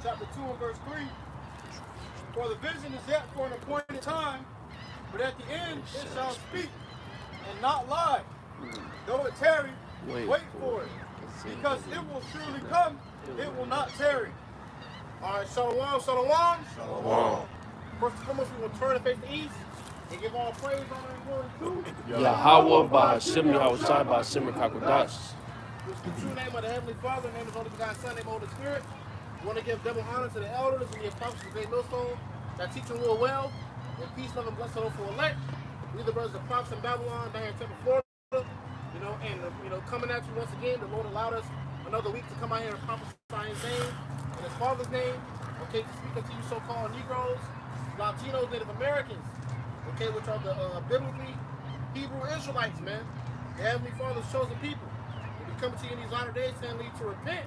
chapter 2 and verse 3. For the vision is yet for an appointed time, but at the end it shall speak and not lie. Though it tarry, wait for it, because it will surely come, it will not tarry. All right, shalom, shalom. Shalom. First and foremost, we will turn and face the east and give all praise, honor, and glory to YAHAWAH, BAHASHAM, YAHAWASHI, BAHASHAM, QADASH. It's the true name of the Heavenly Father, the name of the Holy Begotten Son, the name of the Holy Spirit. We want to give double honor to the elders and the apostles of GREATTMILLSTONE that teach and rule well, and peace, love, and blessing for elect. We the brothers of prophets in Babylon, down here in Tampa, Florida. Coming at you once again. The Lord allowed us another week to come out here and prophesy in His name, in His Father's name. Okay, to speak unto you so-called Negroes, Latinos, Native Americans. Okay, which are the biblically Hebrew Israelites, man. The Heavenly Father's chosen people. We'll be coming to you in these latter days, saying lead to repent.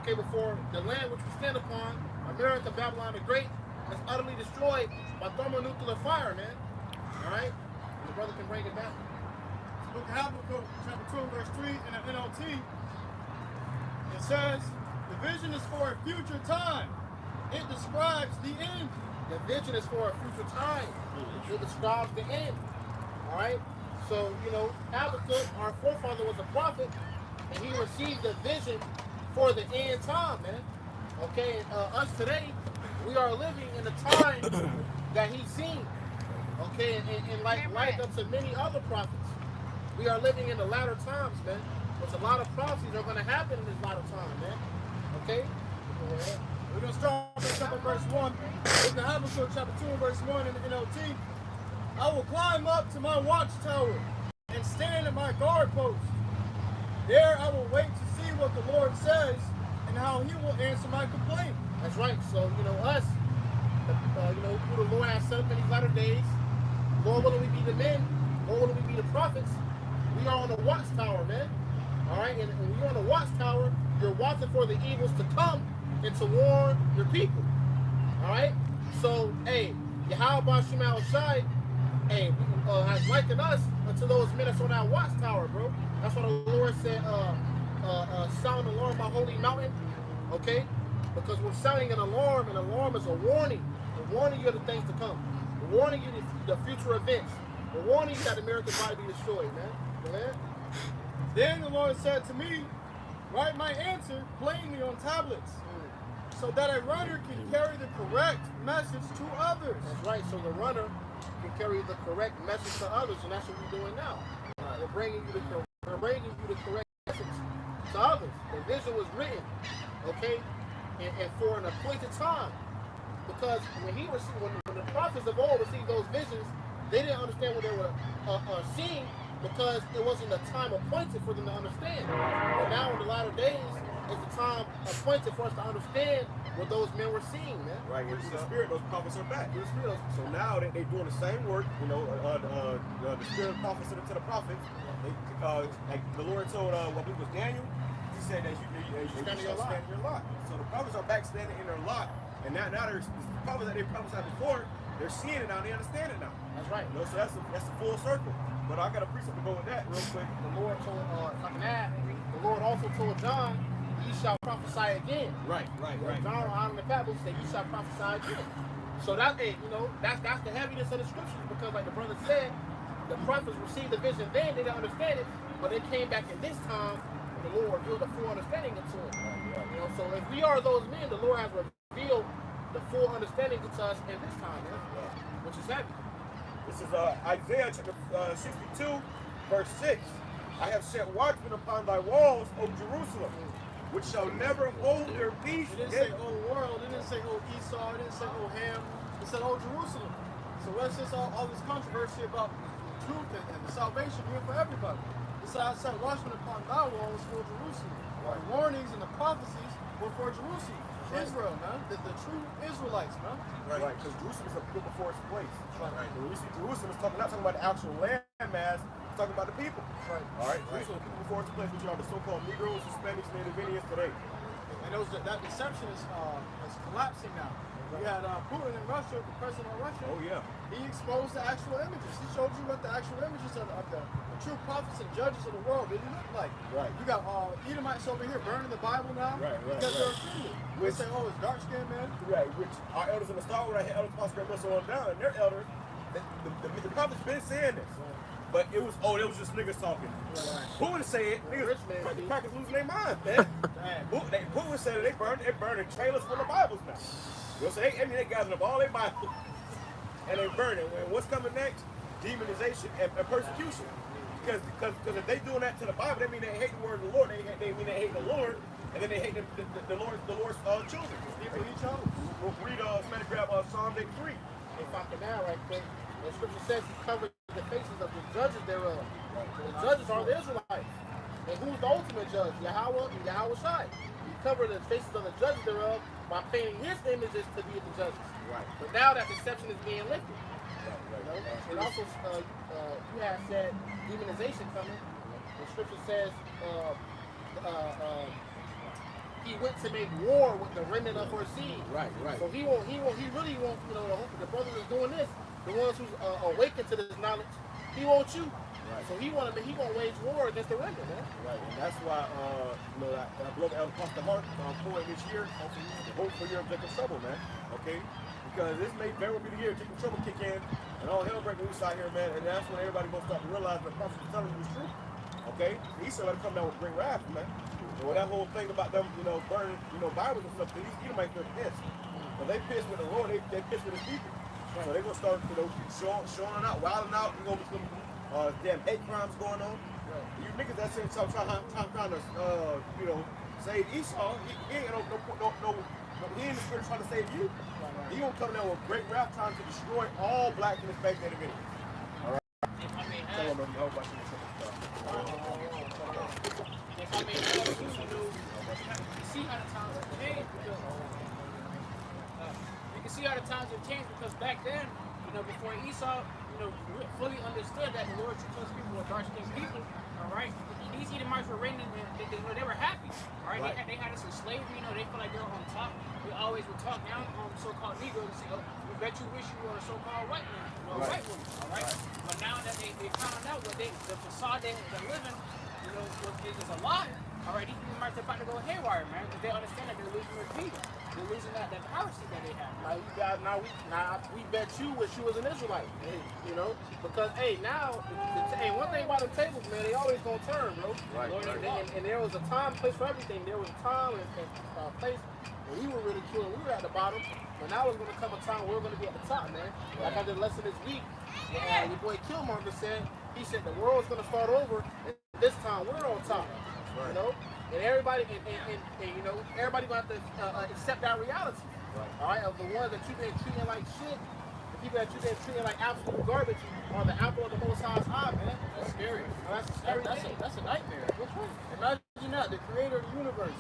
Okay, before the land which we stand upon, America, Babylon the Great, is utterly destroyed by thermonuclear fire, man. All right? And the brother can bring it back. Book of Habakkuk, chapter 2, verse 3, in the NLT. It says, the vision is for a future time. It describes the end. The vision is for a future time. It describes the end. All right? So, Habakkuk, our forefather, was a prophet, and he received the vision for the end time, man. Okay, and us today, we are living in the time that he's seen. Okay, and like unto many other prophets, we are living in the latter times, man. Which a lot of prophecies are going to happen in this latter time, man. Okay? We're going to start with chapter verse 1. Book of Habakkuk, chapter 2 and verse 1 in the NLT. I will climb up to my watchtower and stand at my guard post. There I will wait to see what the Lord says and how He will answer my complaint. That's right. So, us, who the Lord has set up in these latter days, Lord willing we be the men, Lord willing we be the prophets, we are on the watchtower, man. All right? And when you're on the watchtower, you're watching for the evils to come and to warn your people. All right? So, hey, Yahawah Shai, hey, has likened us unto those men that's on that watchtower, bro. That's what the Lord said, sound an alarm, my holy mountain, okay? Because we're sounding an alarm is a warning. A warning you of the things to come. A warning you the future events. A warning you that America might be destroyed, man. Amen? Then the Lord said to me, write my answer plainly on tablets, so that a runner can carry the correct message to others. That's right, so the runner can carry the correct message to others, and that's what we're doing now. We're bringing you the correct message to others. The vision was written, okay, and for an appointed time. Because when the prophets of old received those visions, they didn't understand what they were seeing, because it wasn't a time appointed for them to understand. But now in the latter days, it's the time appointed for us to understand what those men were seeing, man. Right, in the spirit, those prophets are back. The spirit. So now they're doing the same work, the spirit prophets to the prophets. Like the Lord told what it was Daniel, He said that you stand in your lot. So the prophets are back standing in their lot. And now there's the prophets that they prophesied before, they're seeing it now, they understand it now. That's right. So that's a full circle. But I got a precept to go with that real quick. The Lord told, if I can add, the Lord also told John, ye shall prophesy again. Right. John on the Bible said, ye shall prophesy again. So that's the heaviness of the scriptures, because like the brother said, the prophets received the vision then, they didn't understand it, but they came back in this time, and the Lord revealed the full understanding into it. So if we are those men, the Lord has revealed the full understanding to us in this time, which is heavy. This is Isaiah chapter 62, verse 6. I have set watchmen upon thy walls, O Jerusalem, which shall never hold their peace. It didn't say, oh world, it didn't say, oh Esau, it didn't say, oh Ham, it said, oh Jerusalem. So what's this all this controversy about truth and the salvation being for everybody? It said, I set watchmen upon thy walls for Jerusalem. The warnings and the prophecies were for Jerusalem. Israel, man. The true Israelites, man. Right, because Jerusalem is a people before its place. Right. When we see Jerusalem, it's not talking about the actual land mass, it's talking about the people. Right. All right, Jerusalem, people before its place, which are the so-called Negroes, Hispanics, Native Indians today. And that deception is collapsing now. We had Putin in Russia, the president of Russia. Oh, yeah. He exposed the actual images. He showed you what the actual images of the true prophets and judges of the world really look like. Right. You got Edomites over here burning the Bible now because they're offended. Which say, oh, it's dark skinned man. Right, which our elders in the Star Wars, I had elders Pastor Russell on down, and their elder, the prophet's been saying this. But it was just niggas talking. Who would say it? Niggas, crackers losing their mind, man. Who would say that they burning trailers full of Bibles now? You'll say, they gathering up all their Bibles and they burning. And what's coming next? Demonization and persecution. Because if they doing that to the Bible, they mean they hate the word of the Lord. They mean they hate the Lord, and then they hate the Lord's children. People each other. We'll read somebody grab Psalm 83. If I can now, right quick, the scripture says he covered the faces of the judges thereof. The judges are the Israelites. And who's the ultimate judge? Yahawah and YAHAWASHI. He covered the faces of the judges thereof by painting his images to be the judges. Right. But now that deception is being lifted. You know? And also, you have said demonization coming. The scripture says he went to make war with the remnant of her seed. Right. So he really won't, the brothers is doing this, the ones who's awakened to this knowledge, he wants you. Right. So he won't wage war against the remnant, man. Right, and that's why, that blood Elder Pastor Hart pouring this year, hope for your Jacob trouble, man. Okay? Because this may very well be the year Jacob trouble kick in, and all hell breaking loose out here, man. And that's when everybody gonna start to realize the prophet is telling you the truth. Okay? Esau let him come down with great wrath, man. So that whole thing about them, burning, Bibles and stuff, these Edomites are pissed. But they pissed with the Lord, they pissed with his people. So they're gonna start, showing out, wilding out, damn hate crimes going on. Right. You niggas that's in trying to, save Esau, he ain't he ain't the spirit trying to save you. Right. He gonna come down with great wrath trying to destroy all black and Hispanic individuals. All right. If I may add, you see how the times have changed because you can see how the times have changed because back then, before Esau, fully understood that the Lord chose people with dark-skinned people. All right, these Edomites were reigning, and they were happy. All right, they had us in slavery. They feel like they were on top. We always would talk down on so-called Negroes and say, "Oh, we bet you wish you were a so-called white man, a white woman." All right, but now that they found out what the facade they're living, is a lie. All right, these Edomites are about to go haywire, man, because they understand that they're losing their people. They're losing that power seat that they have. We bet you wish you was an Israelite, because one thing about the tables, man, they always gonna turn, bro. Right. And there was a time, place for everything. There was a time and place where we were ridiculed and we were at the bottom, but now it's gonna come a time where we're gonna be at the top, man. Like I did a lesson this week. Your boy Killmonger said, he said the world's gonna start over, and this time we're on top. Right. And everybody, everybody gonna have to accept that reality. Right. All right, of the ones that you've been treating like shit, the people that you've been treating like absolute garbage are the apple of the Most High's eye, man. That's scary. That's a scary thing. That's a nightmare. Which one? Imagine that, the creator of the universe.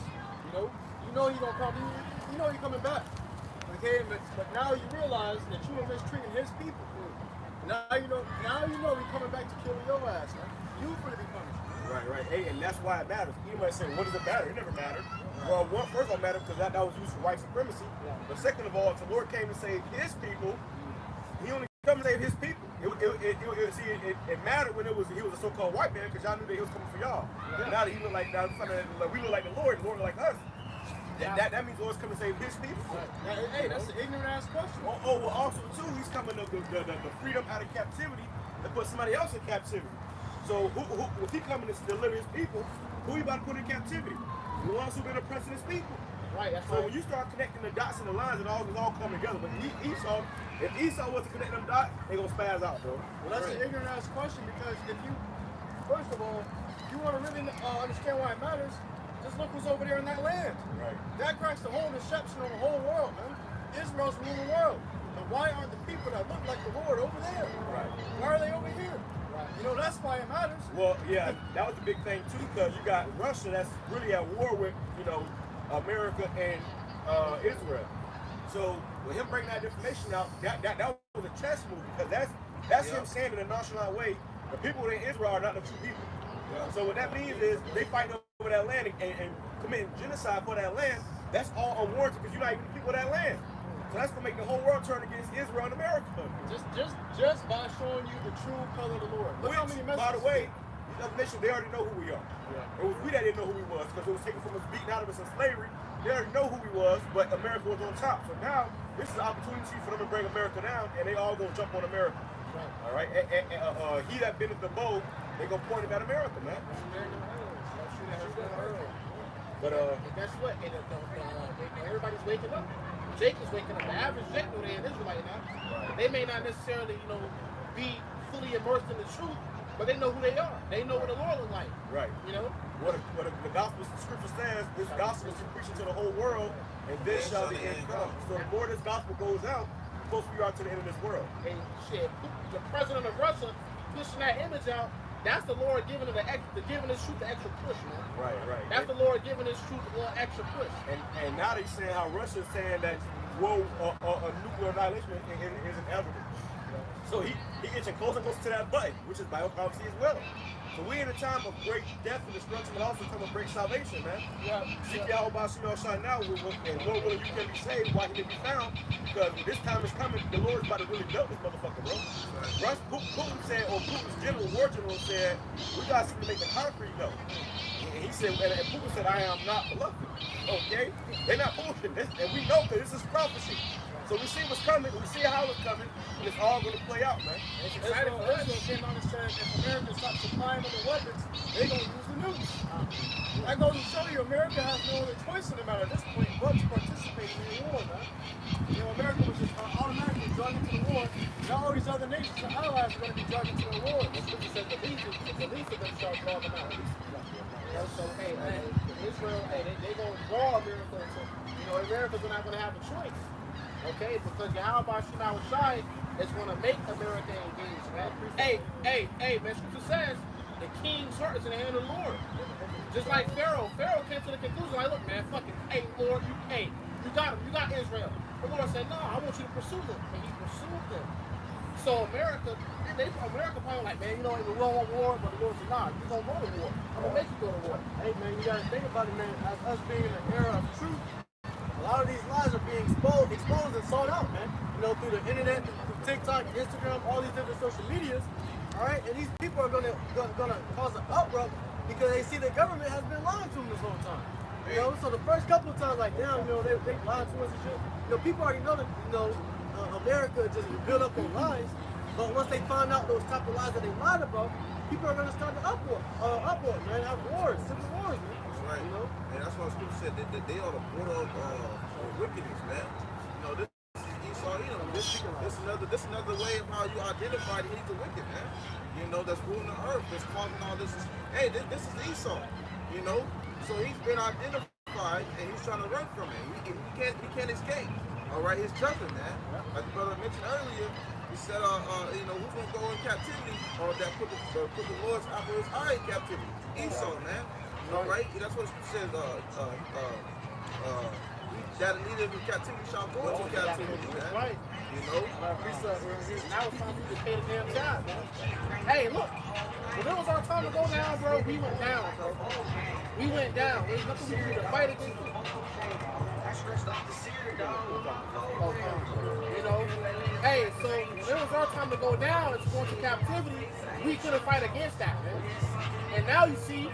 You're gonna probably, you're coming back. Okay, but now you realize that you were mistreating his people. Now you know he's coming back to kill your ass, man. You for the punished. Right. Hey, and that's why it matters. You might say, what does it matter? It never mattered. Well, first of all, it mattered because that was used for white supremacy. Yeah. But second of all, if the Lord came to save his people, he only come to save his people. It mattered when he was a so-called white man because y'all knew that he was coming for y'all. Yeah. Now that we look like the Lord like us. That means the Lord's coming to save his people. Right. Hey, that's an ignorant ass question. Well, also too, he's coming to the freedom out of captivity to put somebody else in captivity. So if he coming to deliver his people, who he about to put in captivity? The ones who've been oppressing his people. Right. That's so when you start connecting the dots and the lines, it all come together. But if Esau was to connect them dots, they gonna spaz out, bro. Well, that's an ignorant ass question because first of all, you want to really understand why it matters, just look who's over there in that land. Right. That cracks the whole deception on the whole world, man. Israel's ruling the world. But why aren't the people that look like the Lord over there? Right. Why are they over here? That's why it matters. Well, yeah, that was the big thing too, because you got Russia that's really at war with, America and Israel. So with him bringing that information out, that was a chess move because that's him saying in a nonchalant way, the people in Israel are not the true people. Yeah. So what that means is they fighting over that land and committing genocide for that land. That's all unwarranted because you're not even the people of that land. So that's gonna make the whole world turn against Israel and America. Just by showing you the true color of the Lord. Look how many messages. By the way, these other nations, they already know who we are. Yeah. It was we that didn't know who we was because it was taken from us, beaten out of us in slavery, they already know who he was, but America was on top. So now this is an opportunity for them to bring America down, and they all gonna jump on America. Right. All right. He that bendeth the bow, they gonna point it at America, man. But and guess what? Everybody's waking up. Jake is waking up. The average Jake know they're an Israelite now. Right. They may not necessarily, be fully immersed in the truth, but they know who they are. They know what the Lord is like. Right. What the gospel scripture says, this gospel is preaching to the whole world, and this shall the end come. So the more this gospel goes out, the closer we are to the end of this world. And shit, the president of Russia pushing that image out, that's the Lord giving it giving this truth the extra push, man. Right. That's the Lord giving this truth a little extra push. And now they're saying how Russia's saying that a nuclear annihilation is inevitable. So he itching closer and closer to that button, which is bioprophecy as well. So we in a time of great death and destruction, but also a time of great salvation, man. Seek YAHAWASHI now, and Lord willing you can be saved while he may be found, because this time is coming, the Lord's about to really dump this motherfucker, bro. Putin said, or Putin's war general said, we got something to make the concrete go. And he said, and Putin said, I am not bluffing. Okay? They're not bullshitting this, and we know that this is prophecy. So we see what's coming, we see how it's coming, and it's all going to play out, man. It's exciting for Israel can't understand if America stops supplying them the weapons, they're going to use the nukes. That goes to show you America has no other choice in the matter at this point but to participate in the war, man. America was just automatically drawn into the war. Now all these other nations, the allies, are going to be drawn into the war. The scripture says the least of them shall draw them out. So, hey, Israel, they going to draw America into, America's not going to have a choice. Okay, because YAHAWASHI is going to make America engage, man. Hey, man, scripture says the king's heart is in the hand of the Lord. Just like Pharaoh. Pharaoh came to the conclusion, like, look, man, fucking, hey, Lord, you got him, you got Israel. The Lord said, no, I want you to pursue them. And he pursued them. So America probably like, man, we don't want war, but the Lord said, nah, you're going to go to war. I'm going to make you go to war. Hey, man, you got to think about it, man. As us being in the era of truth, a lot of these lies are being exposed and sought out, man. Through the internet, through TikTok, Instagram, all these different social medias. All right, and these people are gonna cause an uproar because they see the government has been lying to them this whole time. So the first couple of times, like, damn, they lied to us and shit. People already know that, America just built up on lies. But once they find out those type of lies that they lied about, people are gonna start the uproar, man. Have wars, civil wars, man. Right. And that's why Scripture said that they are the border of wickedness, man. This is Esau, this another way of how you identify that he's the wicked, man. That's ruling the earth, that's causing all this. Hey, this is Esau, So he's been identified and he's trying to run from it. He can't escape. All right, his judgment, man. Like the brother mentioned earlier, he said, who's gonna go in captivity or that put the Lord's apple his eye in captivity? Esau, man. All right, that's what it says. That leader in captivity shall go into captivity, man. Right. Now it's time for you to pay the damn job, man. Hey, look, when it was our time to go down, bro, we went down, bro. We went down. There's nothing we could fight against it. Hey, so when it was our time to go down and to go into captivity, we couldn't fight against that, man. And now you see,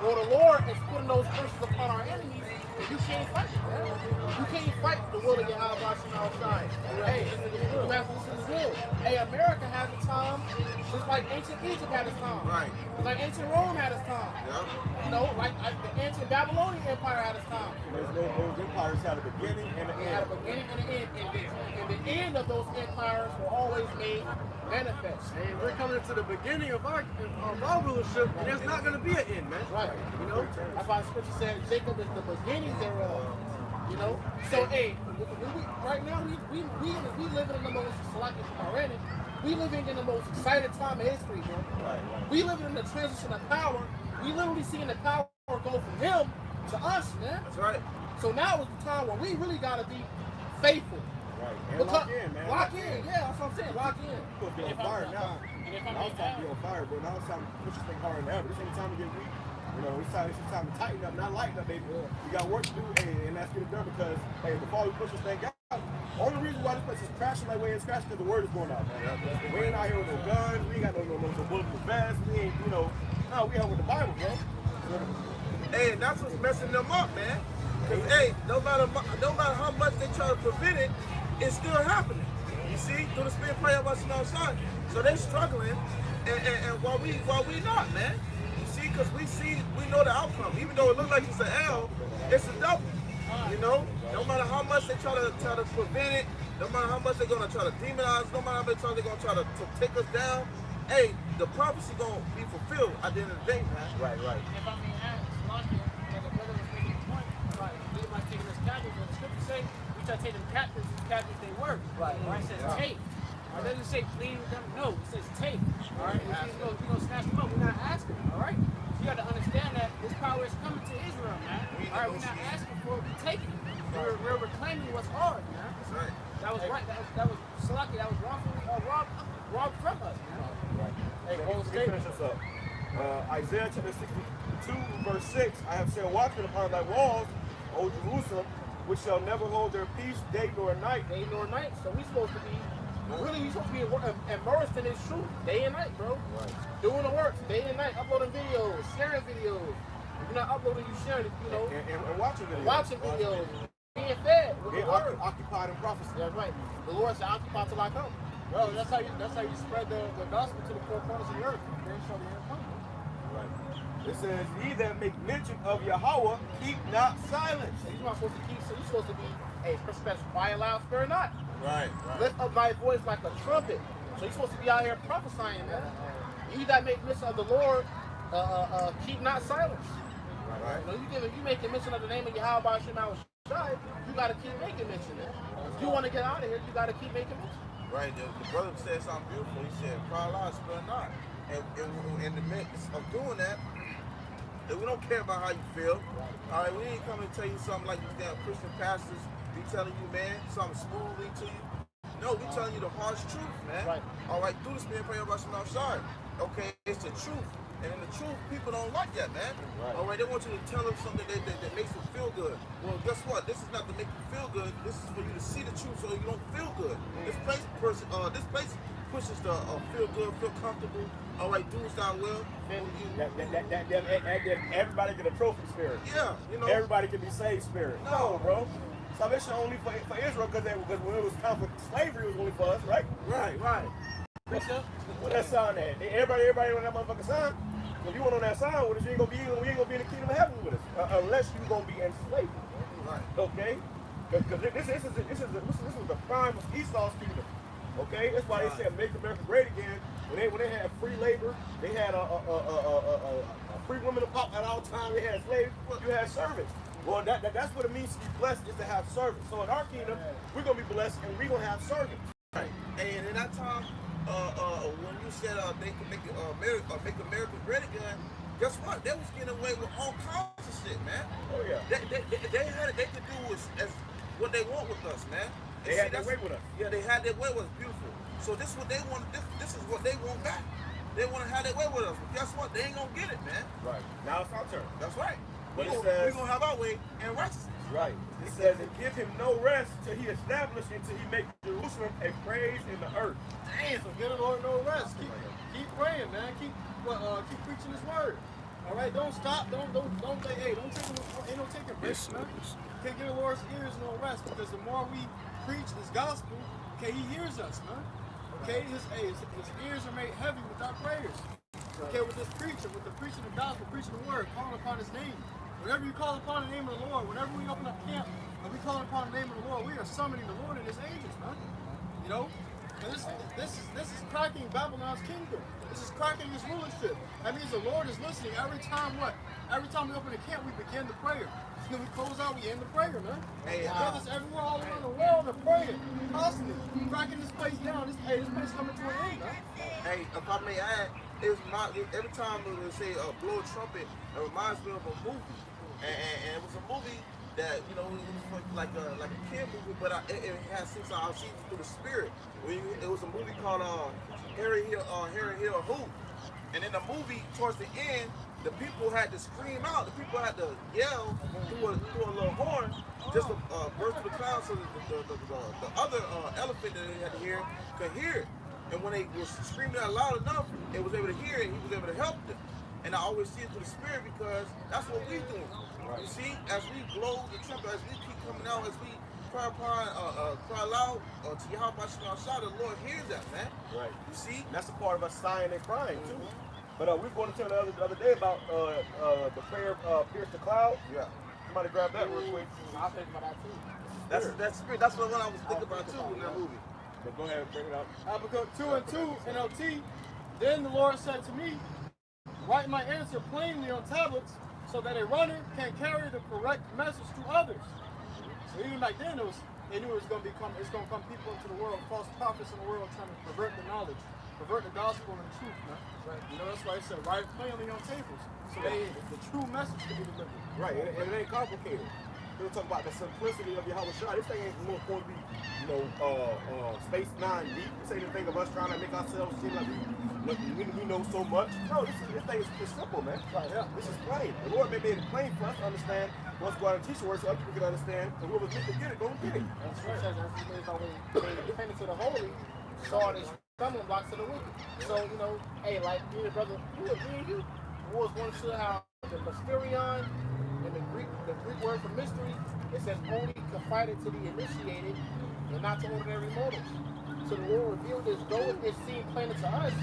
the Lord is putting those curses upon our enemies, and you can't fight it, man. You can't fight the will of YAHAWASHI outside. Hey, you have to listen to his will. Hey, America has a time, just like ancient Egypt had its time. Right. Like ancient Rome had its time. Yeah. Like the ancient Babylonian Empire had its time. Those empires had a beginning and an end. Had a beginning and an end. And the end of those empires were always made manifest. And we're coming to the beginning of our rulership, and there's not going to be an end, man. Right. That's why the scripture said Jacob is the beginning thereof. So hey, right now we living in the most we living in the most exciting time in history, bro. Right. We living in the transition of power. We literally seeing the power go from him to us, man. That's right. So now is the time where we really gotta be faithful. Right. And lock in, man. Lock in, yeah, that's what I'm saying. Lock in. You're supposed to be on fire now. Now it's time to be on fire, bro. Now it's time to push this thing harder than ever. This ain't time to get weak. It's time to tighten up, not lighten up, baby. We got work to do, and let's get it done because, hey, before we push this thing out, only reason why this place is crashing like way it's crashing because the word is going out, man. We ain't out here with no guns, we ain't got no bulletproof vests, we ain't, no, we out with the Bible, bro. Hey, and that's what's messing them up, man. Because, hey, no matter how much they try to prevent it, it's still happening. You see, through the spirit prayer of us and our son. So they struggling, and while we not, man. You see, because we know the outcome. Even though it looks like it's an L, it's a double. You know, no matter how much they try to prevent it, no matter how much they're gonna try to demonize, no matter how many times they're gonna try to take us down, hey, the prophecy gonna be fulfilled at the end of the day, man. Right. If I may add, last year, the brother was making a point about Levi taking us captives, and the scripture say we try to take them captives, as captives they were. Right. It says take. It doesn't say plead with them. No, it says take. All right. We're gonna snatch them up. We're not asking. All right. You got to understand that this power is coming to Israel, man. All right. We're not asking for it. We're taking it. We're reclaiming what's ours, man. That's right. That was right. That was Salaki. That was wrongfully robbed from us, man. Right. Hey, let me finish this up. Isaiah chapter 62, verse 6. I have set watchmen upon thy walls, O Jerusalem, which shall never hold their peace day nor night. Day nor night. So we supposed to be immersed in this truth day and night, bro. Right. Doing the work day and night, uploading videos, sharing videos. If you're not uploading, you sharing it, you know. And watching videos. Watching videos. Being fed with the word. Occupied in prophecy. That's right. The Lord said, occupy till I come. Bro, that's how you spread the gospel to the four corners of the earth. Then shall the end come. Right. It says, ye that make mention of Yahawah, keep not silence. So you're not supposed to keep, so you're supposed to be a person that's quiet, loud, spare not. Right. Lift up my voice like a trumpet. So you're supposed to be out here prophesying, man. Ye that make mention of the Lord, keep not silence. Right. You know, you making mention of the name of Yahawah BAHASHAM, you gotta keep making mention, man. If you want to get out of here, you gotta keep making mention. Right. The brother said something beautiful. He said, cry loud, spare not. And in the midst of doing that, we don't care about how you feel. All right, we ain't coming to tell you something like these damn Christian pastors be telling you, man, something smoothly to you. No, we telling you the harsh truth, man. Right. All right, through the spirit prayer about some outside. Okay, it's the truth. And in the truth, people don't like that, man. Right. All right, they want you to tell them something that makes them feel good. Well, guess what? This is not to make you feel good. This is for you to see the truth so you don't feel good. This place pushes the feel good, feel comfortable. All right, do as thou will. Everybody get a trophy spirit. Yeah, you know. Everybody can be saved spirit. No, bro. Salvation only for Israel because when it was time for slavery, it was only for us, right? Right. What that sign at? Everybody on that motherfucking sign. If you want on that sign with us, you ain't gonna be in the kingdom of heaven with us unless you gonna be enslaved. Right. Okay? Because this was the prime of Esau's kingdom. Okay, that's why they said make America great again. When they had free labor, they had a free women to pop at all times. They had slaves. You had servants. Well, that's what it means to be blessed, is to have servants. So in our kingdom, we're gonna be blessed and we're gonna have servants. Right. And in that time, when you said they could make America great again, guess what? They was getting away with all kinds of shit, man. Oh yeah. They could do as what they want with us, man. They had their way with us. Yeah, they had their way with us. Beautiful. So this is what they want. This is what they want back. They want to have their way with us. But guess what? They ain't gonna get it, man. Right. Now it's our turn. That's right. But We're gonna have our way in righteousness. Right. It says, and give him no rest till he establish until he make Jerusalem a praise in the earth. Damn, so give the Lord no rest. Keep praying, man. Keep preaching His word. All right, don't stop. Don't think, hey, don't take ain't no taking breaks, man. Can't give the Lord's ears no rest because the more we preach this gospel, okay, He hears us, man. Okay, his ears are made heavy with our prayers. Okay, with this preaching, with the preaching of the gospel, preaching the word, calling upon His name. Whenever you call upon the name of the Lord, whenever we open up camp and we call upon the name of the Lord, we are summoning the Lord and His angels, man. You know, and this is cracking Babylon's kingdom. This is cracking His rulership. That means the Lord is listening every time. What? Every time we open the camp, we begin the prayer. Then we close out, we end the prayer, man. Hey, brothers everywhere all around the world are praying, constantly, cracking this place down. This place coming to an end, man. Hey, if I may add, every time they say blow a trumpet, it reminds me of a movie, and it was a movie that, you know, it was like a kid movie, but it has since I've seen through the spirit. It was a movie called Harry Hill Who, and in the movie towards the end, the people had to scream out. The people had to yell through a little horn just to burst through the clouds so that the other elephant that they had to hear could hear it. And when they was screaming out loud enough, it was able to hear it, and he was able to help them. And I always see it through the spirit because that's what we do. You see, as we blow the trumpet, as we keep coming out, as we cry loud to YAHAWASHI, the Lord hears that, man. Right. You see? And that's a part of us sighing and crying too. But we were going to tell the other day about the prayer pierced the cloud. Yeah. Somebody grab that real quick. I'll think about that too. That's spirit. That's what I was thinking about too in that movie. But go ahead and bring it up. Habakkuk 2 and 2 NLT. Then the Lord said to me, write my answer plainly on tablets so that a runner can carry the correct message to others. So even back then, they knew it's going to come people into the world, false prophets in the world trying to pervert the knowledge, pervert the gospel and the truth, man. Right. You know, that's why it said write it plainly on tables so the true message can be delivered. Right, and it ain't complicated. We'll talk about the simplicity of Yahawashi. This thing ain't going to be, space 9 deep. This ain't the thing of us trying to make ourselves seem like we know so much. No, this thing is simple, man. Right, yeah. This is plain. The Lord made it plain for us to understand what's going on in teach the word so other people can understand. And whoever's meant to get it, go and get it. That's right. As he made the penny to the holy, saw this stumbling blocks to the wicked. So, hey, like me and brother, you was going to how the mysterion and the Greek word for mystery, it says only confided to the initiated and not to ordinary mortals. So the Lord revealed this, though it seemed plainer to us,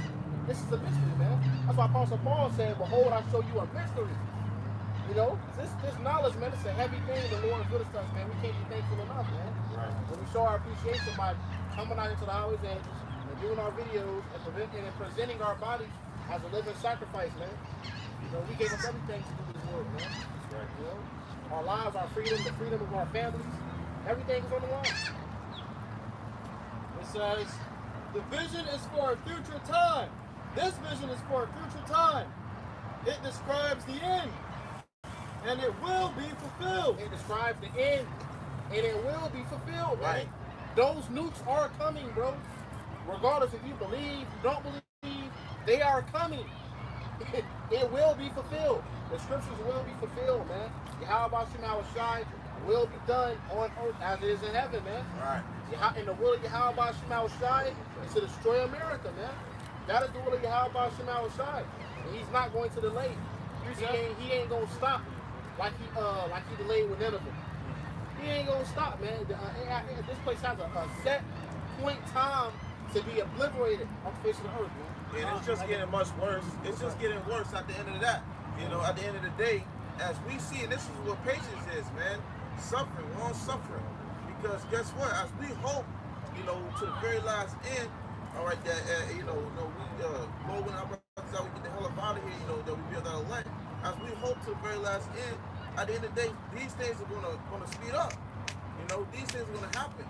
this is a mystery, man. That's why Apostle Paul said, behold, I show you a mystery. This knowledge, man, it's a heavy thing the Lord gives us, man. We can't be thankful enough, man. Right. When we show our appreciation by coming out into the highways and doing our videos and presenting our bodies as a living sacrifice, man. We gave us everything to do this work, man. Right. Our lives, our freedom, the freedom of our families, everything is on the line. It says, the vision is for a future time. This vision is for a future time. It describes the end, and it will be fulfilled. It describes the end, and it will be fulfilled, Right. man. Those nukes are coming, bro. Regardless if you believe, you don't believe, they are coming. It will be fulfilled. The scriptures will be fulfilled, man. YAHAWASHI will be done on earth as it is in heaven, man. Right. And the will of YAHAWASHI is to destroy America, man. That is the will of YAHAWASHI. And he's not going to delay. He ain't gonna stop like he delayed with Nineveh. He ain't gonna stop, man. This place has a set point time to be obliterated on the face of the earth, man. And it's just getting much worse. It's just getting worse at the end of that. At the end of the day, as we see, and this is what patience is, man. Suffering, long suffering. Because guess what? As we hope, to the very last end, all right, that, we go when our brothers out, we get the hell up out of here, that we build our elect. As we hope to the very last end, at the end of the day, these things are gonna speed up. These things are gonna happen.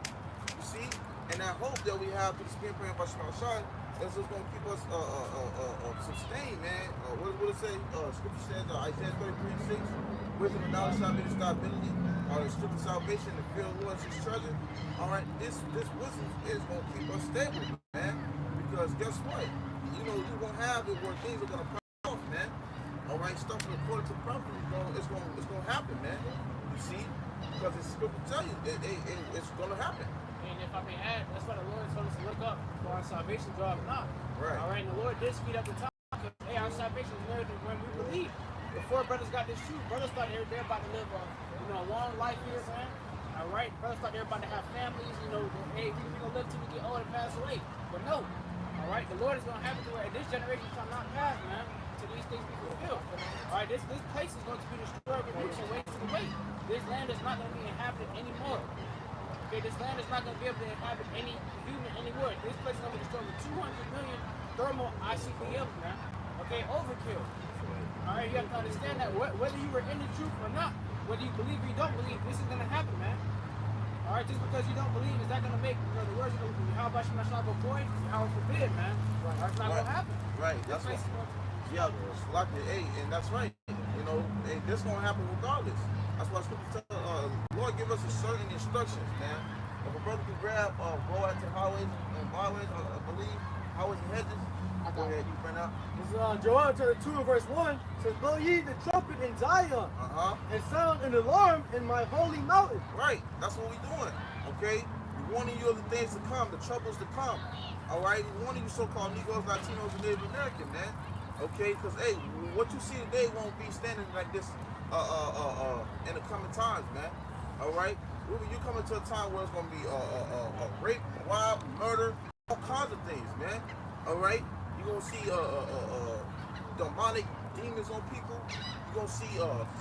You see? And that hope that we have through the Spirit praying by Shema that's just going to keep us sustained, man. What does it say? Scripture says, Isaiah 33:6, wisdom and knowledge shall be the stability, the strength of salvation, the fear of the Lord is his treasure. All right, this wisdom is going to keep us stable, man. Because guess what? You're going to have it where things are going to pop off, man. All right, stuff according to prophet, it's going to happen, man. You see? Because it's scripture tell you it's going to happen. And if I may add, that's why the Lord told us to look up for our salvation draweth nigh. Right. All right, and the Lord did speed up the time. Hey, our salvation is nearer than when we believe. Before brothers got this truth, brothers thought they were about to live a long life here, man. All right, brothers thought they were about to have families. Hey, we're gonna live till we get old and pass away. But no. All right, the Lord is gonna have it to where this generation shall not pass, man, till these things be fulfilled. All right, this place is going to be destroyed with roots and waste to the weight. This land is not going to be inhabited anymore. Okay, this land is not going to be able to inhabit any human anymore. This place is going to be destroyed with 200 million thermal ICBM, man. Okay, overkill. All right, you have to understand that whether you were in the truth or not, whether you believe or you don't believe, this is going to happen, man. All right, just because you don't believe, is that going to make the words of YAHAWASHI go void? How forbid, man. Right. It's not going to happen. Right. That's what. Yeah, like and that's right. This going to happen regardless. That's why Scripture tells Lord give us a certain instructions, man. If a brother can grab, go out to highways and byways, I believe, highways and hedges. Go ahead, you bring out. This is Joel chapter 2 verse 1 says, blow ye the trumpet in Zion, and sound an alarm in my holy mountain. Right, that's what we're doing, okay? We're warning you of the things to come, the troubles to come, all right? We're warning you so-called Negroes, Latinos, and Native American, man, okay? Because, hey, what you see today won't be standing like this in the coming times, man. All right, you coming to a time where it's gonna be rape, rob, murder, all kinds of things, man. All right, you gonna see demonic demons on people. You gonna see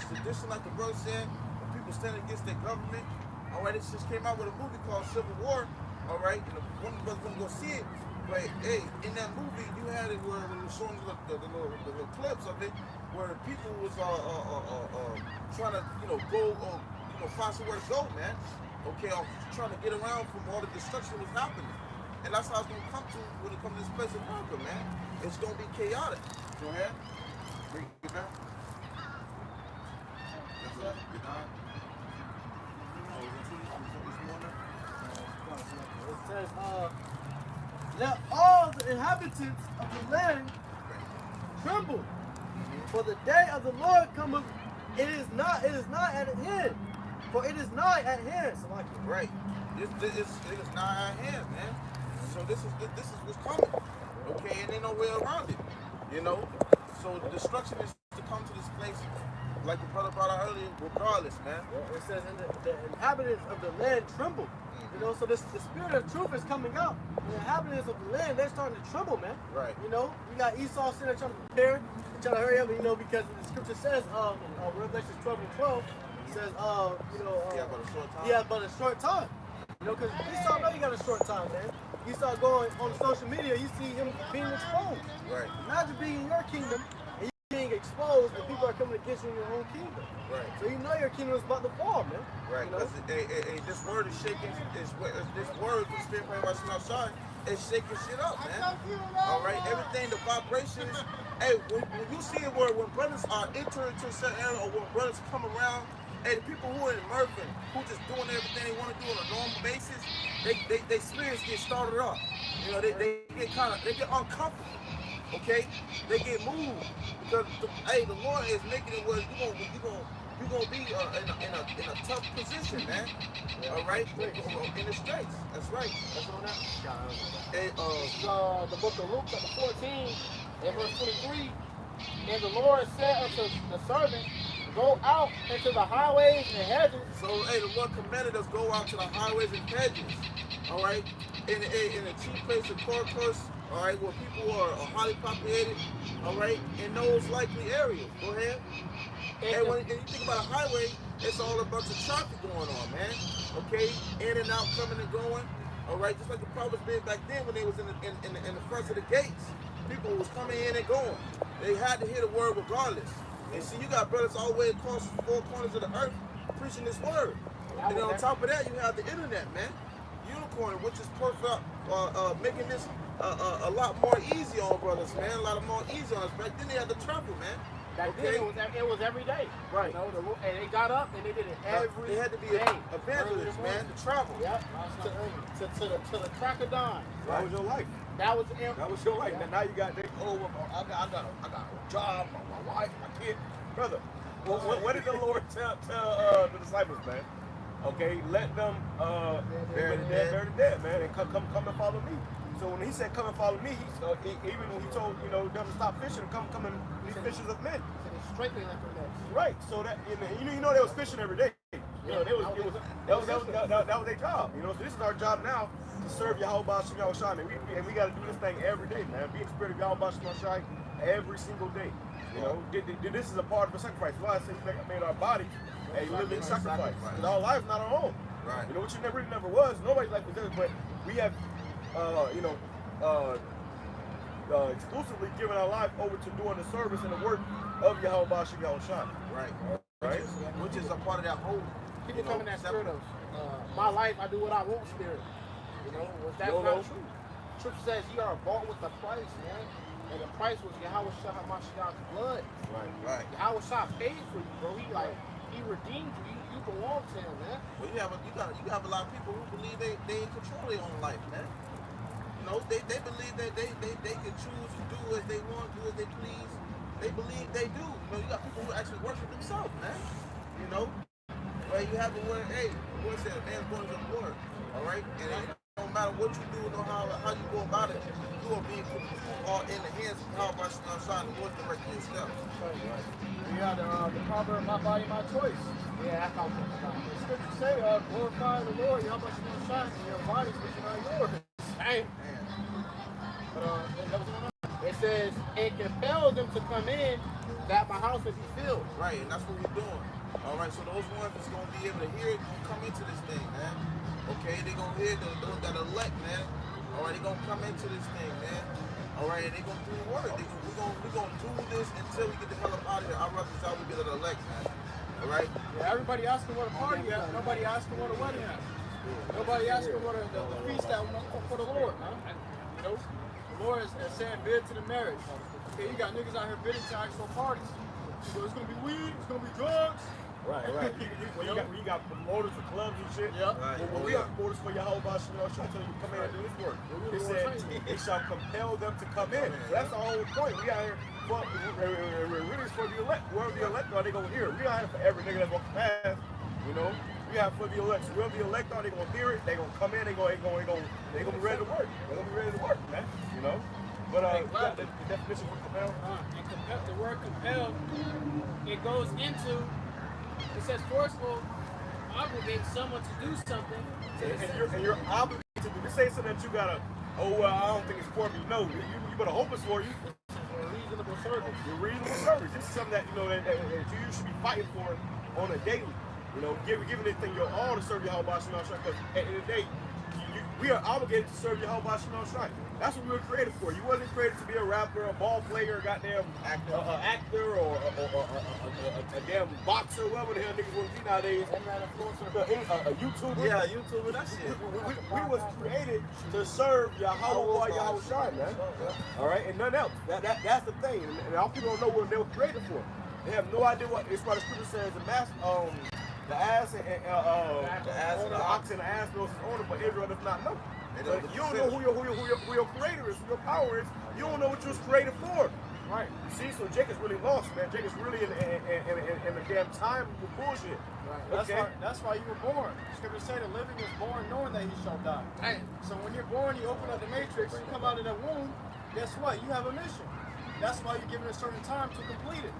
sedition, like the brother said, people standing against their government. All right, it just came out with a movie called Civil War. All right, and one of the brothers gonna go see it. But hey, in that movie, you had it where it was showing the little clips of it, where the people was trying to go find somewhere to go, man. Okay, trying to get around from all the destruction that's happening, and that's how it's gonna come to when it comes to this place in America, man. It's gonna be chaotic. Go ahead. Bring it back. That's it. You're done. It says, let all the inhabitants of the land tremble, for the day of the Lord cometh. It is not at hand. For it is nigh at hand. So like right. It is nigh at hand, man. So this is what's coming. Okay, and ain't no way around it. So the destruction is to come to this place, like the brother brought out earlier, regardless, man. Yeah, it says the inhabitants of the land tremble. So the spirit of truth is coming out. The inhabitants of the land, they're starting to tremble, man. Right. You got Esau sitting there trying to prepare, trying to hurry up, because the scripture says, Revelation 12:12, it says, yeah, but a short time. Because Esau know you got a short time, man. Esau going on social media, you see him being exposed. Right. Imagine being in your kingdom and you being exposed and people are coming against you in your own kingdom. Right. So you know your kingdom is about to fall, man. Right. Because this word is shaking. This word, the spirit of YAHAWASHI, is shaking shit up, man. All right. Everything, the vibrations. Hey, when you see it where when brothers are entering into a certain area, or when brothers come around, hey, the people who are in Murphy, who just doing everything they want to do on a normal basis, they spirits get started up. They get uncomfortable. Okay, they get moved because the Lord is making it where you gonna be in a tough position, man. All right, in the straits. That's right. That's on that. And the book of Luke, chapter 14, and verse 23. And the Lord said unto the servant, go out into the highways and hedges. So, the Lord commanded us go out to the highways and hedges. All right, in a chief place of concourse. All right, where people are highly populated. All right, in those likely areas. Go ahead. And when you think about a highway, it's all a bunch of traffic going on, man. Okay, in and out, coming and going. All right, just like the prophets did back then when they was in the front of the gates. People was coming in and going. They had to hear the word regardless. And see, you got brothers all the way across the four corners of the earth preaching this word. And then on top of that, you have the internet, man. Unicorn, which is perfect, making this a lot more easy on brothers, man. A lot more easy on us. Back then they had the travel, man. Back then it was every day. Right. And they got up and they did it every day. They had to be evangelists, man, to travel. Yep. To the crack of dawn. That was your life. That was your life. Now you got I got a job, my wife, my kid. Brother, what did the Lord tell the disciples, man? Okay, let them bury the dead, man, and come and follow me. So when he said come and follow me, even when he told them to stop fishing, come and be fishers of men. Strictly like that. Right. So that they was fishing every day. That was their job. So this is our job now to serve YAHAWASHI, and we got to do this thing every day, man. Be in the spirit of YAHAWASHI every single day. This is a part of the sacrifice. Why I say we made our bodies a living sacrifice. Because our life is not our own. Right. Which it really never was. Nobody's life was theirs, but we have, exclusively given our life over to doing the service and the work of YAHAWASHI. Right. Right. Which is a part of that whole. People come in that spirit of my life, I do what I want spirit. That's not true. Truth says you are bought with a price, man. And the price was YAHAWASHI's blood. Right. YAHAWASHI paid for you, bro. He redeemed you. You belong to him, man. Well, you have a lot of people who believe they in control of their own life, man. They believe that they can choose to do as they want, do as they please. They believe they do. You got people who actually worship themselves, man. Where you have it where, hey, the Lord said, man's born is a Lord. All right? And it don't matter matter what you do, no how you go about it, you are being put in the hands of YAHAWASHI, the Lord directing your steps. You got the proverb, my body, my choice. Yeah, that's how I'm talking about. The scriptures say, glorify the Lord, YAHAWASHI, and your bodies which are not yours. Dang. But that was going on. It says, it compels them to come in that my house will be filled. Right, and that's what we're doing. All right, so those ones that's going to be able to hear it, gonna come into this thing, man. Okay, they're going to hear those that elect, man. All right, they're going to come into this thing, man. All right, and they're going to do the work. We're going to do this until we get the hell up out of here. I'd rather y'all we get an elect, man. All right? Yeah, everybody asking what a party at. Nobody asking what a wedding at. Nobody asking what the feast at for the Lord, man. You know? The Lord is saying bid to the marriage. Okay, you got niggas out here bidding to actual parties. So it's gonna be weed, it's gonna be drugs. Right. When you got promoters for clubs and shit. Yeah. Right. When we are promoters for YAHAWASHI, trying to tell you to come in and do this work. It said it shall compel them to come in. So that's the whole point. We out here for really for the elect. Whoever the elect are, they gonna hear it. We out here for every nigga that's walking past. You know. We have for the elect. So whoever the elect are, they gonna hear it. They gonna come in. They gonna be ready to work. They gonna be ready to work, man. You know. But you got the definition for compel. The word compel, it goes into, it says force will obligate someone to do something. And you're obligated to do. This ain't something that you gotta, I don't think it's for me. No, you better hope it's for you. Reasonable service. Your reasonable service. This is something that, that you should be fighting for on a daily. You know, giving this thing your all to serve YAHAWASHI. Because at the end of the day, we are obligated to serve YAHAWASHI. That's what we were created for. You wasn't created to be a rapper, a ball player, a goddamn actor, or a damn boxer, whatever the hell niggas want to be nowadays. A YouTuber. Yeah, YouTuber, that shit. We was created to serve YAHAWASHI, man. All right, and nothing else. That's the thing. And all people don't know what they were created for. They have no idea what. It's why the scripture says the ass and the ox and the ass knows his owner, but Israel does not know. So you don't know who your creator is, who your power is. You don't know what you was created for. Right. You see, so Jacob's really lost, man. Jacob's really in the damn time of bullshit. Right. That's why you were born. Scripture say the living is born knowing that he shall die. Dang. So when you're born, you open up the matrix, you come out of that womb, guess what? You have a mission. That's why you're given a certain time to complete it.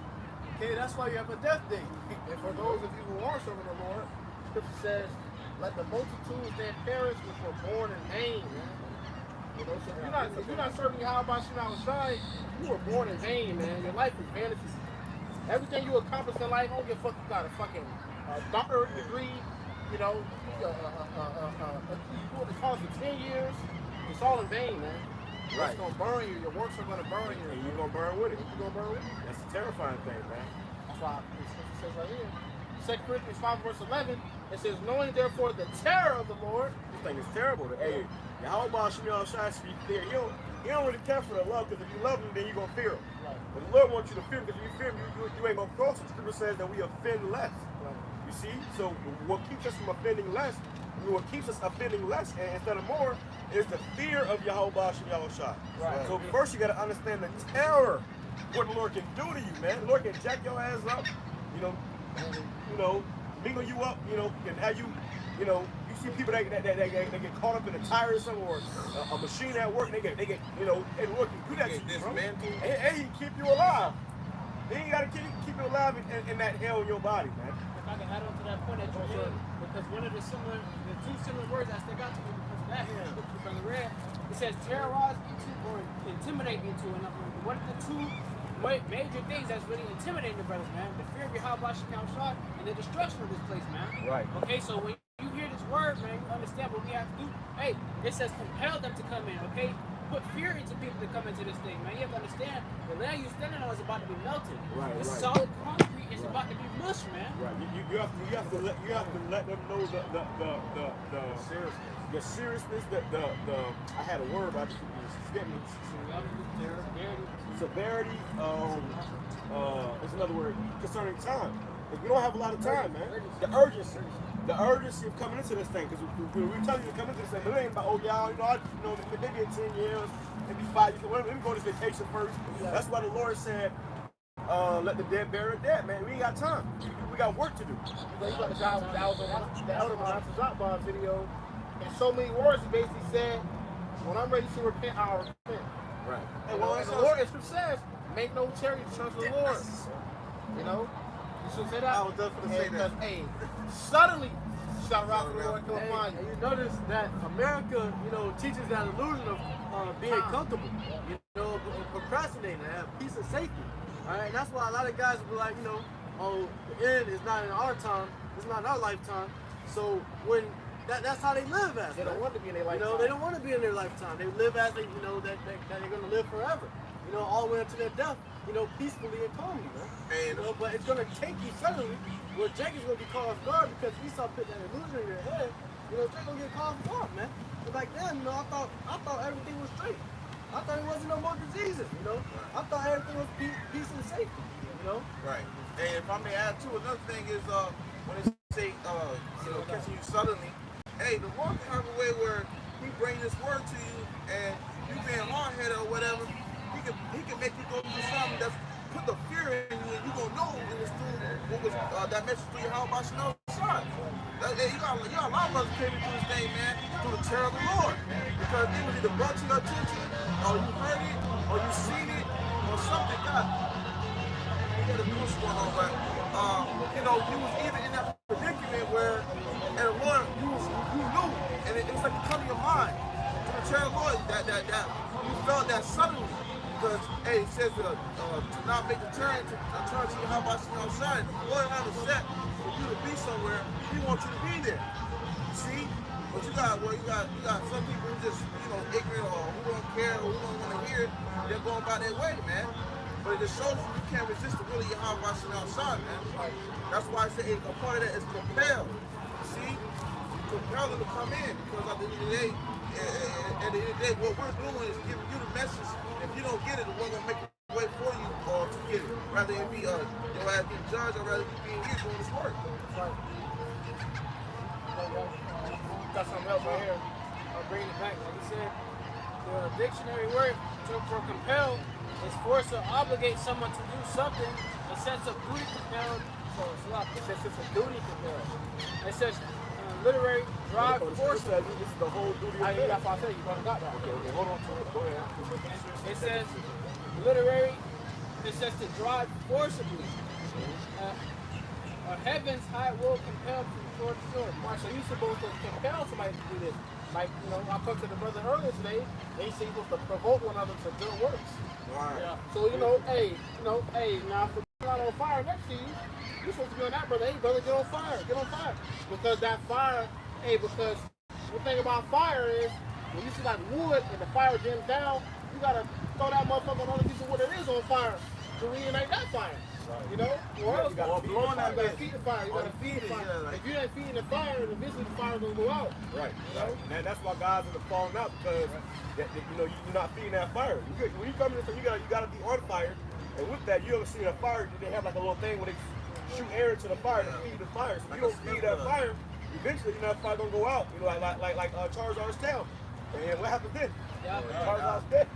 Okay, that's why you have a death date. And for those of you who are serving the Lord, Scripture says, let the multitudes then perish which were born in vain. You know, so if you're not serving YAHAWASHI, you were born in vain, man. Your life is vanity. Everything you accomplish in life, I don't give a fuck. You got a fucking doctorate degree, you know, you go to college for 10 years. It's all in vain, man. Right. It's gonna burn you. Your works are gonna burn you. And you're gonna burn with it. You're gonna burn with it. That's a terrifying thing, man. That's why the scripture says right here. 2 Corinthians 5 verse 11, it says, knowing therefore the terror of the Lord. This thing is terrible. Hey, YAHAWASHI should be feared. He don't really care for the love, because if you love him, then you're gonna fear him. Right. But the Lord wants you to fear him, because if you fear him, you ain't gonna cross him. Scripture says that we offend less. Right. You see? So what keeps us from offending less, instead of more, is the fear of YAHAWASHI. Right. So first you gotta understand the terror, what the Lord can do to you, man. The Lord can jack your ass up, mingle you up, and have you, you see people that get caught up in a tire or something, or a machine at work, and they get, and Lord can do that to you, bro. And he keep you alive. Then you gotta keep you alive in that hell in your body, man. If I can add on to that point that you made, because one of the two similar words that stick out to me because of that, because I read, it says terrorize into or intimidate into. And one of the two major things that's really intimidating the brothers, man, the fear of YAHAWASHI and the destruction of this place, man. Right. Okay, so when you hear this word, man, you understand what we have to do. Hey, it says compel them to come in, okay? Put fear into people to come into this thing, man. You have to understand the land you're standing on is about to be melted. Right, the right. solid concrete is about to be mush, man. Right. You have to let them know the seriousness. I had a word, but I just escaped me. Severity. It's another word concerning time. Because we don't have a lot of time, man. The urgency of coming into this thing. Because we tell you to come into this thing, but it ain't about maybe in 10 years, maybe 5 years. Let me go on this vacation first. That's why the Lord said, let the dead bury the dead, man. We ain't got time. We got work to do. You got the guy that was on the Elder Bond video, in so many words, he basically said, when I'm ready to repent, I'll repent. Right. And, and the Lord, as it says, make no charity to trust the Lord. You know? You should say that. I was just gonna say that. Because, hey, suddenly, shout out to the Lord, come find And you. you notice that America, you know, teaches that illusion of being comfortable, you know, procrastinating, have peace and safety. All right, and that's why a lot of guys will be like, you know, oh, the end is not in our time, it's not in our lifetime. So when that's how they live as. They don't want to be in their lifetime. You know, they don't want to be in their lifetime. They live as they, you know, that they're going to live forever. You know, all the way up to their death. You know, peacefully and calmly, man. You know, but it's going to take you suddenly. Well, Jacob's going to be caught off guard because Esau put that illusion in your head. You know, Jacob's going to get caught off guard, man. But back then, you know, I thought everything was straight. I thought there wasn't no more diseases, you know. I thought everything was peace and safety, you know. Right. And if I may add too, another thing is when they say you know, catching you suddenly, hey, the Lord can have a way where He bring this word to you, and you being hard-headed or whatever, He can make you go through something that's put the fear in you, and you gonna know it was through what was that message through YAHAWASHI son. You got a lot of us came into this thing, man, through the terror of the Lord, because it was either brought to your attention, or you heard it, or you seen it, or something. God, you got a new one on, but you know, you was even in that predicament where, and the Lord, you knew, and it was like it come to your mind, to the terror of the Lord, that you felt that suddenly. Because, hey, it says to not make a turn to YAHAWASHI outside. The Lord has a set for you to be somewhere. He wants you to be there. See? But you got some people who just, you know, ignorant or who don't care or who don't want to hear it. They're going by their way, man. But it just shows you can't resist the will of YAHAWASHI outside, man. That's why I say a part of that is compelled. See? Compel them to come in, because at the end of the day, what we're doing is giving you the message. If you don't get it, the Lord gonna make a way for you or to get it. Rather it be your ass being judged, or rather you being here doing this work. Right. Got something else right here. I'll bring it back. Like you said, the dictionary word for compel is force or obligate someone to do something. A sense of duty compelled. So it's a lot. It says it's a duty compelled. It says literary drive force. This is the whole duty of man. That's why I said you probably got that. Okay, hold on to it. Go ahead. It says literary. It says to drive forcibly. Heaven's high will compel from shore to shore. So you're supposed to compel somebody to do this. Like, you know, I talked to the brother earlier today. They say you're supposed to provoke one another to good works. Right. Yeah. So, you know, hey, now if you're not on fire next to you, you're supposed to be on that, brother. Hey, brother, get on fire. Get on fire. Because that fire, because the thing about fire is, when you see like wood and the fire dims down, you gotta throw that motherfucker on the piece of wood that is on fire to reignite that fire. Right. You know? Or else you gotta feed the fire. You gotta feed the fire. If you ain't feeding the fire, eventually the fire's gonna go out. Right. You know? And that's why guys are falling out, because you know, you're not feeding that fire. When you come in, you gotta be on fire. And with that, you ever see a fire? They have like a little thing where they shoot air into the fire to feed the fire. So if you don't feed that fire, eventually, you know, that fire gonna go out. You know, like Charizard's tail. And what happened then? Yeah. Charizard's dead.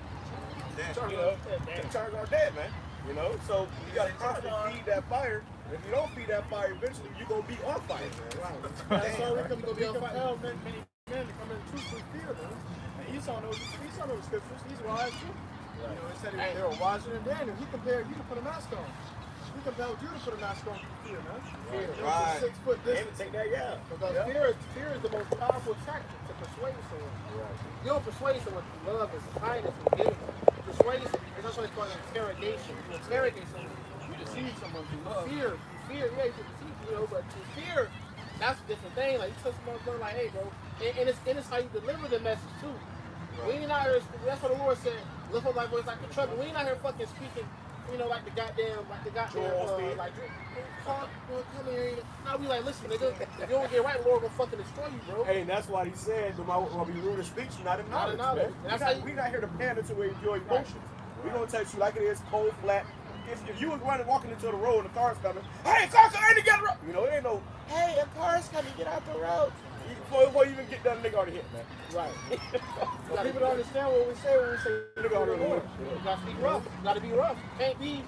Charizard's dead, man. You know, so you gotta constantly feed that fire. If you don't feed that fire, eventually you're gonna be on fire. Right. That's why we're gonna be on fire. Many men to come in truth and fear, man. And Esau knows the scriptures. He's wise too. You know, it said they were wiser than Daniel. He compared you to put a mask on. He compelled you to put a mask on for fear, man. Fear. You know, it's a 6 foot distance. Take that, yeah. Because fear is the most powerful tactic to persuade someone. Right. You don't persuade someone through love and kindness and giving. Persuade someone, that's what they call interrogation. You interrogate someone, you deceive someone through love. Fear, yeah, you can deceive, you know, but through fear, that's a different thing. Like, you tell someone like, hey, bro, and it's how you deliver the message, too. Right. We ain't out here, that's what the Lord said, lift up my voice like a trumpet. We ain't out here fucking speaking, you know, like the goddamn, come here. Now we like, listen, nigga, if you don't get right, the Lord gonna fucking destroy you, bro. Hey, and that's why he said, when we rude in speech, not in knowledge. We're not here to pander to enjoy emotions. We're gonna tell you like it is, cold, flat. If you was walking into the road and the car's coming, hey, car's coming, get the road. You know, it ain't no, hey, the car's coming, get out the road. Before you even get done, nigga already hit, man. Right. People don't understand what we say when we say nigga already hit. You gotta speak rough. You gotta be rough. You can't be,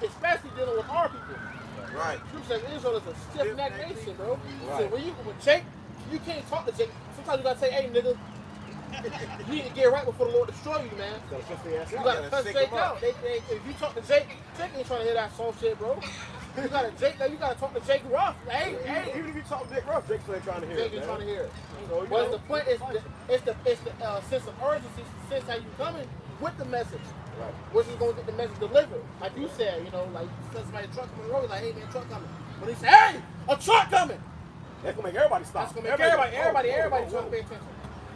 especially dealing with our people. Right. Scripture says Israel is a stiff-necked nation, bro. Right. So when Jake, you can't talk to Jake. sometimes you gotta say, hey, nigga, you need to get right before the Lord destroy you, man. You gotta cuss Jake out. If you talk to Jake, Jake ain't trying to hear that soft shit, bro. You gotta talk to Jake rough. Like, hey, Even if you talk to Jake rough, Jake's still trying to hear Jake it. ain't trying to hear it. So, But the point is, it's the sense of urgency, the sense how you coming with the message. Right. Which is gonna get the message delivered. Like you said, you know, like you said somebody truck coming road, like, hey man, truck coming. When he said, hey, a truck coming. That's gonna make everybody stop. That's gonna make everybody trying to pay attention.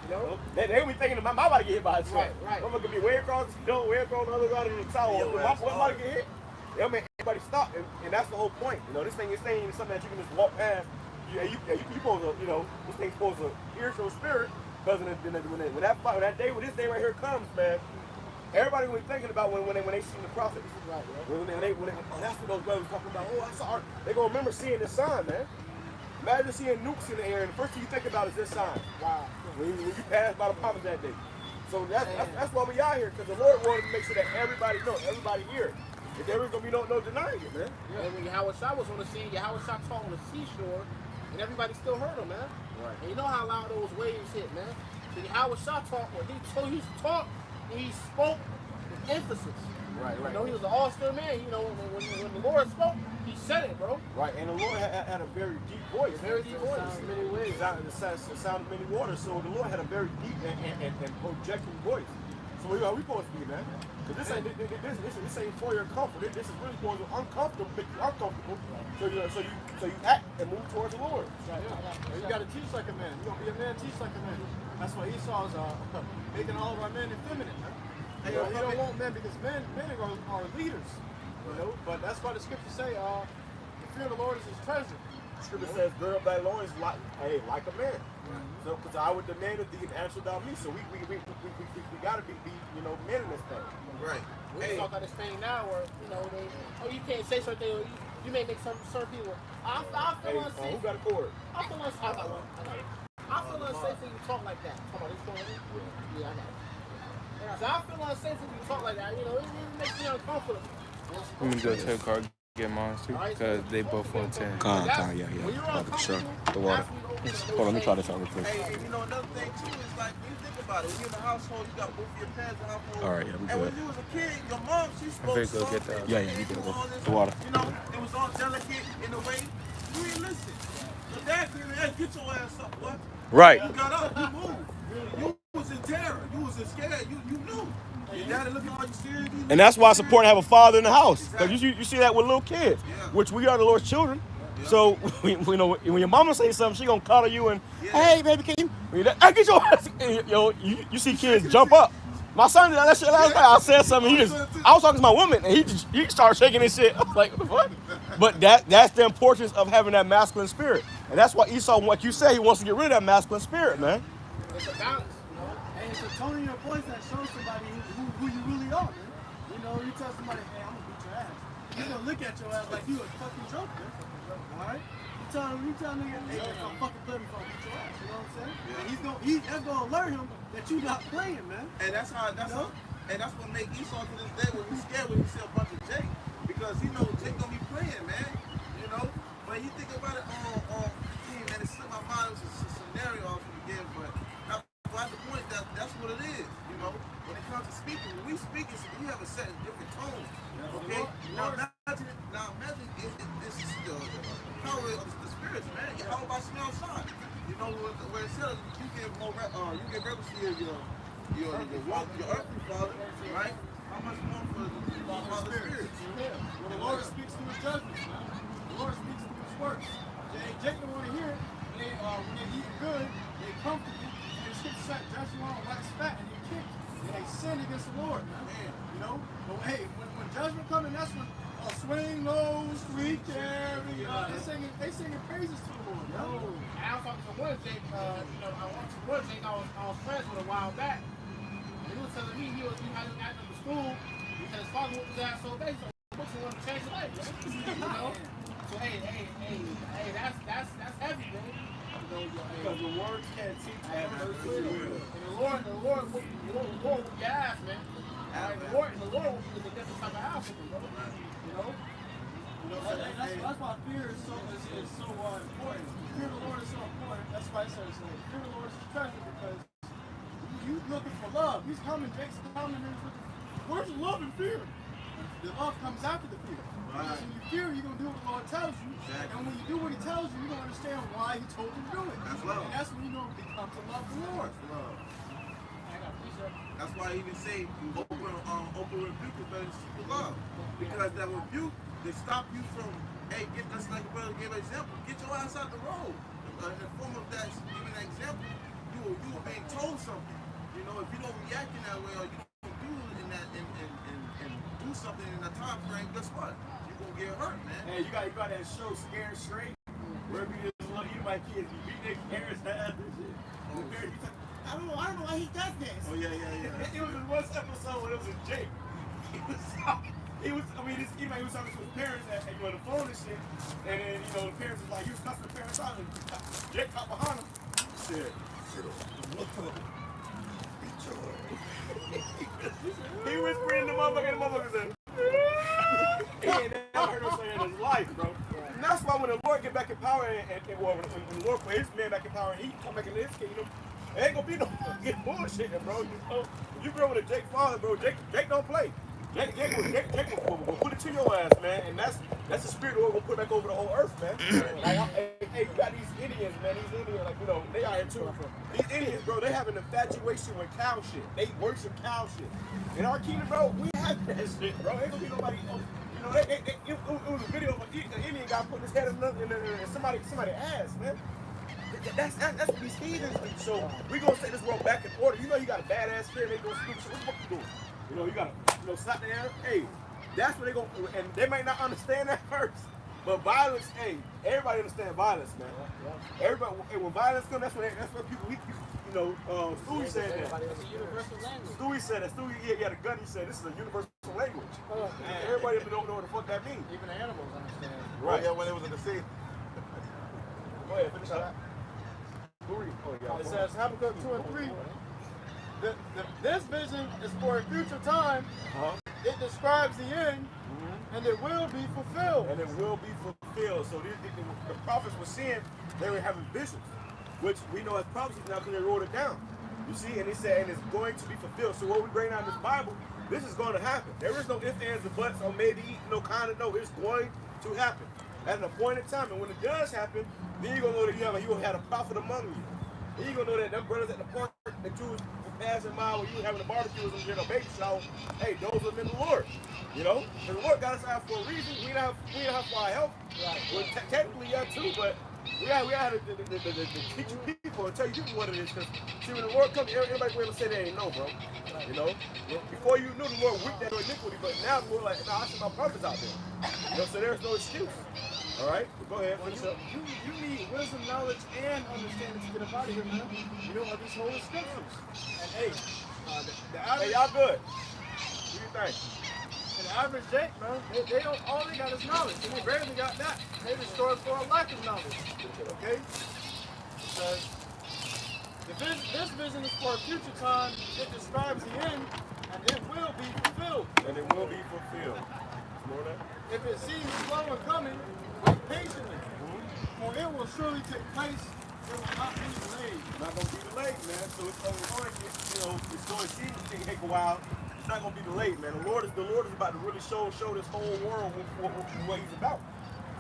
You know? They gonna be thinking my about to get hit by a truck. Right. I'm gonna be way across way across the other side of the tower. My boy about to get hit. They'll make everybody stop, and that's the whole point. You know, this thing is something that you can just walk past. You supposed to, you know, this thing's supposed to pierce your spirit, because when this day right here comes, man, everybody will be thinking about when they see the prophets. Right. That's what those brothers talking about. Oh, I saw her. They gonna remember seeing this sign, man. Imagine seeing nukes in the air, and the first thing you think about is this sign. Wow. When you pass by the prophets that day. So that's why we out here, because the Lord wanted to make sure that everybody knows, everybody here. If there was gonna be no denying it, man. Yeah. And when Yahawashai was on the scene, Yahawashai taught on the seashore, and everybody still heard him, man. Right. And you know how loud those waves hit, man. So Yahawashai taught when he taught, and he spoke with emphasis. Right. You know, he was an all-star man. You know, when the Lord spoke, he said it, bro. Right, and the Lord had a very deep voice. Very deep voice. In many ways. The sound of many waters. So the Lord had a very deep and projecting voice. So we supposed to be, man. Because this ain't for your comfort. This is really going to make you uncomfortable. So you act and move towards the Lord. Right. Yeah. You got to teach like a man. You gonna be a man, teach like a man. That's why Esau is making all of our men effeminate, man. You know, he don't want men because men are leaders. You know, but that's why the scriptures say, the fear of the Lord is his treasure. The scripture says, gird up thy loins like a man. So, because I would demand of thee and answer thou me. So we gotta be men in this thing. Right. We talk about this thing now where, you know, you can't say something, or you may make certain people. I feel unsafe. Who got a cord? I feel unsafe. I feel unsafe when you talk like that. Come on, this going in? Yeah, I got it. So I feel unsafe when you talk like that. You know, it makes me uncomfortable. Let me go to the car, get mine too, because they both on 10. Yeah. Sure. The water. Hold on, let me try this out real quick. Hey, and you know, another thing too is like, when you think about it, when you're in the household, you got both of your parents in the household. All right, yeah, we And when good. you was a kid, your mom, she spoke Vic, go soft get that. and Yeah, you can go. all this, The water. You know, it was all delicate in a way. You didn't listen. Your dad couldn't, hey, get your ass up, what? Right. You got up, you moved. You was in terror. You was scared. You knew. Your daddy looking all you serious. And that's why it's important to have a father in the house. Because you see that with little kids, which we are the Lord's children. So, you know, when your mama say something, she gonna cuddle you and, hey, baby, can you? Hey, get your ass. You see kids jump up. My son did that shit last night. I said something. I was talking to my woman, and he started shaking his shit. I was like, what? But that's the importance of having that masculine spirit, and that's why Esau, like you said, he wants to get rid of that masculine spirit, man. It's a balance. And it's a tone in your voice that shows somebody who you really are, man. You know, you tell somebody, hey, I'm gonna beat your ass. He's gonna look at your ass like you a fucking joke, man. Alright? You tell him, hey, I'm fucking play before I beat your ass. You know what I'm saying? Yeah. And that's gonna alert him that you not playing, man. And that's what make Esau to this day when he's scared when he see a bunch of Jake. Because he knows Jake gonna be playing, man. You know? But you think about it on man, it slipped my mind. It was a scenario I was gonna give, but at the point that's what it is, you know. When it comes to speaking, when we speak, we have a set of different tones. Okay? Now imagine this is the power of the spirits, man. How about smell shot? You know, where it says you get reverence to your earthly father, right? How much more for the Father Spirit? When the Lord speaks through his judgments, man. The Lord speaks through his words. Jake don't want to hear it. When they eat good, they comfortable. They skip set, Joshua wax fat, and they kick. And they sin against the Lord, man. You know? But hey, when judgment comes, that's when swing low, sweet carry. They singing praises to the Lord, yo. And I was talking to one Jake, I was friends with a while back. And he was telling me he had him acting to school because his father whooped his ass so bad, so he wanted to change his life, man. You know? So hey, that's heavy, man. Because the words can't teach that. And the Lord whoop your ass, man. And the Lord is a different type of ass, brother. You know? That's why fear is so important. Fear of the Lord is so important. That's why it says fear of the Lord is his treasure, because you looking for love. He's coming, Jake's coming, and he's looking. Where's the love and fear? The love comes after the fear. Because when you fear, you're gonna do what the Lord tells you. Exactly. And when you do what He tells you, you're gonna understand why He told you to do it. That's love. And that's when you're gonna become to love the Lord. Love. That's why I even say open rebuke is better than secret love. Because that rebuke, they stop you from, hey, that's like a brother gave an example, get your ass out the road. In the form of that, giving an example, you were being told something. You know, if you don't react in that way, or you don't do in that and do something in that time frame, guess what? You're gonna get hurt, man. Hey, you got that show Scared Straight, where we just love you, my kids, you beat their parents' ass and shit. I don't know why he does this. Oh yeah. It was in one episode when it was a Jake. He was talking to his parents and on the phone and shit. And then, the parents was like, he was cussing the parents out, and Jake got behind him. He said, he whispered in the motherfucker, and the motherfucker said, he ain't never heard him say in his life, bro. And that's why when the Lord get back in power, when the Lord put his man back in power, and he come back in his kingdom, it ain't gonna be no fucking bullshit, bro. You grow with a Jake father, bro. Jake don't play. Jake will put it to your ass, man. And that's the spirit the Lord will put back over the whole earth, man. Hey, you got these Indians, man. These Indians, they out here too. These Indians, bro, they have an infatuation with cow shit. They worship cow shit. In our kingdom, bro, we have that shit, bro. Ain't gonna be nobody else. It was a video of an Indian guy putting his head in somebody's ass, man. That's what these heathens do. So we gonna set this world back in order. You got a badass spirit, they go stupid. So what the fuck you doing? You gotta slap their ass. Hey, that's what they gonna, and they might not understand that first. But violence, hey, everybody understands violence, man. Everybody, when violence comes, that's what people. Stewie said that. It's a universal language. Stewie said that. Stewie, he had a gun. He said this is a universal language. Everybody don't know what the fuck that means. Even the animals understand. Right. Yeah, when it was in the sea. Go ahead, finish that. It says Habakkuk 2 and 3. This vision is for a future time. It describes the end, and it will be fulfilled. And it will be fulfilled. So the prophets were seeing, they were having visions, which we know as prophecies now because they wrote it down. You see, and they said, and it's going to be fulfilled. So what we bring out in this Bible, this is going to happen. There is no ifs, ands, or buts, or maybe, kind of, no. It's going to happen at an appointed time. And when it does happen, then you're going to know that you will have a prophet among you. Then you're going to know that them brothers at the park that you was passing by when you were having a barbecue and baby shower, hey, those are in the Lord. Because the Lord got us out for a reason. We don't have for our health. Right. Well, technically, yeah, too, but we had to teach you people and tell you what it is. Because, see, when the Lord comes, everybody will say they ain't know, bro. Before you knew, the Lord whipped that iniquity, but now the Lord like, I see my prophets out there. So there's no excuse. All right, go ahead. Finish up. You need wisdom, knowledge, and understanding to get up out of here, man. You know what these holy scriptures. And hey, the average. Hey, y'all good? What do you think? And the average Jake, man, they don't. All they got is knowledge, and they barely got that. They destroyed for a lack of knowledge. Okay. Because this vision is for a future time. It describes the end, and it will be fulfilled. And it will be fulfilled. More than that? If it seems slow in coming, wait patiently, for it will surely take place. It will not be delayed. Not gonna be delayed, man. So it's going to it's going to seem to take a while. It's not gonna be delayed, man. The Lord is about to really show this whole world what He's about.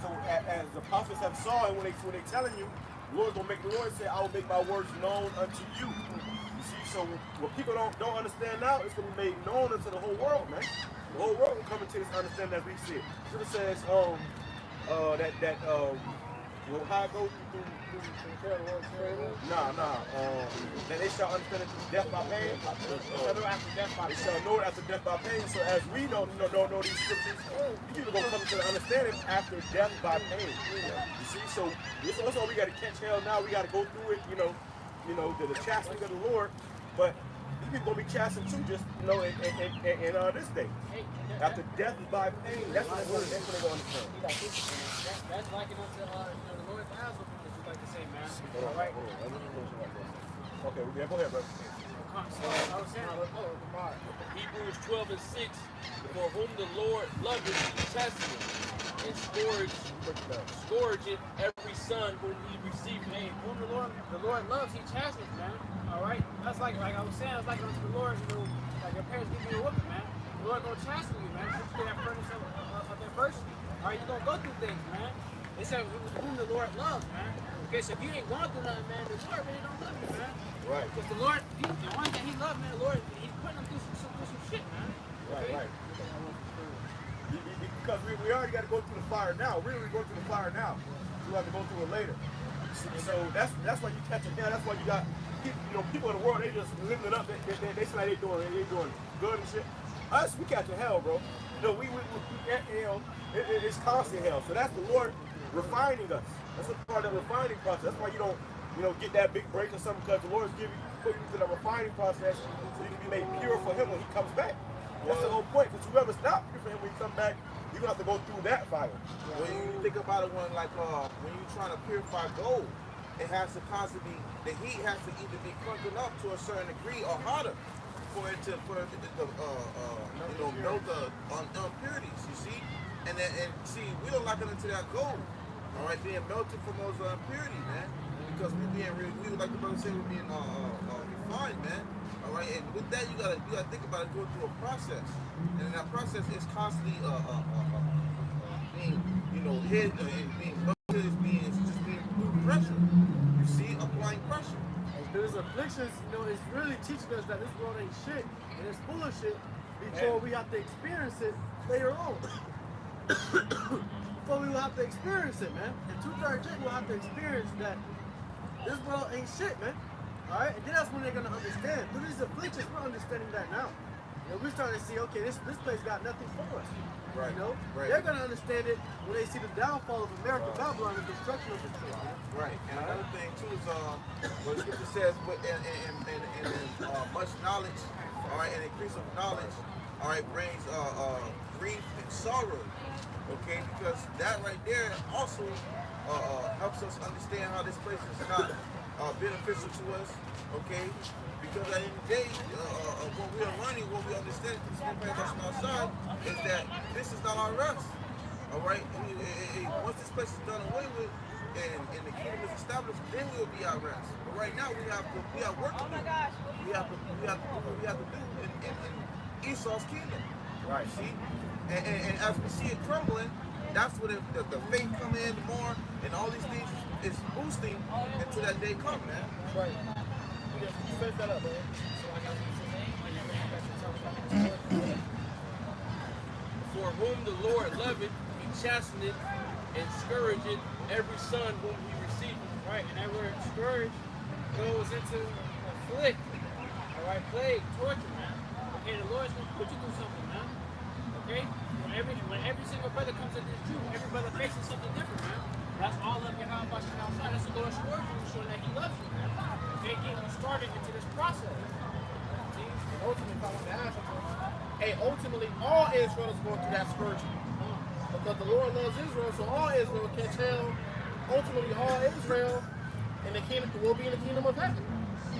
So as the prophets have saw, and when they telling you, the Lord's gonna make the Lord say, I will make my words known unto you. You see, so what people don't understand now, it's gonna be made known unto the whole world, man. The whole world will come into this understanding as we see it. So it says, how it goes through that they shall understand it through death by pain. They shall know it after death by pain. So as we don't know these scriptures, people gonna come to the understanding after death by pain. You see, so this also we gotta catch hell now. We gotta go through it, the chastening of the Lord. But these people gonna be chastened too, just in this day. After death is by pain, that's what they're gonna understand. That's like it unto the Lord's Passover, as you like to say, man. All right. Okay, go ahead, brother. I was saying, Hebrews 12 and 6, for whom the Lord loveth, chastity, and scourge it every son whom he received. Hey, whom the Lord loves, he chastens, man. All right, that's like I was saying, it's like unto the Lord, you know, like your parents give you a whooping, man. The Lord gonna chasten you, man. Since you get that furnace of adversity. All right, you're gonna go through things, man. They said whom the Lord loves, man. Okay, so if you ain't going through nothing, man, the Lord really don't love you, man. Right. Because the Lord, the one thing he loves, man, the Lord, he's putting them through some shit, man. Okay? Right. Because we already got to go through the fire now. We're going through the fire now. We have to go through it later. So that's why you catch it now. That's why you got people in the world. They just living it up. They say they doing good and shit. Us, we catching hell, bro. We it's constant hell. So that's the Lord refining us. That's a part of the refining process. That's why you don't get that big break or something, because the Lord's put you through the refining process so you can be made pure for Him when He comes back. That's the whole point. Because whoever's not pure for Him when He comes back, you're gonna have to go through that fire. When you think about it, when you're trying to purify gold, it has to constantly the heat has to either be cranking up to a certain degree or hotter for it to melt the impurities. You see, and see we don't like it into that gold. All right, being melted from those impurities, man. Because we like the brother said, we're being refined, man. All right, and with that, you gotta think about it going through a process, and in that process, it's constantly being, hit and being melted, it's just being pressure. You see, applying pressure. There's afflictions, it's really teaching us that this world ain't shit and it's full of shit before we have to experience it later on. Before we will have to experience it, man. In 2/3 we'll have to experience that this world ain't shit, man. Alright? And then that's when they're gonna understand. Through these afflictions, we're understanding that now. We're starting to see, okay, this place got nothing for us. Right. Right. They're gonna understand it when they see the downfall of America, Babylon, and the destruction of this place. Right. And another thing too is what the scripture says, much knowledge, all right, and increase of knowledge, all right, brings grief and sorrow. Okay, because that right there also helps us understand how this place is not beneficial to us. Okay, because at the end of the day, what we are learning, what we understand through this paradise outside, is that this is not our rest. All right, once this place is done away with and the kingdom is established, then we'll be our rest. But right now, we have work to do. We have to do what we have to do in Esau's kingdom. Right. See, and as we see it crumbling, that's where the faith come in more, and all these things is boosting until that day come, man. Right. Set that up, man. For whom the Lord loveth, he chasteneth and scourgeth every son whom he receiveth. Right, and that word scourge goes into afflict, all right, plague, torture, man. Okay, the Lord's gonna put you through something, man. Okay, when every single brother comes into this truth, every brother faces something different, man. That's all of YAHAWASHI outside. That's the Lord's scourge you, showing that He loves you, man. Okay, getting you started into this process. See, and ultimately, if I want to ask you, ultimately, all Israel is going through that scourging. Because the Lord loves Israel, so all Israel can tell. Ultimately, all Israel in the kingdom will be in the kingdom of heaven.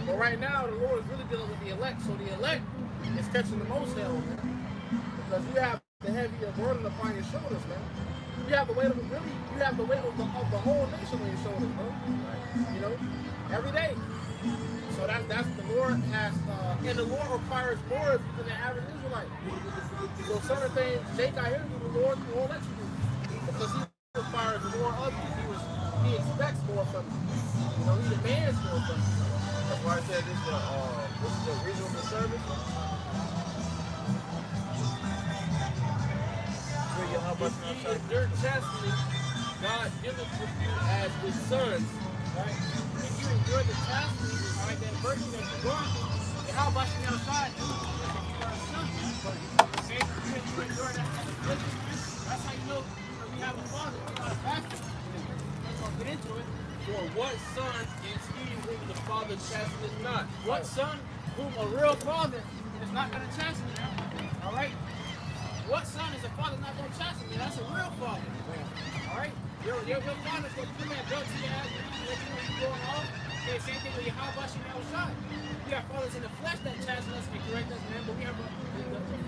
But right now, the Lord is really dealing with the elect. So the elect is catching the most hell, man. Because you have the heavier burden upon your shoulders, man. You have the weight of the whole nation on your shoulders, bro. Every day. So that's the Lord has, and the Lord requires more of you than the average Israelite. So certain things, Jake, I hear you, the Lord won't let you do, because He requires more of you. He expects more from you. He demands more from you. That's why I said this is a reasonable service. If ye endure chastity, God giveth with you as with sons. Right? If you endure the chastity, all right, that virtue that you're going through, YAHAWASHI outside, you are a son. Okay? You endure that affliction, that's how you know we have a father, we're not a bastard. Let's all get into it. For what son is he whom the Father chasteneth not? What son whom a real father is not going to chasten you? All right? What son is a father not going to chasten you? That's a real father. All right? Your father's going to come and go to your ass, let you know you're going off. Okay, same thing with YAHAWASHI outside. We have fathers in the flesh that chasten us and correct us, man, but we have the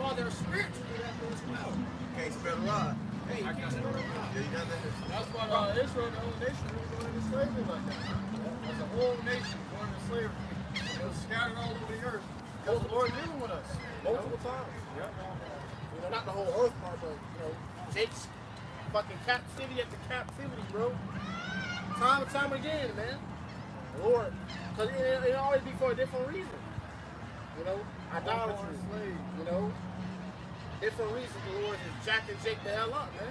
father of spiritual that does as well. Can't spell a lot. Hey, you can't do it. Yeah, you got that. That's why Israel, the whole nation, was going into slavery like that. As a whole nation going into slavery. It was scattered all over the earth. Because the Lord dealing with us multiple times. You know, not the whole earth part, but you know, Jake's fucking captivity after captivity, bro. Time and time again, man. Lord, because it always be for a different reason. You know, idolatry. You know, different reasons. The Lord is jacking Jake the hell up, man.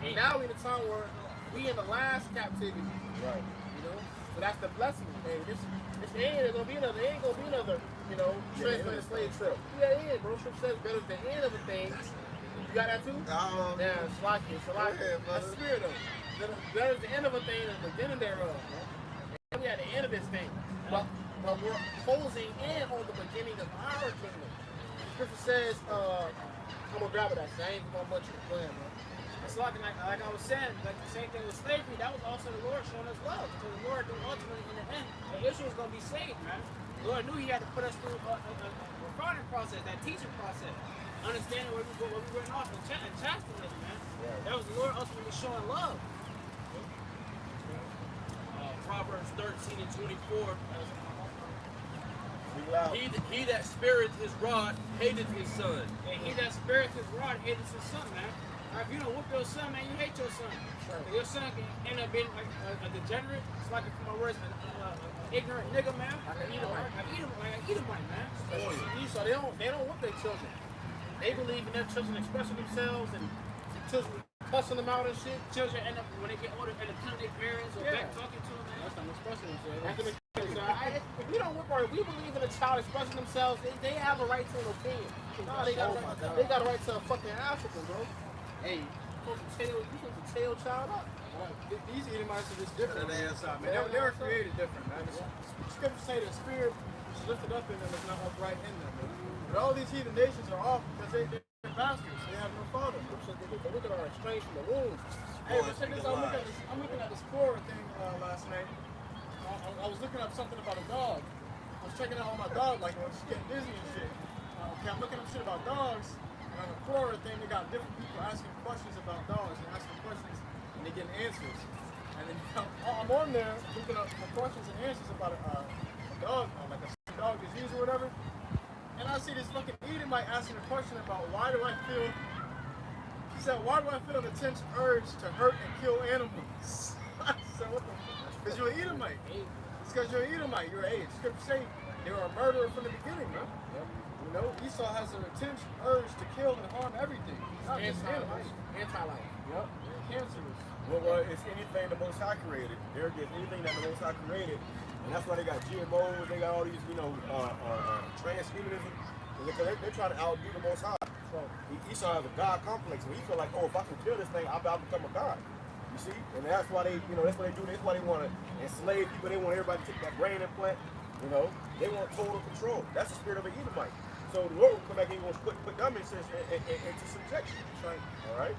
And now we in a time where we in the last captivity. Right. You know, so that's the blessing. Hey, this end is gonna be another. Ain't gonna be another. You know, transatlantic slave trip. Yeah, it is, bro. Scripture says better than the end of a thing. You got that too? Yeah, it's like it. It's like it. That's the spirit of it. Better is the end of a thing than the beginning thereof. Man. We at the end of this thing, but we're closing in on the beginning of our kingdom. Scripture says, I'm gonna grab it. I ain't even gonna butcher the plan, man. It's like I was saying, like the same thing with slavery. That was also the Lord showing us love. Because the Lord knew ultimately in the end that Israel was gonna be saved, man. The Lord knew He had to put us through a refining process, that teaching process, understanding where we went off and chastening, man. That was the Lord ultimately showing love. Proverbs 13 and 24. He that spareth his rod hateth his son. And he that spareth his rod hateth his son, man. If you don't whoop your son, man, you hate your son. Your son can end up being like a degenerate. It's like, my words, an ignorant nigga, man. Like an Edomite, man. So they don't whoop their children. They believe in their children expressing themselves and children cussing them out and shit. Children end up, when they get older, end up killing their parents or back talking to them, man. That's not expressing themselves. If we don't whip our, if we believe in a child expressing themselves, they have a right to an opinion. No, they got a right to a fucking African, bro. Hey, you supposed to tail child up. These Edomites are just different on the inside, man. They were created different, man. The scriptures say the spirit is lifted up in them is not upright in them, man. But all these heathen nations are off because they're bastards. They have no father. So they look at our exchange from the womb. Hey, but check this out. I'm looking at this Quora thing last night. I was looking up something about a dog. I was checking out on my dog, like, when she's getting dizzy and shit. Okay, I'm looking up shit about dogs. And on the Quora thing, they got different people asking questions about dogs. They're asking questions and they're getting answers. And then I'm on there looking up for questions and answers about a dog, like a dog disease or whatever. And I see this fucking Edomite asking a question about why do I feel. She said, why do I feel an intense urge to hurt and kill animals? I said, what the fuck? Because you're an Edomite. It's because you're an Edomite. You're an Scripture say they were a murderer from the beginning, man. You know, Esau has an intense urge to kill and harm everything. Not just animals. Anti-life. Yep. They're cancerous. Well, it's anything the Most High created. They're against anything that the Most High created. And that's why they got GMOs, they got all these, transhumanism. They're trying to outdo the Most High. So Esau has a God complex, and he feel like, oh, if I can kill this thing, I'll become a God. You see? And that's why they, that's what they do. That's why they want to enslave people. They want everybody to take that brain implant. They want total control. That's the spirit of an Edomite. So the Lord will come back and he wants to put them into subjection. Right. All right?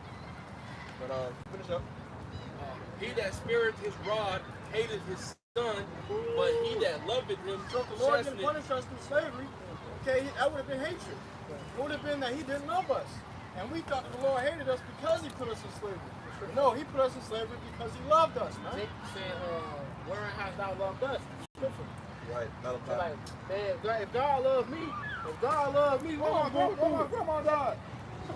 But finish up. He that spareth his rod hateth his son, but he that loveth him So if the Lord didn't punish us through slavery, okay, that would have been hatred. It would have been that he didn't love us. And we thought the Lord hated us because he put us in slavery. No, he put us in slavery because he loved us, man. Jake said, wherein hast thou loved us? Right, that'll So like, man, if God loved me, why my grandma died?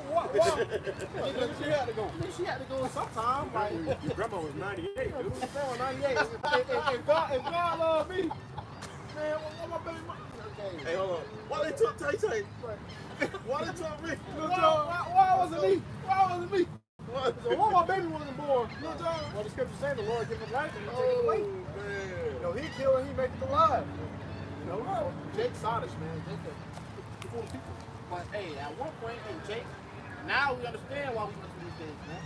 Why? She had to go. She had to go sometime. Like, Your grandma was 98, dude. grandma 98. If God loved me, man, what my baby mama? Okay. Hey, hold on. Why they talk tight? Why they talk me? Why wasn't me? So why my baby wasn't born? Well, the scripture saying the Lord give him life and he take it Oh, away. man. He kill and he make it alive. Jake's honest, man. Jake a fool of people. But hey, at one point, Jake, now we understand why we went through these things, man.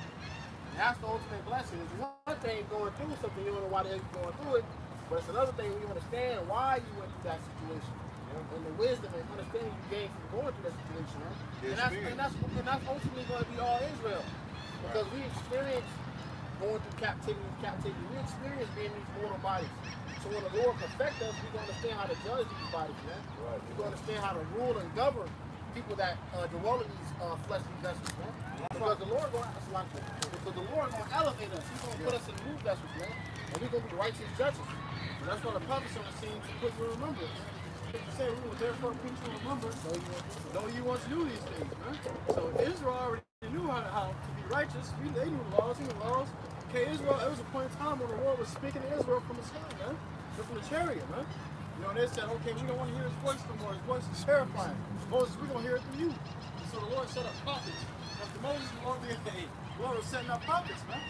That's the ultimate blessing. It's one thing going through something, you don't know why the heck you're going through it, but it's another thing when you understand why you went through that situation. And the wisdom and understanding you gained from going through that situation, man. And that's ultimately going to be all Israel. Because we experience going through captivity. We experience being in these mortal bodies. So when the Lord perfect us, we're going to understand how to judge these bodies, man. We're going to understand how to rule and govern people that dwell in these fleshly vessels, man. Because the Lord gonna elevate us. He's gonna put us in new vessels, man. And we're gonna be righteous judges. So that's why the prophets on the scene to put you in remembrance. He said we will therefore put you in remembrance. Though you once knew these things, man. So Israel already knew how to be righteous. They knew the laws, he knew the laws. Okay, Israel, there was a point in time when the Lord was speaking to Israel from the sky, man. From the chariot, man. You know, and they said, okay, we don't want to hear his voice no more. His voice is terrifying. Moses, we're going to hear it through you. And so the Lord set up prophets. After Moses, the Lord was setting up prophets, man.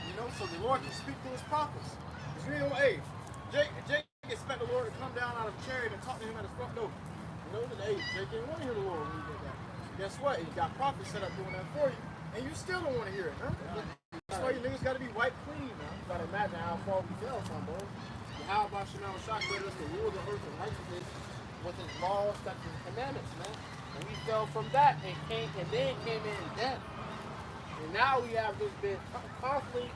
You know, so the Lord can speak to his prophets. Because you know, hey, Jake expect the Lord to come down out of the chariot and talk to him at his front door. You know, that, hey, Jake didn't want to hear the Lord when he did that. Guess what? He got prophets set up doing that for you. And you still don't want to hear it, man. That's why you niggas got to be wiped clean, man. You got to imagine how far we fell from, bro. YAHAWASHI created us to rule the earth in righteousness with his laws, statutes, and commandments, man. And we fell from that and then came in death. And now we have just been constantly,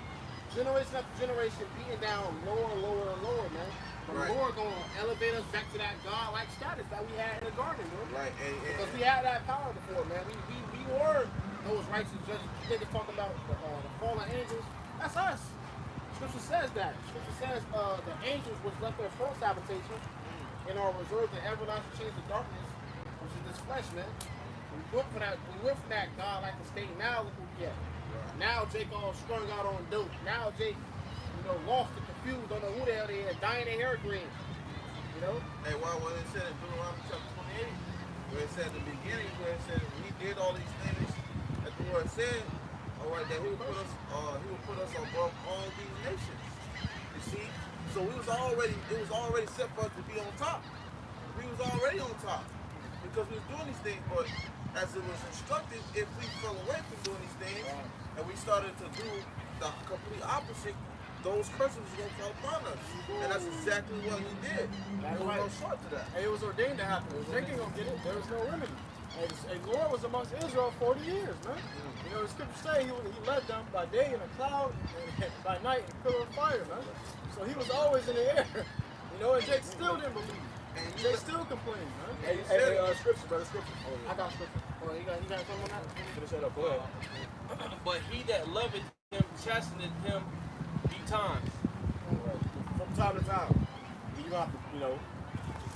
generation after generation, beaten down lower and lower and lower, man. But the Lord gonna elevate us back to that God-like status that we had in the garden, man. Right. Because we had that power before, man. We were those righteous judges. Niggas talking about the fallen angels. That's us. Scripture says that. Scripture says the angels which left their first habitation and are reserved in everlasting chains of darkness, which is this flesh, man. We went from that God-like state. Now look where we at. Now Jake all strung out on dope. Now Jake, you know, lost and confused, don't know who the hell they are, dyeing their hair green. You know? Hey, well, when it said in Deuteronomy chapter 28, where it said at the beginning, where it said we did all these things that the Lord said, all right, that he will put us above all these nations. You see? So it was already set for us to be on top. We was already on top. Because we was doing these things, but as it was instructed, if we fell away from doing these things and we started to do the complete opposite, those curses were going to fall upon us. And that's exactly what he did. There was no short to that. And it was ordained to happen. Jake ain't going to get it. There was no remedy. And the Lord was amongst Israel 40 years, man. You know, the scriptures say he led them by day in a cloud and by night in a pillar of fire, man. So he was always in the air. You know, and Jake still didn't believe it. Jake still complained, man. Hey, scripture, brother, scripture. I got scripture. Oh, you got something on that? Finish that up, go ahead. But he that loveth him chasteneth him betimes. From time to time, you have to, you know,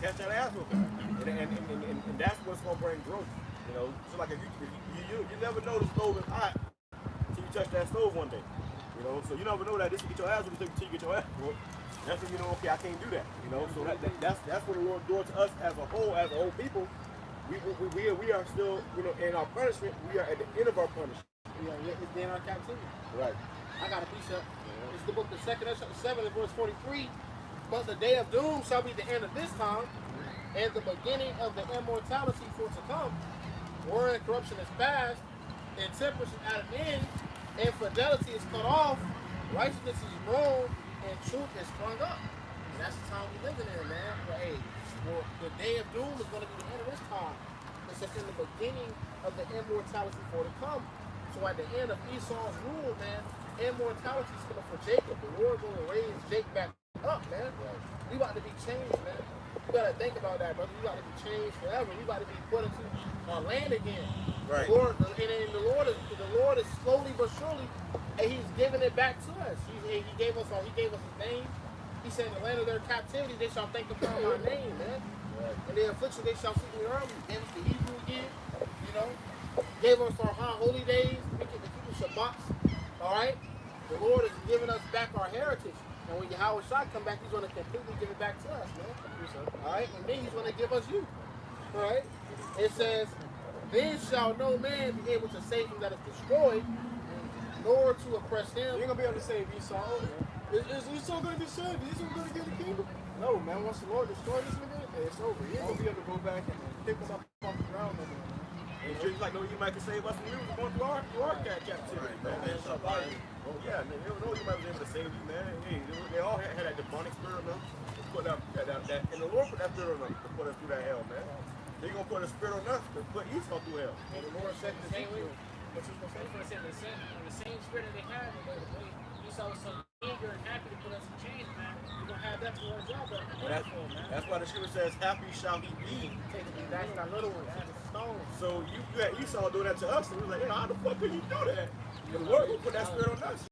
catch that ass whooping. And that's what's going to bring growth. You know, so like if you never know the stove is hot until you touch that stove one day. You know, so you never know that this will get your ass whooped until you get your ass whooped. That's when you know, okay, I can't do that. You know, so that's what the Lord doing to us as a whole people. We are still, you know, in our punishment. We are at the end of our punishment. It's in our captivity. Right. I got a piece of. It's the book, the 2nd, chapter 7, verse 43. But the day of doom shall be the end of this time, and the beginning of the immortality for to come. War and corruption is past, and temperance is at an end, and fidelity is cut off, righteousness is grown, and truth is sprung up. And that's the time we're living in, man. But hey, well, the day of doom is going to be the end of this time. It's just in the beginning of the immortality for to come. So at the end of Esau's rule, man, immortality is coming for Jacob. The Lord going to raise Jacob back up, man. We about to be changed, man. You gotta think about that, brother. You gotta be changed forever. You gotta be put into land again. Right. The Lord is slowly but surely, and He's giving it back to us. He gave us His name. He said, in the land of their captivity, they shall think upon my name, man. Right. And the affliction they shall seek me early. He gave us the Hebrew again, you know. Gave us our holy days, we get to keep the Shabbats. All right. The Lord is giving us back our heritage. And when YAHAWASHI come back, He's going to completely give it back to us, man. All right? And then He's going to give us you. All right? It says, then shall no man be able to save him that is destroyed, nor to oppress him. You ain't going to be able to save Esau. Is Esau going to be saved? Is Esau going to get the kingdom? No, man. Once the Lord destroys this nigga, it's over. He ain't going to be able to go back and pick him up off the ground no more, man. And just like, no, you might could save us when we was going through our captivity, man. Oh yeah, man, you know you might be able to save you, man. Hey, they all had that demonic spirit, man. Put that, and the Lord put that spirit on them to put us through that hell, man. They're gonna put a spirit on us to put Esau through hell. And the Lord said the same way. But you can say the same spirit that they had, but Esau was so big, Spirit happy to put us in chains, man, we're gonna have that for our job. That's why the scripture says, "Happy shall he be." That's the little ones. That's the stones. So you got Esau doing that to us, and we was like, how the fuck can you do that? The Lord will put that spirit on us.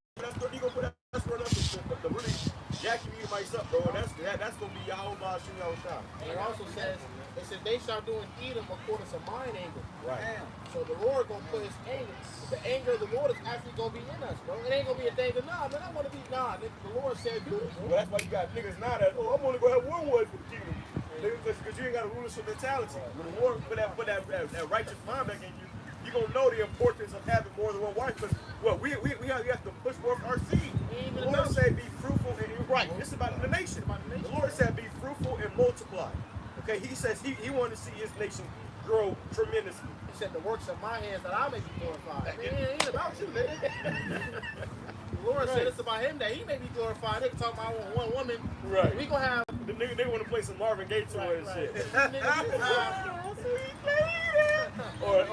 He gonna put that spirit on us to really jack you mice up, bro. That's gonna be YAHAWASHI, YAHAWASHI. And it also says, it says they shall do in Edom according to mine anger. Right. So the Lord gonna put his anger. The anger of the Lord is actually gonna be in us, bro. It ain't gonna be a thing of nah, man. I want to be nah. The Lord said do it, bro. Well, that's why you got niggas now that I'm only gonna have one word for the kingdom, because you ain't got a rulership mentality. When the Lord put that righteous mind back in you, you gonna know the importance of having more than one wife. Because we have to push forth our seed. The Lord said, "Be fruitful and right." This is about the nation. The Lord said, "Be fruitful and multiply." Okay, He says He wanted to see His nation grow tremendously. He said, "The works of my hands that I may be glorified." Man, it ain't about you, nigga. The Lord said it's about Him that He may be glorified. They can talk about one woman. Right. We gonna have. The nigga, they want to play some Marvin Gaye to her and shit. Or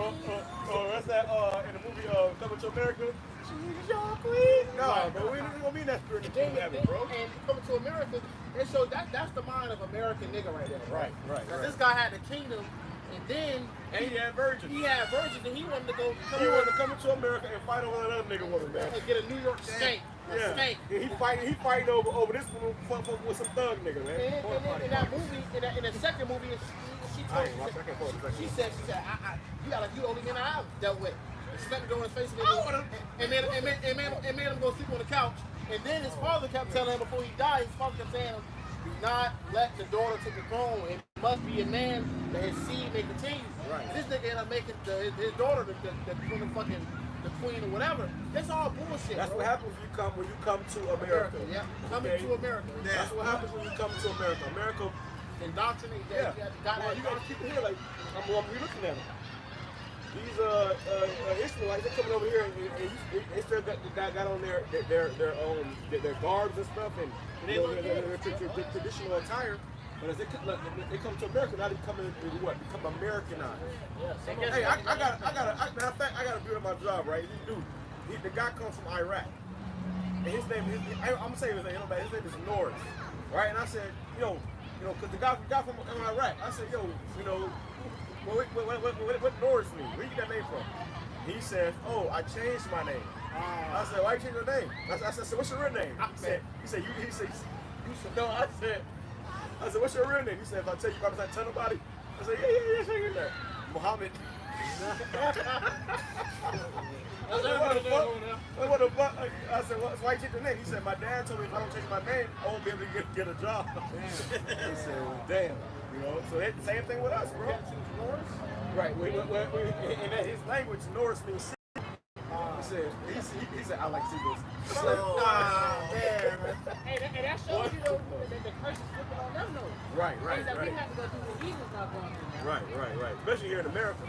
that's that in the movie Coming to America. She's your queen. No, bro, we ain't gonna be in that spirit of heaven, bro. And Coming to America, and so that's the mind of American nigga right there. Bro. Right. This guy had the kingdom, and then he had virgins. He had virgins, and he wanted to go. He wanted to come into America and fight over another nigga woman, man. And get a New York skank. Yeah. Skank. He fighting over this one with some thug nigga, man. And in that movie, in the second movie, she told she said, you got you the only man I've dealt with. And she let me go in his face and made him go sleep on the couch. And then his father kept telling him before he died, his father kept saying, "Do not let the daughter take the throne. It must be a man that his seed may continue." Right. This nigga ended up making his daughter the queen or whatever. That's all bullshit. That's bro. what happens when you come to America. Yeah, coming to America. That's what happens when you come to America. America indoctrinate. Yeah. You gotta keep it here. Like I'm looking at them. These Israelites, they're coming over here and they still got on their garbs and stuff and their traditional attire. But as they come to America, now they come become Americanized. Yeah, hey, I got a dude at my job, right? The guy comes from Iraq, and his name I'm gonna say his name. His name is Norris, right? And I said, because the guy from Iraq, I said, what Norris mean? Where you get that name from? He said, "Oh, I changed my name." I said, "Why you change your name?" I said, "So what's your real name?" He said, "No." I said, "What's your real name?" He said, "If I tell you, I'm not telling nobody." I said, "Yeah, say your name." Muhammad. I said, what the fuck? I said, "Why you change your name?" He said, "My dad told me if I don't change my name, I won't be able to get a job." He said, well, "Damn." So that's the same thing with us, bro. Right. And his language, Norris means he said, "I like seagulls." Hey, that shows you though that the curse is flipping on them though. Right. We have to go through what he's not going through. Right. Especially here in America.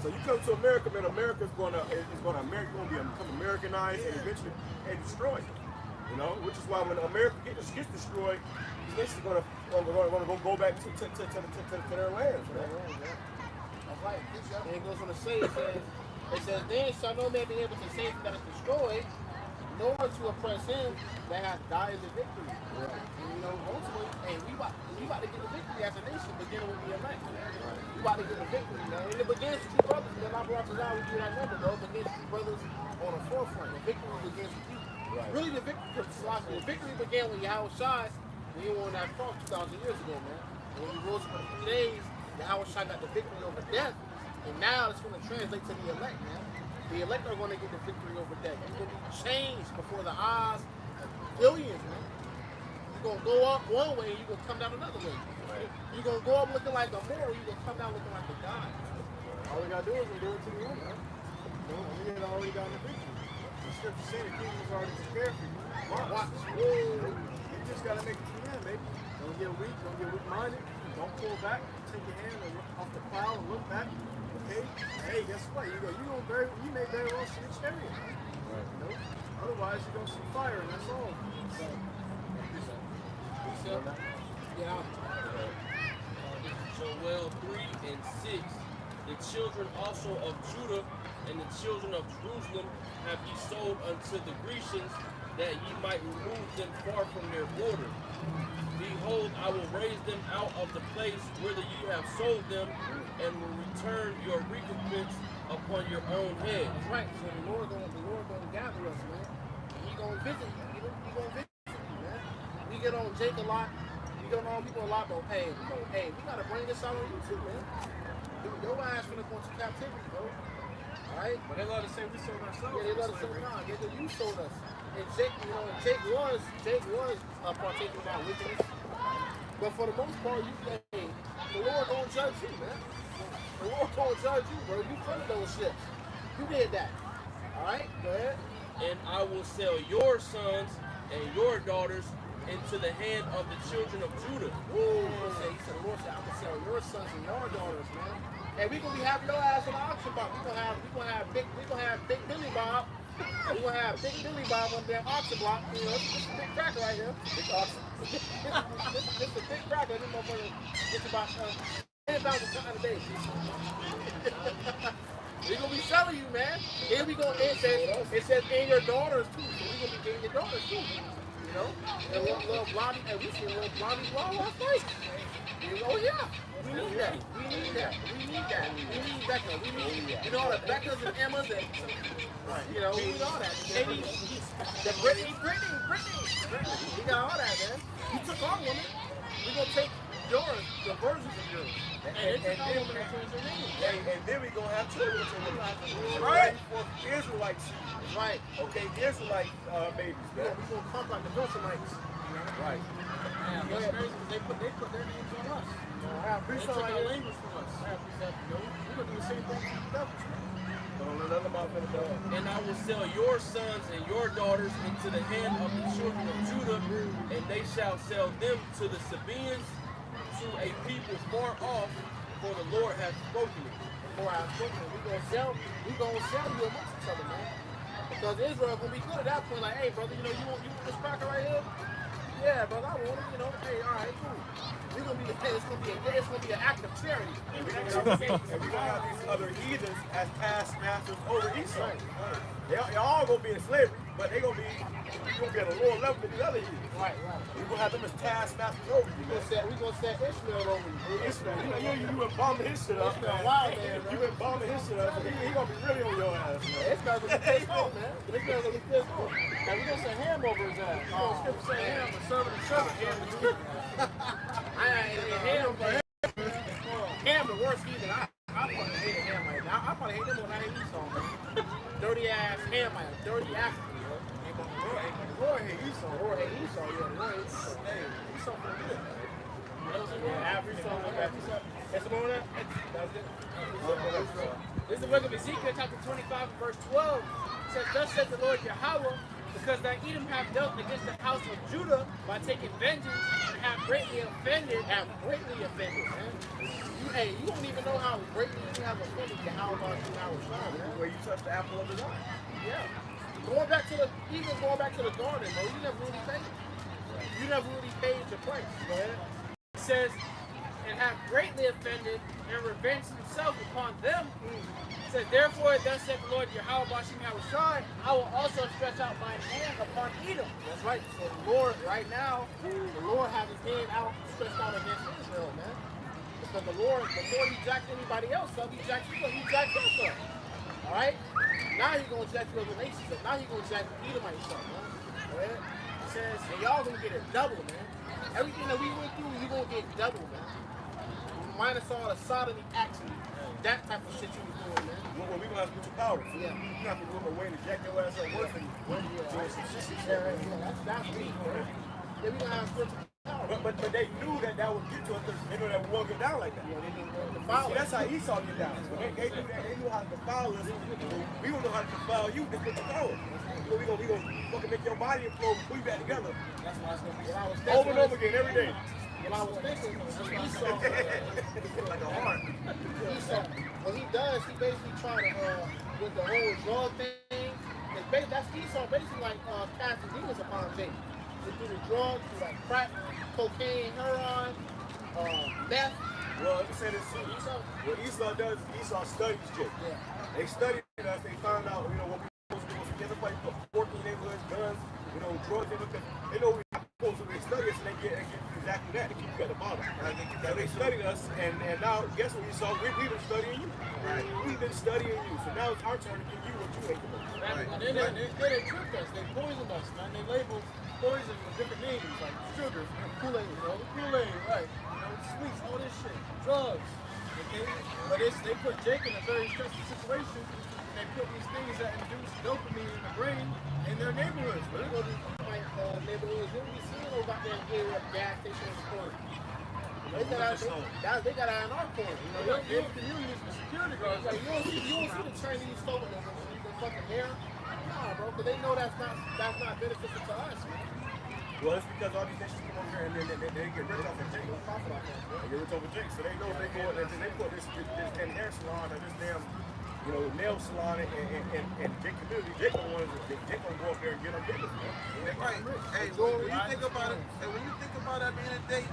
So you come to America, man. America's going to become Americanized and eventually destroyed. Which is why when America gets destroyed, these nations are going to go back to their lands. That's right. And it goes on to say, it says, "Then shall no man be able to save him that is destroyed, nor to oppress him that hath died the victory." Right. And ultimately, hey, we about to get the victory as a nation, beginning with the elect. Right. We about to get the victory, man. And it begins with you brothers. When I brought this out, we do that number, though. It begins with you brothers on the forefront. The victory begins with you. Right. Really, the victory began when YAHAWASHI, when you were on that cross 2,000 years ago, man. And when you rose for 3 days, YAHAWASHI got the victory over death. And now it's going to translate to the elect, man. The elect are going to get the victory over death. You're going to be changed before the eyes of billions, man. You're going to go up one way and you're going to come down another way. Right. You're going to go up looking like a moral, you're going to come down looking like a god. All we got to do is endure to the end, man. We had already gotten the victory. The scripture said the kingdom is already prepared for you. Watch. You just got to make it to the end, baby. Don't get weak. Don't get weak-minded. Don't pull back. Take your hand off the plow and look back. Okay? Hey, guess what? You may very well see a chariot. Right. Otherwise, you're going to see fire, and that's all. Joel 3:6. The children also of Judah and the children of Jerusalem have ye sold unto the Grecians, that ye might remove them far from their border. Behold, I will raise them out of the place whither ye have sold them, and will return your recompense upon your own head. That's right. So the Lord gonna gather us, man. And He gonna visit you. He gonna visit you, man. We get on Jake a lot. We get on people a lot, but hey, we gotta bring this out on you too, man. Your ass finna go into captivity, bro. All right. But they love to say we sold ourselves. Yeah, they love to say, nah, you sold us. And Jake, Jake was partaking in that wickedness. But for the most part, the Lord gonna judge you, man. The Lord gonna judge you, bro. You funded those ships. You did that. All right, go ahead. And I will sell your sons and your daughters into the hand of the children of Judah. Woo! He said, the Lord said, I'm gonna sell your sons and your daughters, man. And we gonna be having your ass on the auction block. We gonna have Big Billy Bob. We gonna have Big Billy Bob on the auction block. You know, this is a big cracker right here. Big auction. this is a big cracker. This motherfucker gets about 10,000 a day. We gonna be selling you, man. Here we go. It says in your daughters too. So we gonna be getting your daughters too. You know, and little blondie, and we see a little blondie wild last night. Oh yeah, we need that. We need that. We need that. We need Becca. We need, you know, all the Beccas and Emmas and, you know, we need all that. Katie, the Brittany. We got all that, man. You took our woman. We gonna take yours, the versions of yours. And then we gonna have children. Right. For Israelites. Right. Okay, Israelite babies. We gonna come like the Wilsonites. Right. Yeah, that's crazy because they put their names on us. They took our language from us. We're gonna do the same thing to the devils. Don't let nothing about the dog. And I will sell your sons and your daughters into the hand of the children of Judah, and they shall sell them to the Sabaeans, to a people far off, for the Lord hath spoken it. Before I spoke, we gonna sell you amongst each other, man. Because Israel gonna be good at that point. Like, hey, brother, you want this cracker right here? Yeah, brother, I want it. You know, hey, all right, cool. It's gonna be an act of charity. And we're gonna have these other heathens as taskmasters over Esau. Right. They all gonna be in slavery, but you're gonna be at a lower level than the other heathens. Right. We're gonna have them as taskmasters over you. We gonna set Ishmael over you. Ishmael, you been bombing his shit up. Ishmael wild, man. You been bombing his shit up. He gonna be really on your ass, man. Ishmael gonna be pissed off, man. Ishmael gonna be pissed off. Now we gonna send ham over his ass. Scripture say ham, but servant and servant. Ham the worst heathen. I fucking hate ham like that. I probably hate them when I hate Esau, man. Dirty ass ham, like dirty African, bro. Lord hate Esau. Lord hate Esau, yeah. Lord hate Esau. Esau for good. Yeah, African. That's the moment. That's it. This is the book of Ezekiel, chapter 25, verse 12. It says, thus says the Lord Yahawah, because thy Edom have dealt against the house of Judah by taking vengeance and have greatly offended. Man. You don't even know how greatly you have offended Yahawah, man. Where you touch the apple of his eye. Yeah. Going back to the garden, bro. You never really paid. You never really paid your price. Go ahead. It says, and have greatly offended and revenged himself upon them. It says, therefore, thus saith the Lord YAHAWASHI, I will also stretch out my hand upon Edom. That's right. So the Lord, right now, the Lord has his hand out, stretched out against Israel, man. Because the Lord, before he jacked anybody else up, he jacked us up. All right? Now he's going to jack you other nations up. Now he's going to jack Edomites up, man. All right? It says, and y'all going to get it double, man. Everything that we went through, you're going to get double, man. Minus all the sodomy acts and that type of shit you was doing, man. Well, we gonna have spiritual power. Yeah. You have to look away to jack your ass up worse than doing some shit. Yeah, that's me, bro. Yeah, we gonna have spiritual power. But they knew that would get to us because they knew that we won't get down like that. Yeah, they didn't go to defile. See, that's how Esau get down. So they knew that. They knew how to defile us. We don't know how to defile you. It's with the power. We gonna fucking make your body implode and put you back together. That's why I was thinking. Over and over again every day. What I was thinking was Esau. Like a heart. Esau, what he does, he basically try to, with the whole drug thing, that's Esau basically like casting demons upon Jacob. Through the drugs, through like crack, cocaine, heroin, meth. Well, let me say this too. What Esau does is Esau studies Jacob. Yeah. They studied us, they found out, what we were supposed to do was everybody put pork in their neighborhoods, guns, you know, drugs in because they know we're not supposed to they study us and they get exactly that. They keep you at the bottom. So they studied us and now guess what we saw? We've been studying you. Right. We've been studying you. So now it's our turn to give you what you hate the most. Right. And then they tricked us. They poisoned us, man. They labeled poison with different names like sugar, Kool-Aid, you know, Kool-Aid, right? You know, sweets, all this shit, drugs. Okay? But they put Jake in a very stressful situation. They put these things that induce dopamine in the brain in their neighborhoods. But you go to like neighborhoods, you'll be seeing those out there in area gas stations corner. They got out in our corner. You know, your communities with security guards. Like you don't see the Chinese store with the fucking hair. Nah, bro, because they know that's not beneficial to us, man. Well, it's because all these nations come over here and then they get rich off of Jake. They get rich off of Jake, so they know they go and they put this damn hair salon or this damn, you know, nail salon and Jake community. Jake don't want to. Jake don't go up there and get them business, man. Right. Hey, when you think about it, at the end of the day,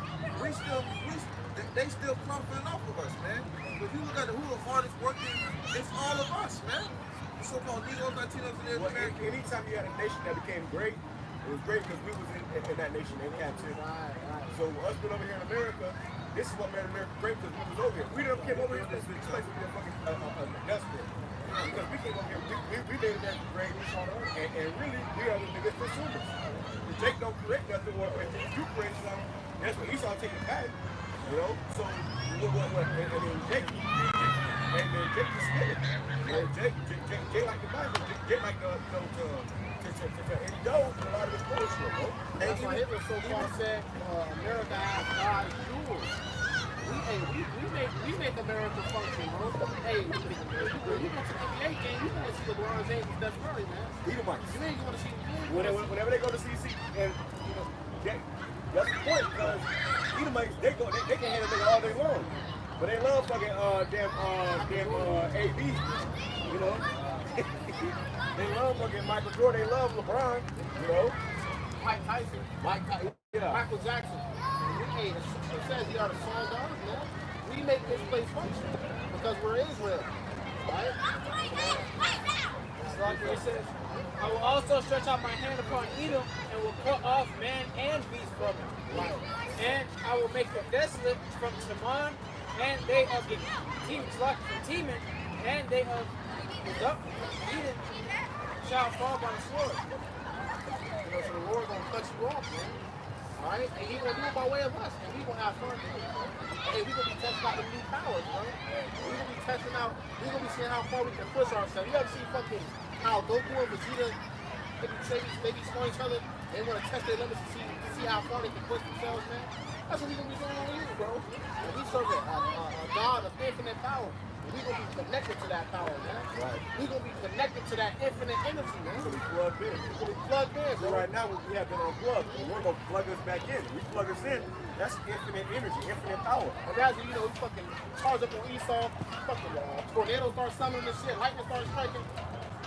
they still profiting off of us, man. If you look at who the hardest working, it's all of us, man. The so-called Negroes, Latinos, and Americans. Anytime you had a nation that became great, it was great because we was in that nation in captivity. Right. So us being over here in America, this is what made America great because we was over here. We didn't came over here to this place we were fucking desperate. Because we came over here, we made America great, and really we are the biggest consumers. If Jake don't create nothing, or if you create something, that's what Esau taking back. You know, so what? And then Jake just spit it. You know, Jake like the Bible. Jake like to indulge in a lot of this bullshit, bro. That's why Hitler so far said America has God's jewels. We make America function, bro. Hey, when you go to the NBA game, you want to see LeBron James and Steph Curry, man. Edomites. You ain't going to see whenever they go to CC, and you know, that's the point because Edomites they can handle it all day long, but they love fucking AB, you know. They love fucking Michael Jordan. They love LeBron, you know. Mike Tyson, yeah. Michael Jackson. Hey, it says you are the song dogs, man. We make this place function because we're Israel, right? Like it says, I will also stretch out my hand upon Edom and will cut off man and beast from him. Right. And I will make them desolate from Teman, and they of the Teman, and they of Eden shall fall by the sword. You know, so the Lord gonna cut you off, man. Alright? And He gonna do it by way of us. And we gonna have fun too. Hey, we gonna be testing out the new powers, bro. We gonna be testing out, we gonna be seeing how far we can push ourselves. You ever see fucking how Goku and Vegeta they be scoring each other, they wanna test their limits to see how far they can push themselves, man. That's what we gonna be doing on you, bro. And we serve a God of infinite power. We gonna be connected to that power, man. Right. We gonna be connected to that infinite energy, man. So we plugged in. So right now we have been unplugged, and we're gonna plug us back in. We plug us in. That's infinite energy, infinite power. Imagine, you know, we fucking charge up on Esau, fucking tornadoes start summoning this shit, lightning starts striking.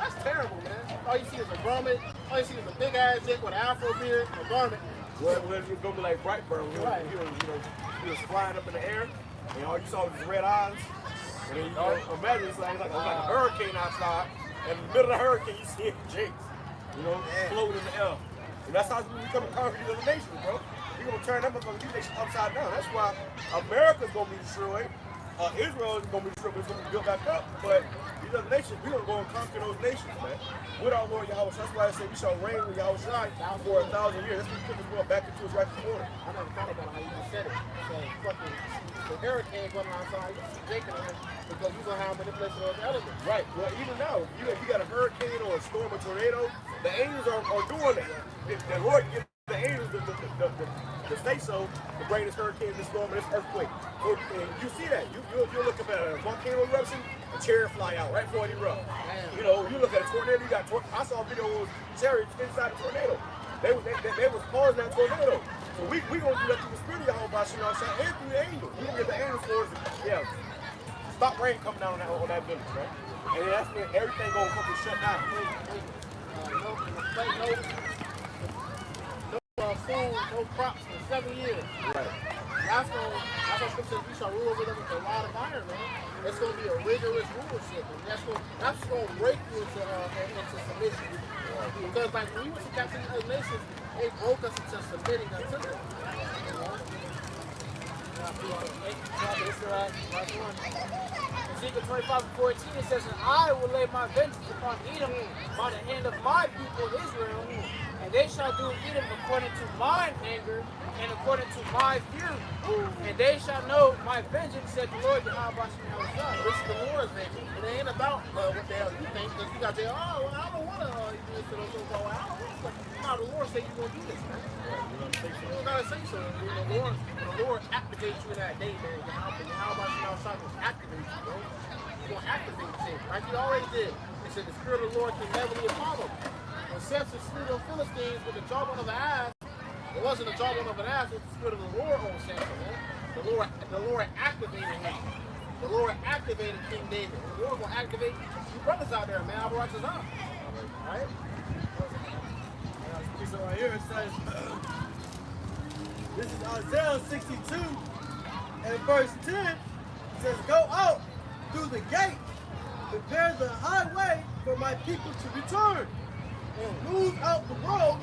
That's terrible, man. All you see is a garment. All you see is a big ass dick with an afro beard, a garment. Well, it's gonna be like Brightburn. Right. He was flying up in the air, and all you saw was his red eyes. And then you imagine it's like a hurricane outside, and in the middle of the hurricane you see Jakes, you know, floating in the air. And that's how we become a conquer these other nations, bro. We're gonna turn them these nations upside down. That's why America's gonna be destroyed. Israel is gonna be destroyed, but it's gonna be built back up. But these other nations, we're gonna go and conquer those nations, man. With our Lord Yahweh. That's why I say we shall reign with Yahweh for 1,000 years. That's when we put this world back into its rightful order. I never thought about how you just said it. So fucking the hurricane going outside, you see Jake in there because you're gonna have manipulation of the elements. Right. Well, even now, if you got a hurricane or a storm or tornado, the angels are doing that. The Lord gives the angels the say so to bring this hurricane, this storm, and this earthquake. So, and you see that. You'll look up at a volcano eruption, a chariot fly out right before it erupts. You know, you look at a tornado, you got I saw a video of chariots inside a tornado. They was causing that tornado. So we gonna do that through the spirit of YAHAWASHI and through the angels. We gonna get the angels for us to stop rain coming down on that village, right? And then that's when everything gonna fucking shut down. No food, no crops for 7 years. Right. That's what Scripture says we shall rule over them with a rod of iron, man. It's going to be a rigorous rulership. And that's going to break you into submission. Because like when we went to captivity of the nations, they broke us into submitting unto them. Ezekiel 25:14, it says, and I will lay my vengeance upon Edom by the hand of my people Israel, and they shall do Edom according to mine anger and according to my fury. And they shall know my vengeance, said the Lord, YAHAWASHI. This is the Lord's vengeance. It ain't about what the hell you think, because you got to say, oh, well, I don't want to do this to those so-called. I don't want to. No, the Lord say you're going to do this, man. You don't got to say so. The Lord activates you in that day, man. YAHAWASHI will activate you, bro. He's going to activate shit, like he already did. He said the Spirit of the Lord came heavily upon him. When Samson slew the Philistines with the jawbone of an ass, it wasn't the jawbone of an ass, it was the Spirit of the Lord on Samson, man. The Lord activated him. The Lord activated King David. The Lord will activate you brothers out there, man. RAWCHAA. Right? So right here it says, this is Isaiah 62 and verse 10. It says, go out through the gate, prepare the highway for my people to return. Move out the road,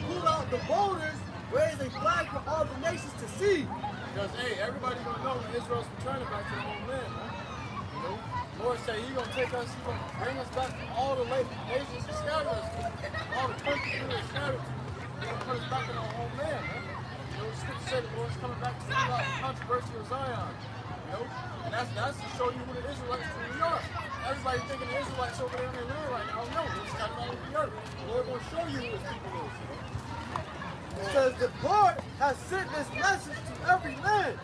pull out the boulders, raise a flag for all the nations to see. Because, hey, everybody gonna know when Israel's returning back to the homeland, man. You know, Lord said He's gonna take us, He's gonna bring us back to all the nations He scattered us to, all the countries He was scattered to. He's gonna put us back in our homeland, man. You know, the Scripture said the Lord's coming back to see out the controversy of Zion. You know, and that's to show you who the Israelites truly are. Everybody thinking the Israelites over there in their land right now. No, it's kind of all over the earth. The Lord gonna show you who His people is. It says the Lord has sent this message to every land.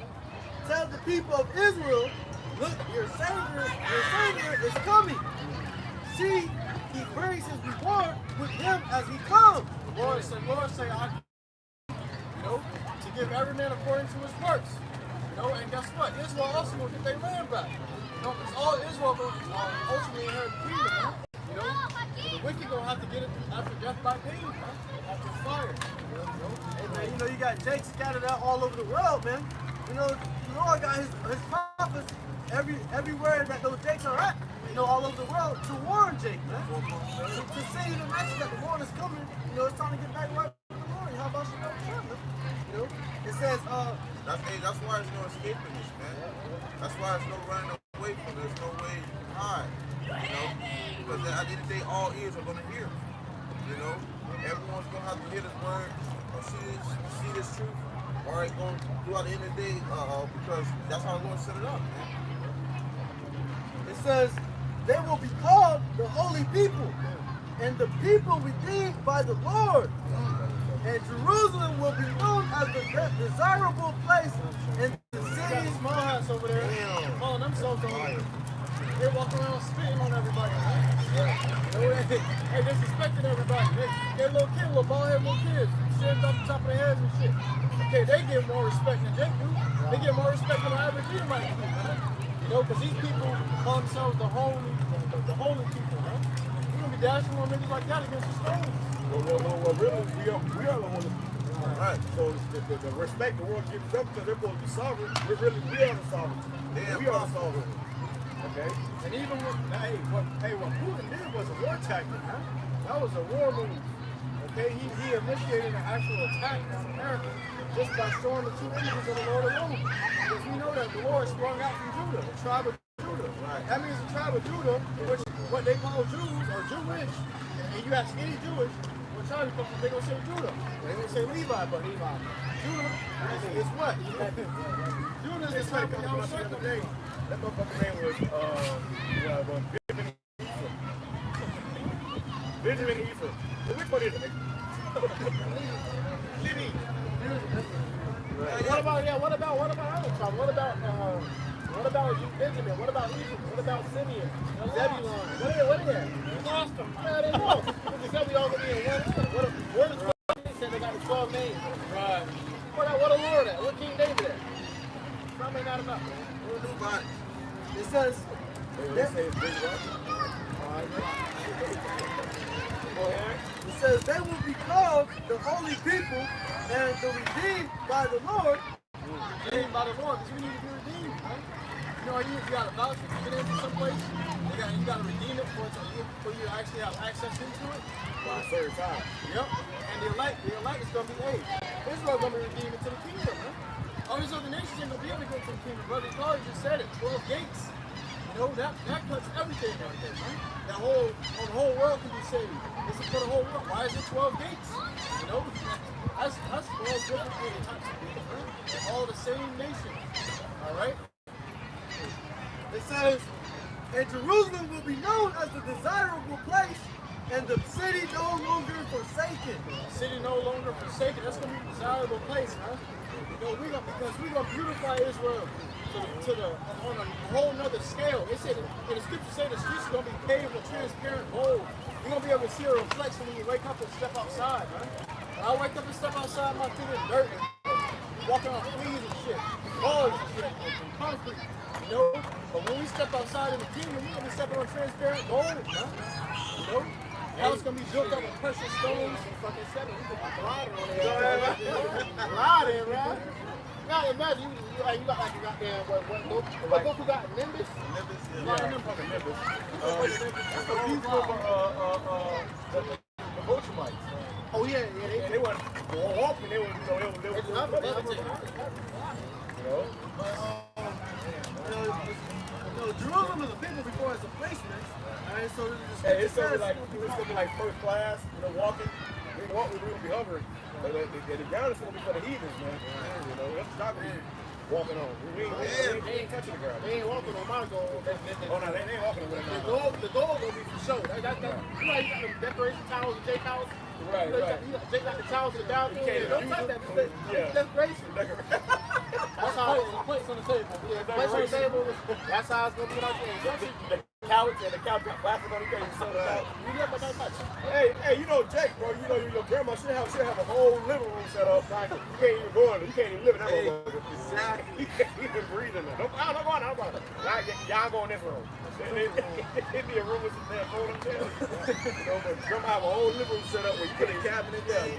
Tell the people of Israel, look, your Savior is coming. See, He brings His reward with Him as He comes. The Lord say, you know, to give every man according to his works. You know, and guess what? Israel also will get their land back. You know, because all Israel will ultimately inherit the kingdom, man. You know, the wicked gonna have to get it after death by pain, man. After fire. Hey man, you know you got Jake scattered out all over the world, man. You know, the Lord got his prophets everywhere that those Jakes are at, you know, all over the world to warn Jake, man. To say the message that the Lord is coming, you know, it's time to get back right with the Lord. How about you know, you know? It says, that's why there's no escaping this, man. That's why there's no running away from it. There's no way you can hide, you know? Because at the end of the day, all ears are going to hear, you know? Everyone's going to have to hear this word or see this truth, or it's going to do at the end of the day because that's how the Lord set it up, man. It says, they will be called the holy people, and the people redeemed by the Lord. And Jerusalem will be known as the desirable place in the city. Small hats over there. Calling themselves the holy. They walk around spitting on everybody, man. They disrespecting everybody. They little kids, little bald-headed little kids, sitting off the top of their heads and shit. Okay, they get more respect than Jake do. They get more respect than the average Edomite do, man. You know, because these people call themselves the holy people, man. We're gonna be dashing on niggas like that against the stones. Well, really, we are the ones. Right. So the respect the world gives them because they're supposed to be sovereign. We are the sovereign. We are the sovereign. Okay. And even what Putin did was a war tactic, huh? That was a war move. Okay, he initiated an actual attack on America just by showing the two images of the Lord alone. Because we know that the Lord sprung out from Judah, the tribe of Judah. Right. That means the tribe of Judah, which what they call Jews or Jewish. And you ask any Jewish, what tribe you come from, they're gonna say Judah. They gonna say Levi, but Levi. Judah is what? Judah is the type of young circle. That motherfucking name was Benjamin Ephraim. Which one is it? Libby. What about other tribes? What about Benjamin? What about Ephraim? What about Simeon? Zebulon? What is that? We lost them. Yeah, they lost. They said we all gonna be in one. Where the 12 names said they got the 12 names. Right. What a Lord at? What King David at? Probably not enough, man. It says, it says they will be called the holy people and the redeemed by the Lord, Redeemed by the Lord, because we need to be redeemed, right? You know, you got a voucher to get into some place. You got to redeem it for you to actually have access into it. By a certain time. Yep. And the elect is going to be, hey, Israel's going to be redeemed into the kingdom, man. All these other nations ain't going to be able to get into the kingdom. Brother Carl just said it, 12 gates. You know, that cuts everything right there, man. The whole world can be saved. This is for the whole world. Why is it 12 gates? You know, that's 12 different types of people, man. They're all the same nation. All right? It says, and Jerusalem will be known as the desirable place, and the city no longer forsaken. City no longer forsaken. That's going to be a desirable place, man. You know, because we're going to beautify Israel on a whole nother scale. They said, in the scripture say the streets are going to be paved with transparent gold. You're going to be able to see a reflection when you wake up and step outside, man. When I wake up and step outside, my feet are dirt and walking on fleas and shit, bugs and shit, and concrete. You know? But when we step outside in the kingdom, we're going to be stepping on transparent gold, man. You know? Now it's going to be built up with precious stones. Fucking seven. We can glide on there. Glide in, man. Now imagine you got like a goddamn what book who got Nimbus? Nimbus, Yeah. Nimbus. That's the people the Bolsheviks. Oh yeah, They want to walk and they were it's not for them. Jerusalem is a people before it's a place, man. Alright, so it's gonna be like first class, walking. We will be hovering. But the ground is gonna be for the heathens, man. You know, that's not gonna be walking on. We ain't touching the ground. They ain't walking on my gold. Oh no, they ain't walking on that. The gold will be for show. You know, you got the decoration towels and J towels. Right. You got the towels in the balcony. Don't touch that. That's graceful. That's how it's plates on the table. Yeah, plates on the table. That's how it's gonna be like that. The couch got plastic on it. You can't the couch. Don't touch it. Hey, Jake, bro, your grandma should have a whole living room set up. You can't even go in there. You can't even live in that room. Exactly. You can't even breathe in there. Don't go in there. Y'all go in this room. It'd be a room with some damn folding chairs. But grandma have a whole living room set up where you put a cabinet there.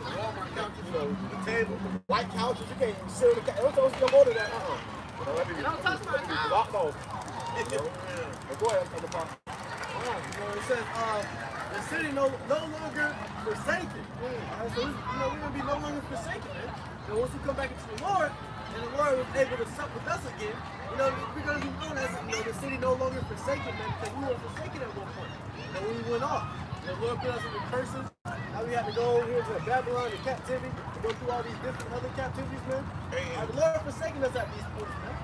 Walmart couches. The table, white couches. You can't even sit on the couch. Don't go to that. Don't touch my couch. Lock those. Go ahead, on the part. It says, the city no longer forsaken. So we're going to be no longer forsaken, man. And once we come back into the Lord, and the Lord was able to sup with us again, we're going to be known as, the city no longer forsaken, man, because we were forsaken at one point. And when we went off, the Lord put us into curses. Now we had to go over here to Babylon in captivity, to go through all these different other captivities, man. The Lord forsaken us at these points, man.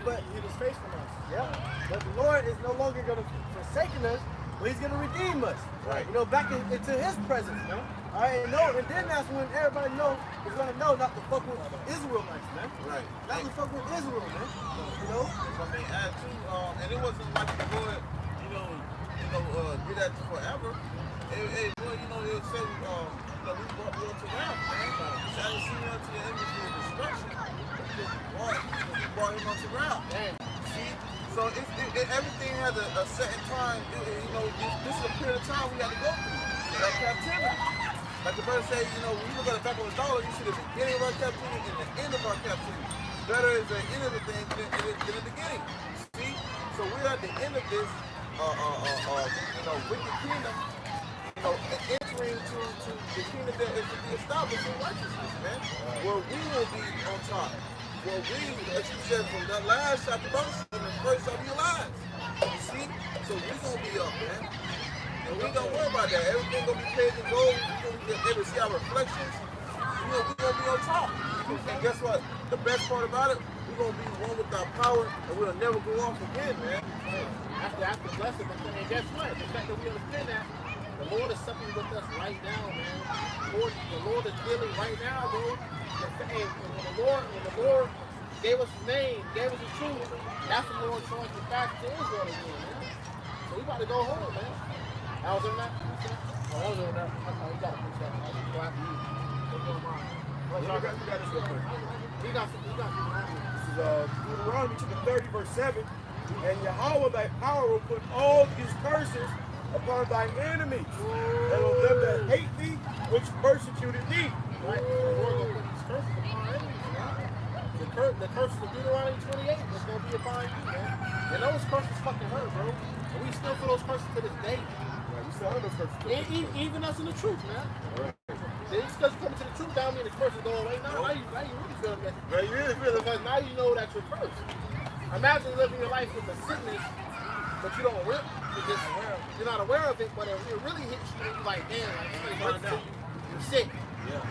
But Hid his face from us. yeah, but the Lord is no longer going to forsaken us, but He's going to redeem us. Right. Back into His presence, man. All right, and then that's when everybody is going to know not to fuck with Israelites, man. Right. Not to fuck with Israel, man. If I may add too, and it wasn't like the Lord, did that forever. It said, we brought you to wrath, man. He said, I didn't see you unto your enemy for destruction. We brought him unto wrath. See? So everything has a certain time. This is a period of time we had to go through. That captivity. Like the brother said, when you look at the back of the dollar, you see the beginning of our captivity and the end of our captivity. Better is the end of the thing than the beginning. See? So we're at the end of this wicked kingdom, entering to the kingdom that is to be established in righteousness, man. Where we will be on top. Where we, as you said from the last chapter, in the first of your lives. You see? So we're going to be up, man. And we don't worry about that. Everything going to be paid in gold. We're going to be able to see our reflections. We're going to be on top. And guess what? The best part about it, we're going to be one with our power, and we'll never go off again, man. That's the blessing. And guess what? The fact that we understand that, the Lord is supping with us right now, man. The Lord is dealing right now, bro. And when the Lord gave us His name, gave us His truth, that's when the Lord showing us back to Israel again, man. So we about to go home, man. I was in that. Oh, I was in that. You got to push that. I'll go after you. Don't go mine. You got this real quick. He got This is Deuteronomy chapter 30, verse 7. And Yahawah thy power will put all these curses upon thy enemies, and on them that hate thee, which persecuted thee. right. The Lord will put these curses upon our enemies, man. The curses of Deuteronomy 28 is going to be upon you, man. And those curses fucking hurt, bro. And we still feel those curses to this day. Right, we still have those curses. Even us in the truth, man. Right. Just because you come to the truth down mean the curses go away. Now you really feel that. Right, you really feel it. Because now you know that you're cursed. Imagine living your life with a sickness, but you don't aware. You're not aware of it, but it really hits you and you're like, damn, like, you're sick. Yeah.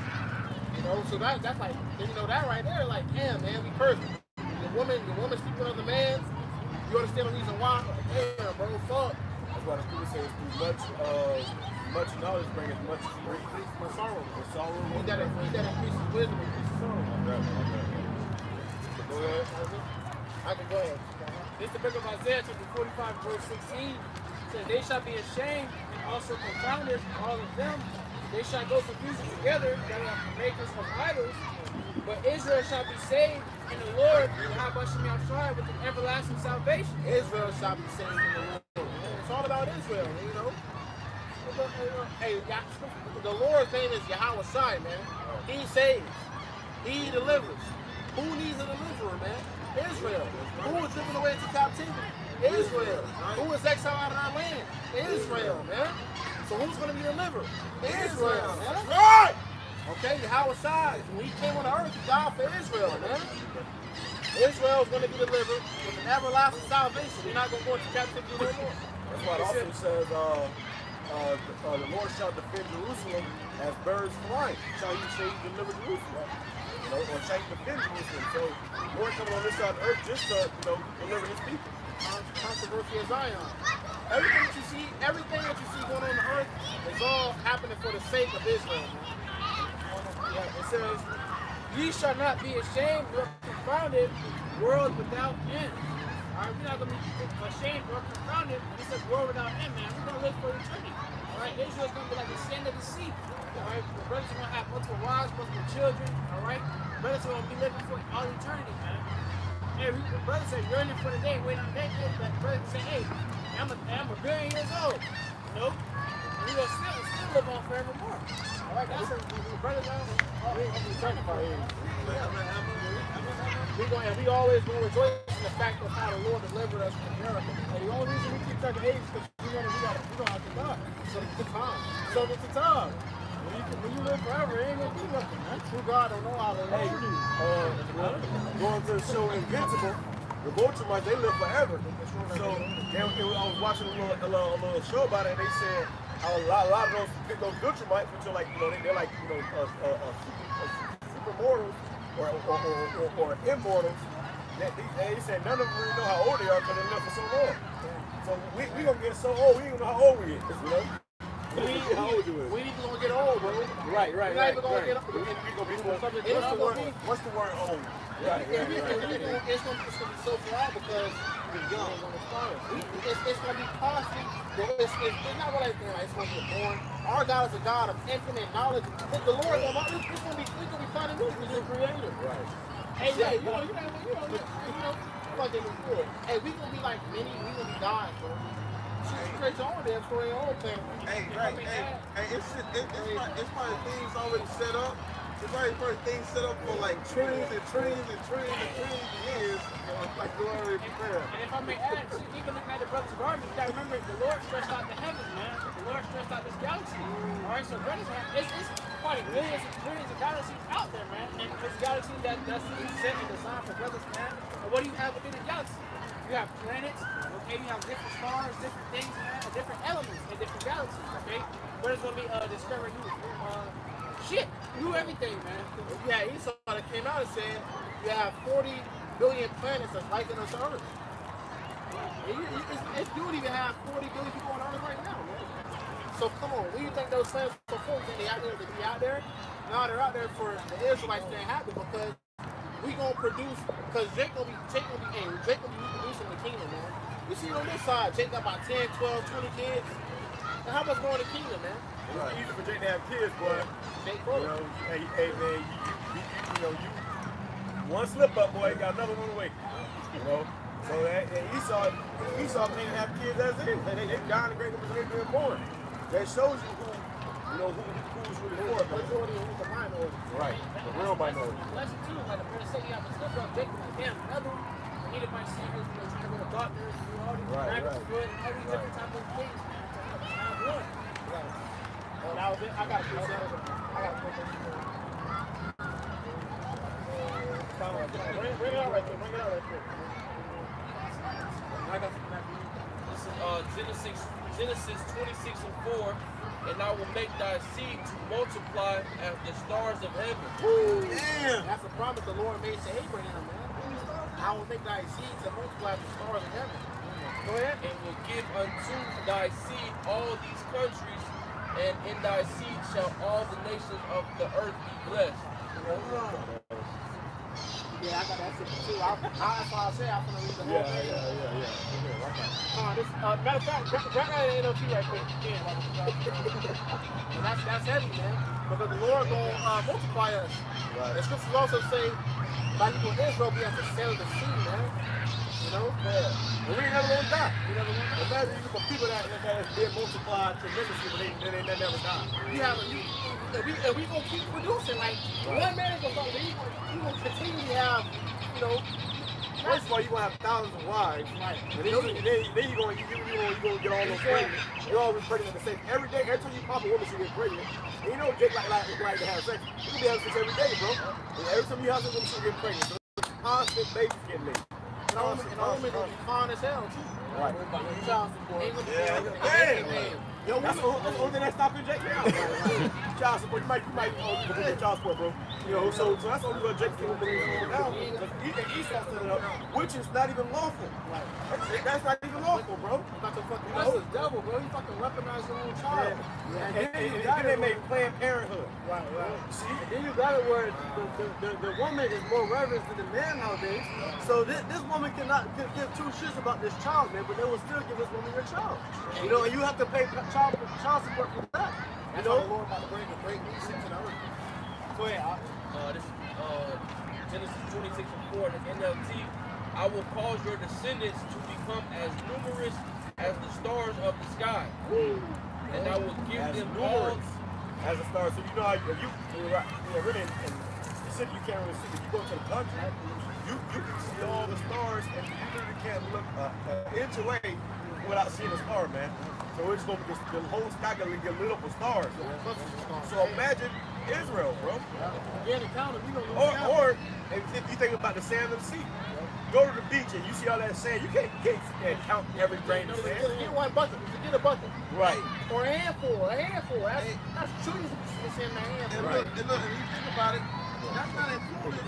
You know, so that's like, you know, that right there, like, damn, man, we cursed. The woman sleeping with another man, you understand the reason why? Like, damn, bro, fuck. That's why the people say it's through much knowledge brings much sorrow. Sorrow. He that increases wisdom increases sorrow. Okay. Go ahead. I can go ahead. This is the book of Isaiah, chapter 45, verse 16. It says, they shall be ashamed and also confounded, all of them. They shall go confused together, that are makers of idols. But Israel shall be saved in the Lord, YAHAWASHI, with an everlasting salvation. Israel shall be saved in the Lord. It's all about Israel, you know. Hey, the Lord's name is YAHAWASHI, man. He saves. He delivers. Who needs a deliverer, man? Israel. Who was driven away into captivity? Israel. Who was exiled out of our land? Israel, man. So who's going to be delivered? Israel, man. Right! Okay, YAHAWASHI. When he came on the earth, he died for Israel, man. Israel is going to be delivered with an everlasting salvation. We're not going to go into captivity no more. That's why it also says, the Lord shall defend Jerusalem as birds fly. Shall he say he deliver Jerusalem? You know, or shall he defend Jerusalem? So the Lord coming on this side of the earth just to, you know, deliver his people. Controversy of Zion. Everything that you see going on the earth is all happening for the sake of Israel, man. Yeah, it says, ye shall not be ashamed nor confounded, world without end. Alright, we're not going to be ashamed or confounded. He says world without end, man. We're going to live for eternity. Alright, Israel's going to be like the sand of the sea. Alright, the brothers are going to have multiple wives, multiple children. Alright, brothers are going to be living for all eternity, man. Hey, the brothers are yearning for the day, waiting on the day. That brothers say, hey, I'm a billion years old. You know? And we're going to still live on forevermore. Alright, that's what the brothers are eternity for. We always going to rejoice in the fact of how the Lord delivered us from America. And the only reason we keep talking age is because we don't have to die. So it's the time. So it's the time. When you live forever, it ain't gonna do nothing, man. True God don't know how to Hey, going to the show Invincible, the Vulture, they live forever. So I was watching a little show about it, and they said how a lot of those Vulturemites, which are like, you know, they're like, you know, super mortals or immortals. They said none of them really know how old they are because they live for so long. So we gonna get so old, we don't even know how old we is, you know. We need to get old, bro. Right. We're not even gonna get old. What's the word old? Right. It's gonna be so far because we're young. It's gonna be costly. It's not what I think. It's gonna be born. Our God is a God of infinite knowledge. The Lord, we gonna be finding new. He's the creator. Right. Hey, yeah, you know, like they was good. Hey, we gonna be like many. We gonna be gods, bro. She creates your own damn story, your own thing. Hey, it's probably things already set up. It's probably things set up for like trillions and trillions and trillions and trillions of years. Like the Lord already prepared. And if I may add, even looking at the brothers of army, you gotta remember the Lord stretched out the heavens, man. The Lord stretched out this galaxy. Alright, so brothers, it's probably billions and trillions of galaxies out there, man. And this galaxy that's set and designed for brothers, man. And what do you have within the galaxy? You have planets, okay, you have different stars, different things, man, and different elements in different galaxies, okay? Brothers gonna be discovering new everything, man. Yeah, Esau that came out and said you have 40 billion planets that's like in this earth. You don't even have 40 billion people on earth right now, man. So come on, what do you think those planets are for? They out there to be out there? No, they're out there for the Israelites to happen because we gonna produce, because Jake gonna be reproducing the kingdom, man. You see on this side, Jake got about 10, 12, 20 kids. And how much more in the kingdom, man? It's easy for Jake to have kids, boy. Jake, you know, hey man, you one slip up, boy, you got another one away. You know, so Esau can't have kids as is. They die in the great numbers, they're born. That shows you You know who's really for it, man. Majority and who's the minority. Right. The real minority. Lesson two, like the brother said, you have to slip up, Jacob, like, damn, another one. And he might see you, trying to go to darkness, all these rabbits, foot, all these different type of things, man. It's not good. Oh, that was it. I got to put that. I got to put that. Bring it out right there. Bring it out right there. I got some. This is Genesis 26:4, and I will make thy seed to multiply as the stars of heaven. Woo, damn. That's a promise the Lord made to Abraham, man. I will make thy seed to multiply as the stars of heaven. Go ahead. And will give unto thy seed all these countries, and in thy seed shall all the nations of the earth be blessed. Yeah, I got that shit too. That's why I said I'm gonna read the whole thing. Matter of fact, grab that NLT right quick. And that's heavy, man. Because the Lord gonna multiply us. Right. The scriptures also say, like people in Israel, we have to sail the sea, man. You know? Yeah. And we ain't never gonna die. We never gonna die. Imagine you for people that has been multiplied tremendously, but they never die. We have if we gonna keep producing, like one man is gonna we gonna continually have, you know. First of all, you gonna have thousands of wives, right? And then you gonna get all those pregnant. You're always pregnant at the same every day. Every time you pop a woman, she get pregnant. And you know, Jake like to have sex. You can be having sex every day, bro. And every time you have sex, she get pregnant. So it's constant babies getting made. And all women gonna be fine as hell too. Right. Child support. Yeah. Yo, that's the only thing that's stopping Jake now. Child support. You might get child support, bro. You know, so that's the only way Jake can believe now. Esau set it up, which is not even lawful. That's not even lawful, bro. That's the devil, bro. You fucking weaponize your own child. And then they make Planned Parenthood. Right. See? And then you got it where the woman is more reverent than the man nowadays. So this woman cannot give two shits about this child, man, but they will still give this woman your child. You know, and you have to pay child support for that. You know? The Lord about to bring a great reset to the earth. Go ahead. This is Genesis 26:4 in the NLT. I will cause your descendants to become as numerous as the stars of the sky. And I will give them all as a star. So you know how really in the city you can't really see. If you go to the country, you can see all the stars and you literally can't look an inch away without seeing a star, man. So it's gonna be the whole sky gonna get lit up with stars. So imagine Israel, bro. Or if you think about the sand of the sea. Go to the beach and you see all that sand. You can't count every grain of sand. Get one bucket. Get a bucket. Right. Or a handful. That's trillions of sand in a handful. And look, and you think about it, that's not influence.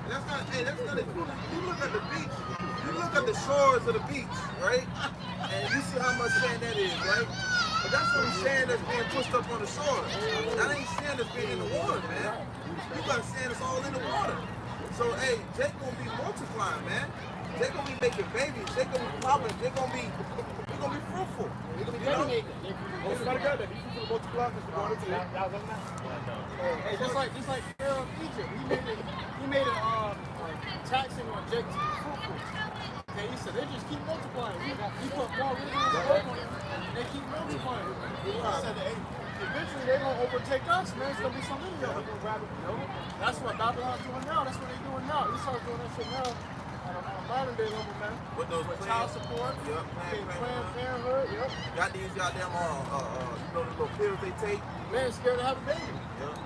That's not influence. You look at the beach. You look at the shores of the beach, right? And you see how much sand that is, right? But that's only sand that's being pushed up on the shore. That ain't sand that's being in the water, man. You got sand that's all in the water. So, hey, Jake gonna be multiplying, man. Jake gonna be making babies. Jake gonna be popping. Jake gonna be fruitful. They're gonna be baby making. It's not good that you can multiply because you're going to Hey, just like Pharaoh of Egypt, he made a taxing on Jake to be fruitful. Okay, he said they just keep multiplying. He put more wisdom on them, and they keep multiplying. He said, hey, eventually they're gonna overtake us, man. It's gonna be some of y'all gonna grab it, you know? That's what Babylon's doing now. That's what they're doing now. Esau's doing that shit now. On a modern day level, man. With those child support, Planned Parenthood, got these goddamn you know the little pills they take. Man scared to have a baby.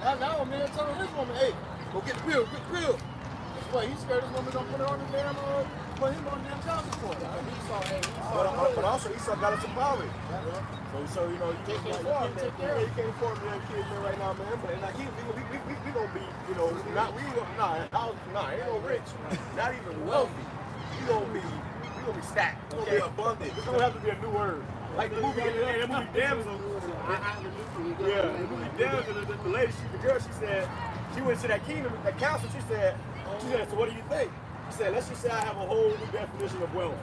Now a man telling this woman, hey, go get the pill, get the pill. That's why he's scared this woman gonna put her on the damn put him on the damn child support. But also Esau got us some power. So you know, you can't afford me. You can't afford me and kids right now, man. But like we gonna be, you know, ain't no rich, not even wealthy. We gonna be stacked. We gonna be abundant. It's gonna have to be a new word. Like the movie, that movie Damsel. Yeah, the movie Damsel. The lady, the girl, she said, she went to that kingdom, that council. She said, so what do you think? She said, let's just say I have a whole new definition of wealth.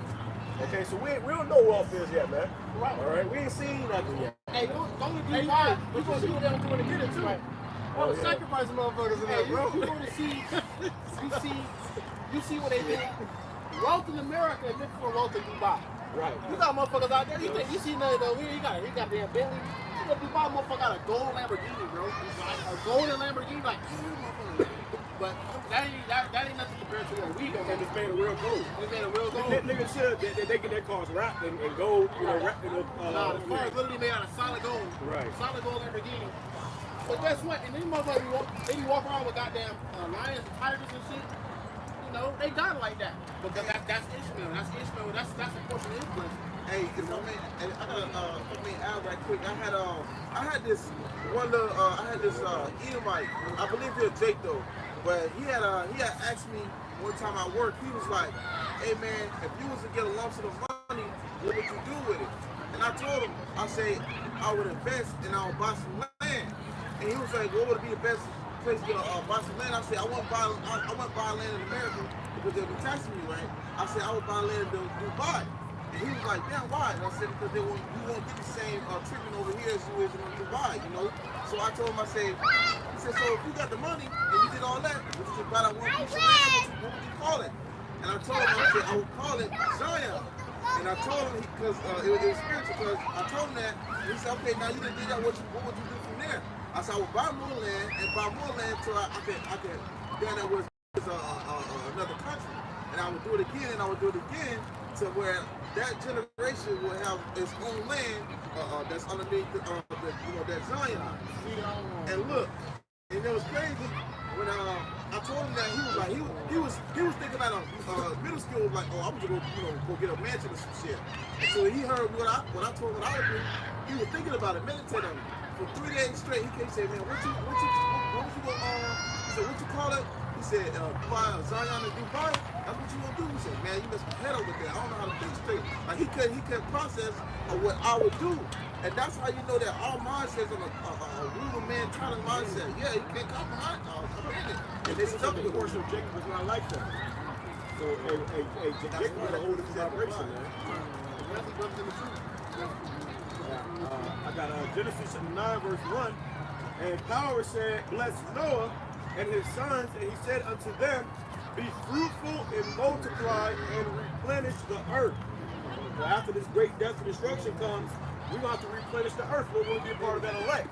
Okay, so we don't know what wealth is yet, man. Right. All right, we ain't seen nothing yet. Hey, don't be wise. You gonna see what they're doing to get it too. Right. Oh, yeah. Sacrifice motherfuckers in there, bro. You gonna see, you see what they did. Wealth in America is different from wealth in Dubai. Right. You got motherfuckers out there. You see nothing over here? He got damn Bentley. You buy a motherfucker out a gold Lamborghini, bro. A golden Lamborghini, like, motherfucker. But that ain't nothing compared to what we go. And it's made of real gold. It's made of real gold. Niggas should they get their cars wrapped in gold, you know, wrapped in Nah, the car is literally made out of solid gold. Right. Solid gold Lamborghini. But guess what? And these motherfuckers, they walk around with goddamn lions and tigers and shit. You know, they got it like that. Because that's Ishmael. That's Ishmael. That's a portion of influence. Hey, cause I gotta add right quick. I had this Edomite. I believe he was Jake though, but he had asked me one time at work. He was like, "Hey man, if you was to get a lump sum of money, what would you do with it?" And I told him, I say I would invest and I would buy some land. And he was like, "What would be the best place to buy some land?" I said, I wouldn't buy land in America because they'll be taxing me, right? I said I would buy land in Dubai. And he was like, "Damn, why?" And I said, "Because you won't get the same treatment over here as you is in Dubai, you know." So I told him, he said, "So if you got the money and you did all that, would you just buy that one piece of land? What would you call it?" And I told him, I said, "I would call it Zion." And I told him, because it was spiritual, because I told him that, and he said, "Okay, now you done did that, what would you do from there?" I said, "I would buy more land and buy more land until I could then that was another country. And I would do it again, and I would do it again to where that generation will have its own land that's underneath that Zion." And look, and it was crazy when I told him that, he was like he was thinking at middle school, like, "Oh, I'm gonna go get a mansion or some shit." And so he heard what I told him what I would do. He was thinking about it, meditating on it. For 3 days straight, he came and said, "Man, what you he said, what you call it?" He said, "Dubai, Zion and Dubai. That's what you gonna do?" He said, "Man, you must be head over there. I don't know how to think straight." Like he couldn't process what I would do, and that's how you know that our mindsets on a rudimentary kind of mindset. Yeah, you can't comprehend it, and they stuck with Of course, Jacob was not like that. So, Jacob had a whole different vibration, man. I got Genesis 9, verse 1. And Power said, "Bless Noah and his sons, and he said unto them, Be fruitful and multiply and replenish the earth." So after this great death and destruction comes, we're going to have to replenish the earth. We're going to be a part of that elect.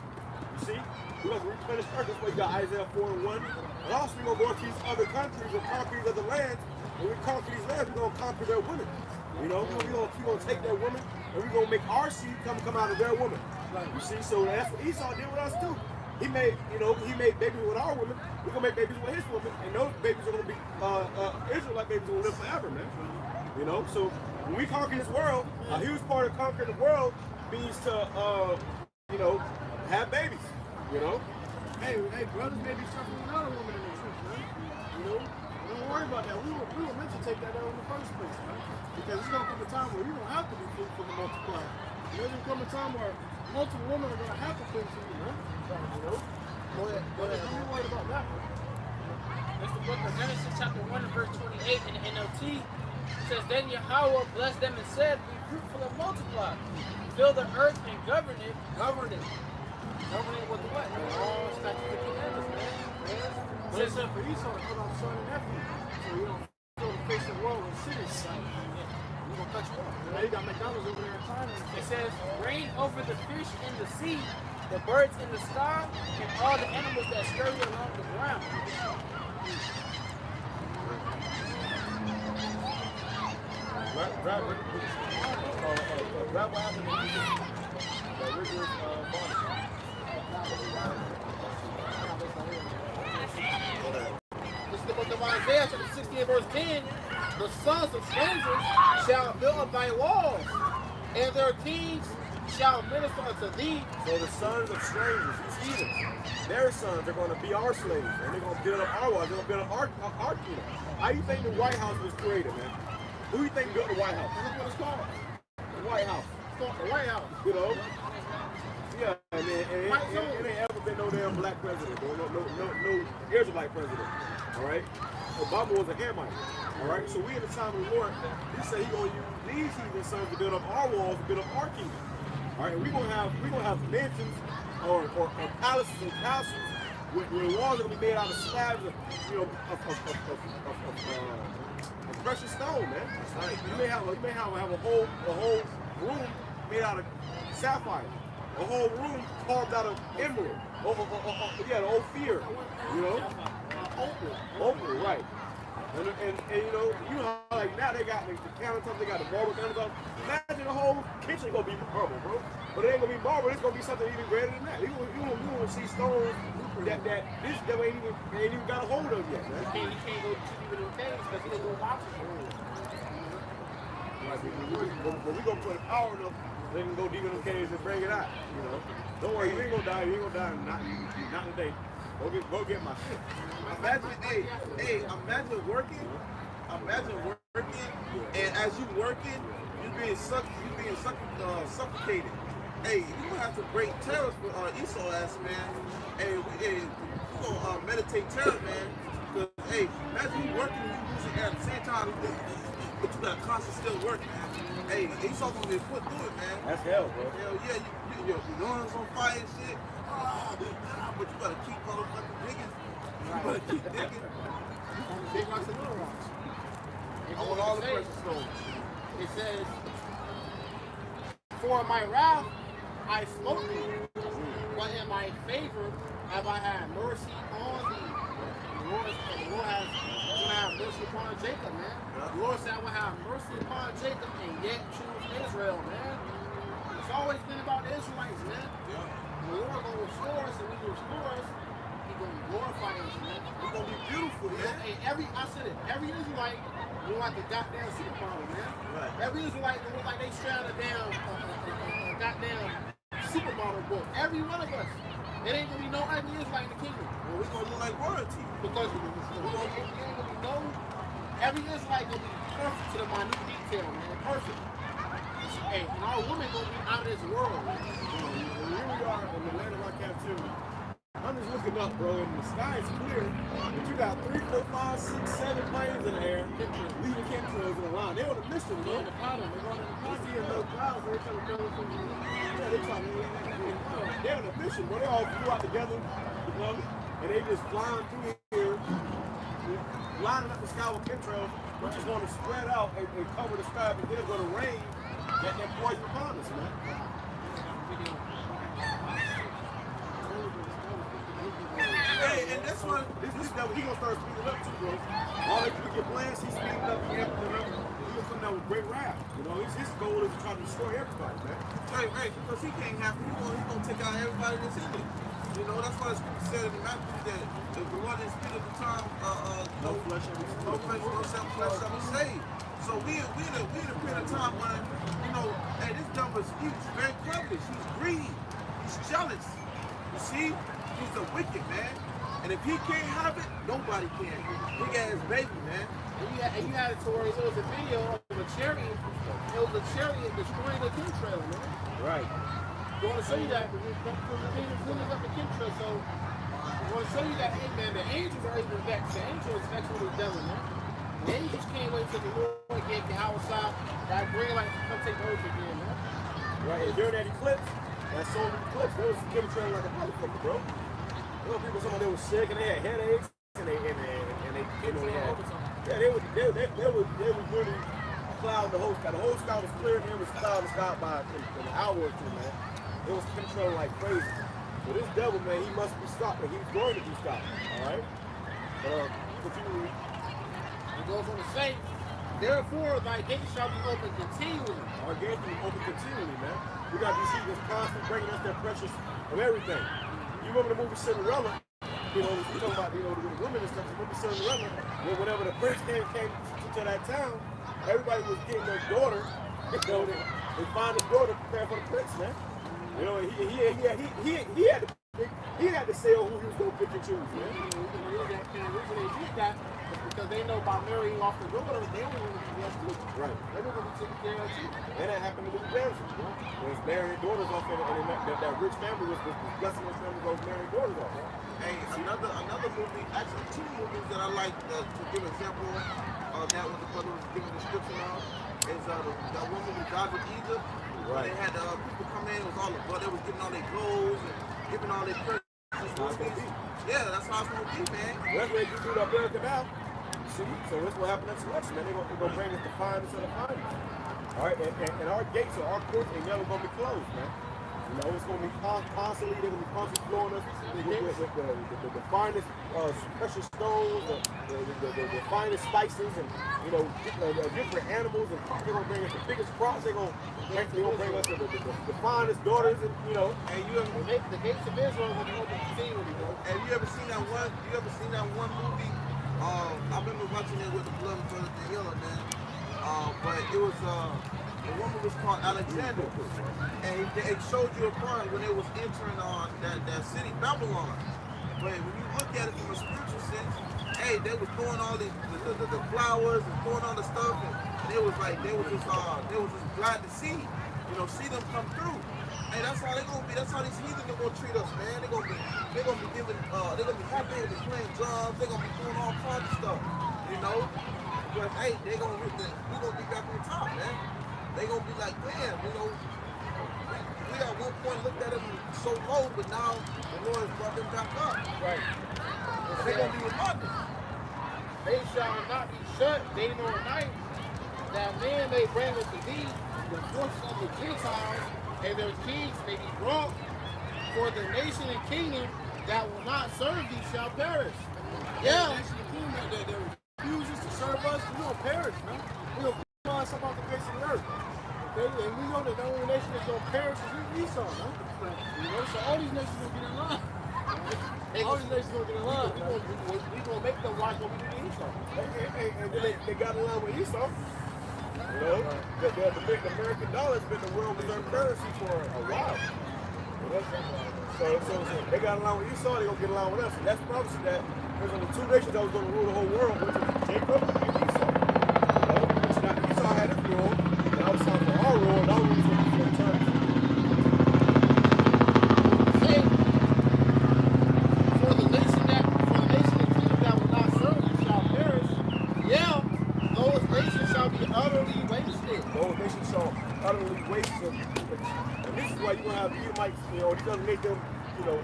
You see? We're going to replenish the earth. That's why you got Isaiah 4:1. And also we're going to go into these other countries and conquer these other lands. When we conquer these lands, we're going to conquer their women. You know, we're going to take their women and we're going to make our seed come out of their woman. You see? So that's what Esau did with us too. He made babies with our women. We're gonna make babies with his women, and those babies are gonna be Israelite babies who will live forever, man. You know, so when we conquer this world, a huge part of conquering the world means to have babies. You know. Hey, brothers may be suffering another woman in the truth, man. You know, don't worry about that. We were meant to take that out in the first place, man. Because it's gonna come a time where you don't have to be fruitful and multiply. There's gonna come a time where multiple women are gonna have to cling to you, man. You know? Go ahead. Don't be worried about that, man. That's the book of Genesis chapter 1 and verse 28 in the NLT. It says, "Then Yahawah blessed them and said, Be fruitful and multiply. Fill the earth and govern it." Govern it. Govern it with what? All statutes and commandments, man. But it's up for Esau to put on son and nephew. So you don't fill the face of the world with cities. We're gonna cut you off. Now you got McDonald's over there in China. It says, "Reign over the fish in the sea, the birds in the sky, and all the animals that scurry along the ground." Grab what happened in the rigorous bondage. This is the book of Isaiah, chapter 16, verse 10. "The sons of strangers shall build up thy walls, and their kings shall minister unto thee." So the sons of strangers, these heathens, their sons are going to be our slaves, and they're going to build up our walls. They're going to build up our kingdom. How you think the White House was created, man? Who do you think built the White House? That's what it's called. The White House. It's called the White House. You know? Yeah, and it ain't ever been no damn black president, no Israelite president. All right? Obama was a Hamite. All right? So we in the time of the Lord, he said he's going to use these heathen sons to build up our walls, to build up our kingdom. All right? And we're going to have mansions or palaces and castles where walls are going to be made out of slabs of precious stone, man. Right. You may have a whole room made out of sapphire, a whole room carved out of emerald, yeah, the Ophir, you know, opal, right. And you know how like now they got like, the countertops, they got the marble countertops. Imagine the whole kitchen gonna be marble, bro. But it ain't gonna be marble. It's gonna be something even greater than that. You gonna see stones that ain't even got a hold of yet, man. You can't go to the caves because he didn't go boxes. Right, but we gonna put it power enough they can go deep in the caves and bring it out. You know, don't worry, you ain't gonna die. You ain't gonna die. Not today. Go get my shit. Imagine, imagine working, and as you working, you being suffocated. Hey, you gonna have to break terrors for Esau ass, man. Hey, we gonna meditate terror, man. Cause hey, imagine you working and you losing air at the same time, but you gotta constantly still work, man. Hey, Esau gonna get put through it, man. That's hell, bro. Hell yeah, your lungs on fire and shit. But you gotta keep motherfucking digging. You gotta keep digging. Big rocks and little rocks. I want all the precious stones. It says, for my wrath I smote thee, but in my favor have I had mercy on thee. The Lord has mercy upon Jacob, man. The Lord said I will have mercy upon Jacob and yet choose Israel, man. It's always been about the Israelites, man. The Lord gonna restore us, and when He restores us, He's gonna glorify us, man. It's gonna be beautiful, man. Hey, every Israelite look like a goddamn supermodel, man. Right. Every Israelite look like they straight out of goddamn supermodel book. Every one of us. It ain't gonna be no ugly Israelite in the kingdom. Well, we're gonna look like royalty. Because it ain't gonna be no. Every Israelite gonna be perfect to the minute detail, man. Perfect. Hey, and our women gonna be out of this world, man. Here we are in the land of our captivity. I'm just looking up, bro, and the sky is clear, but you got 3, 4, 5, 6, 7 planes in the air, leaving chemtrails in the line. They on a mission, bro. They're on the pattern. You see no clouds, they're trying to come from the yeah, they're on a mission, bro. They all flew out together, you know, and they just flying through here, lining up the sky with chemtrails, which is going to spread out and cover the sky, but then it's going to rain that poison upon us, man. Hey, and that's what This devil, he gonna start speeding up too, bro. All these wicked plans, he's speeding up, he's gonna come down with great wrath. You know, his goal is to try to destroy everybody, man. right, because he can't have he's gonna take out everybody that's in it. You know, that's why the scripture said in the Matthew that the one that spit at the time, no flesh shall be saved. So we in a period of time when, you know, hey, this devil is very covetous, he's greedy, he's jealous. You see? He's a wicked man. And if he can't have it, nobody can. Big ass baby, man. And you had it to where it was a video of a chariot. It was a chariot destroying the chemtrail, man. Right. I want to show you that. Because the thing is filling up the chemtrail. So I want to show you that, hey, man, the angels are even vexed. The angels is vexed with the devil, man. The angels can't wait till the Lord gave YAHAWASHI that green light to come take the earth again, man. Right, and during that eclipse, that solar eclipse, there was chemtrail like a motherfucker, bro. There were people, some of them were sick and they had headaches, and they you know, they was really clouding the whole sky. The whole sky was clear, and it was clouding the sky by an hour or two, man. It was chemtrail like crazy. So this devil, man, he must be stopped, and he's going to be stopped, all right? Continue. It goes on to say, therefore, thy gates shall be open continually. Our gates will be open continually, man. We got these heathens constantly bringing us their precious of everything. You remember the movie Cinderella? You know, we talking about, you know, the women and stuff. You remember Cinderella? Whenever the prince came to that town, everybody was getting their daughter. You know, they find his daughter prepared for the prince, man. You know, he had to say who he was going to pick and choose, man. The reason they did that is because they know by marrying off the daughter, they don't want to be left too. Right. They don't want to be taken care of too. And that happened to the dancers, you know. They was marrying daughters off, and that rich family was blessing his family was marrying daughters off, man. Hey, another movie, actually 2 movies that I like to give an example of that what the brother was giving a description of is that one movie, Gods of Egypt. Right. They had people come in, it was all the blood, they was getting all their clothes and giving all their precious movies. Yeah, that's how it's gonna be, man. That's what you do up there now. city. So this will happen unto us, man. They're gonna bring us the finest of the finest. All right, and our gates or our courts ain't never gonna be closed, man. You know, it's gonna be constantly. They're gonna be constantly flowing us with the finest precious stones, the finest spices, and you know, different animals. And they're gonna bring us the biggest crops. They're gonna bring us the finest daughters, and you know. And you ever the gates of Israel will be open continually, bro. And you ever seen that one? You ever seen that one movie? I remember watching it with the blood and the yellow man. But it was the woman was called Alexander, and it showed you a part when it was entering on that city Babylon. But when you look at it from a spiritual sense, hey, they was throwing all the flowers and throwing all the stuff, and it was like they was just glad to see them come through. Hey, that's how they gonna be. That's how these heathens are gonna treat us, man. They're gonna be giving. They're gonna be happy. They're gonna be playing drums. They're gonna be doing all kinds of stuff, you know. But hey, we gonna be back on top, man. They gonna be like, damn, you know. We at one point looked at them so low, but now the Lord has brought them back up. Right. They're gonna be reminded. They shall not be shut day nor night. That man may bring unto thee the forces of the Gentiles, and their kings may be brought. For the nation and kingdom that will not serve thee shall perish. Yeah. The nation and kingdom that refuses to serve us, we gonna perish, man. We gonna find something off the face of the earth. Okay? And we know that the only nation that's gonna perish is Esau, man. You know, so all these nations gonna get in line. All these nations gonna get in line. We gonna make them watch what we do to Esau. And they got in line with Esau. You know, the big American dollar has been the world reserve currency for a while. You know? So they got in line with Esau, they're gonna get in line with us. And that's prophecy that there's only two nations that was gonna rule the whole world, which is Jacob and Esau. You know? So now Esau had his rule, and now it's time for our rule, and our rule is going to return. For the nation and kingdom that will not serve you shall perish. Yeah, those nations shall be utterly wasted. Those nations shall utterly waste them. And this is why you're gonna have Edomites, you know, these other nations, you know,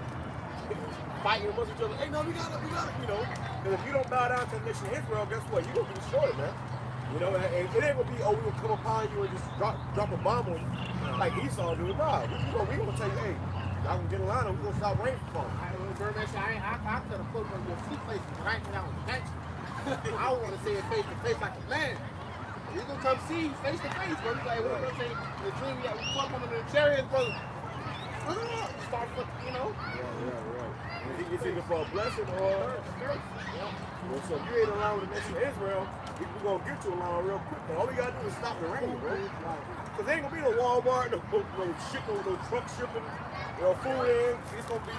fighting amongst each other. Hey, no, we got it, you know. Because if you don't bow down to the nation of Israel, guess what? You're gonna be destroyed, man. You know, and it ain't gonna be, oh, we're gonna come upon you and just drop a bomb on you like Esau do. Nah, we gonna tell you, hey, y'all can get in line and we're gonna stop raining from them. I could have put on your feet places, but I ain't down with that. I want to say it face to face like a man. You gonna come see you face to face, bro. Like, we're gonna say the dream we come on the chariot, brother. Start with, you know. Yeah. And it's either for a blessing or a curse. Yeah. Well, so if you ain't aligned with the nation of Israel, we're gonna get you along real quick. And all we gotta do is stop the rain, bro. Cause there ain't gonna be no Walmart, no truck shipping, food in. It's gonna be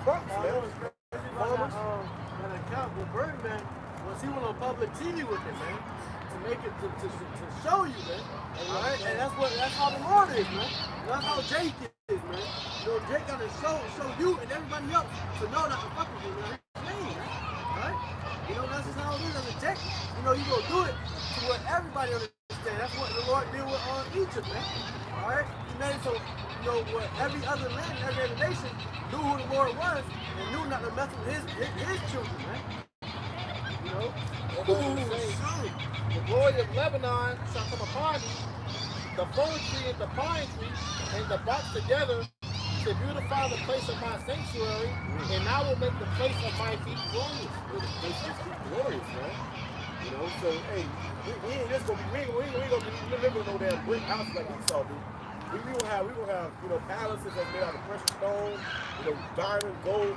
crops, man. That account with Birdman was he went on public TV with it, man. To make it to show you, man. Alright? And that's how the Lord is, man. That's how Jake is, man. You know, Jake gotta show you and everybody else to know not to fuck with you, man. Alright? You know, that's just how it is as a Jake. You know, you gonna do it to what everybody understands. That's what the Lord did with Egypt, man. Alright? He made it so, you know, what every other land, every other nation knew who the Lord was and knew not to mess with his children, man. You know? The glory of Lebanon shall come upon thee, the fir tree and the pine tree, and the box together to beautify the place of my sanctuary, and I will make the place of my feet glorious. The place of his feet glorious, man. You know, so hey, we ain't just gonna be living in no damn brick house like Esau do. We gonna have palaces that's made out of precious stone, diamond, gold,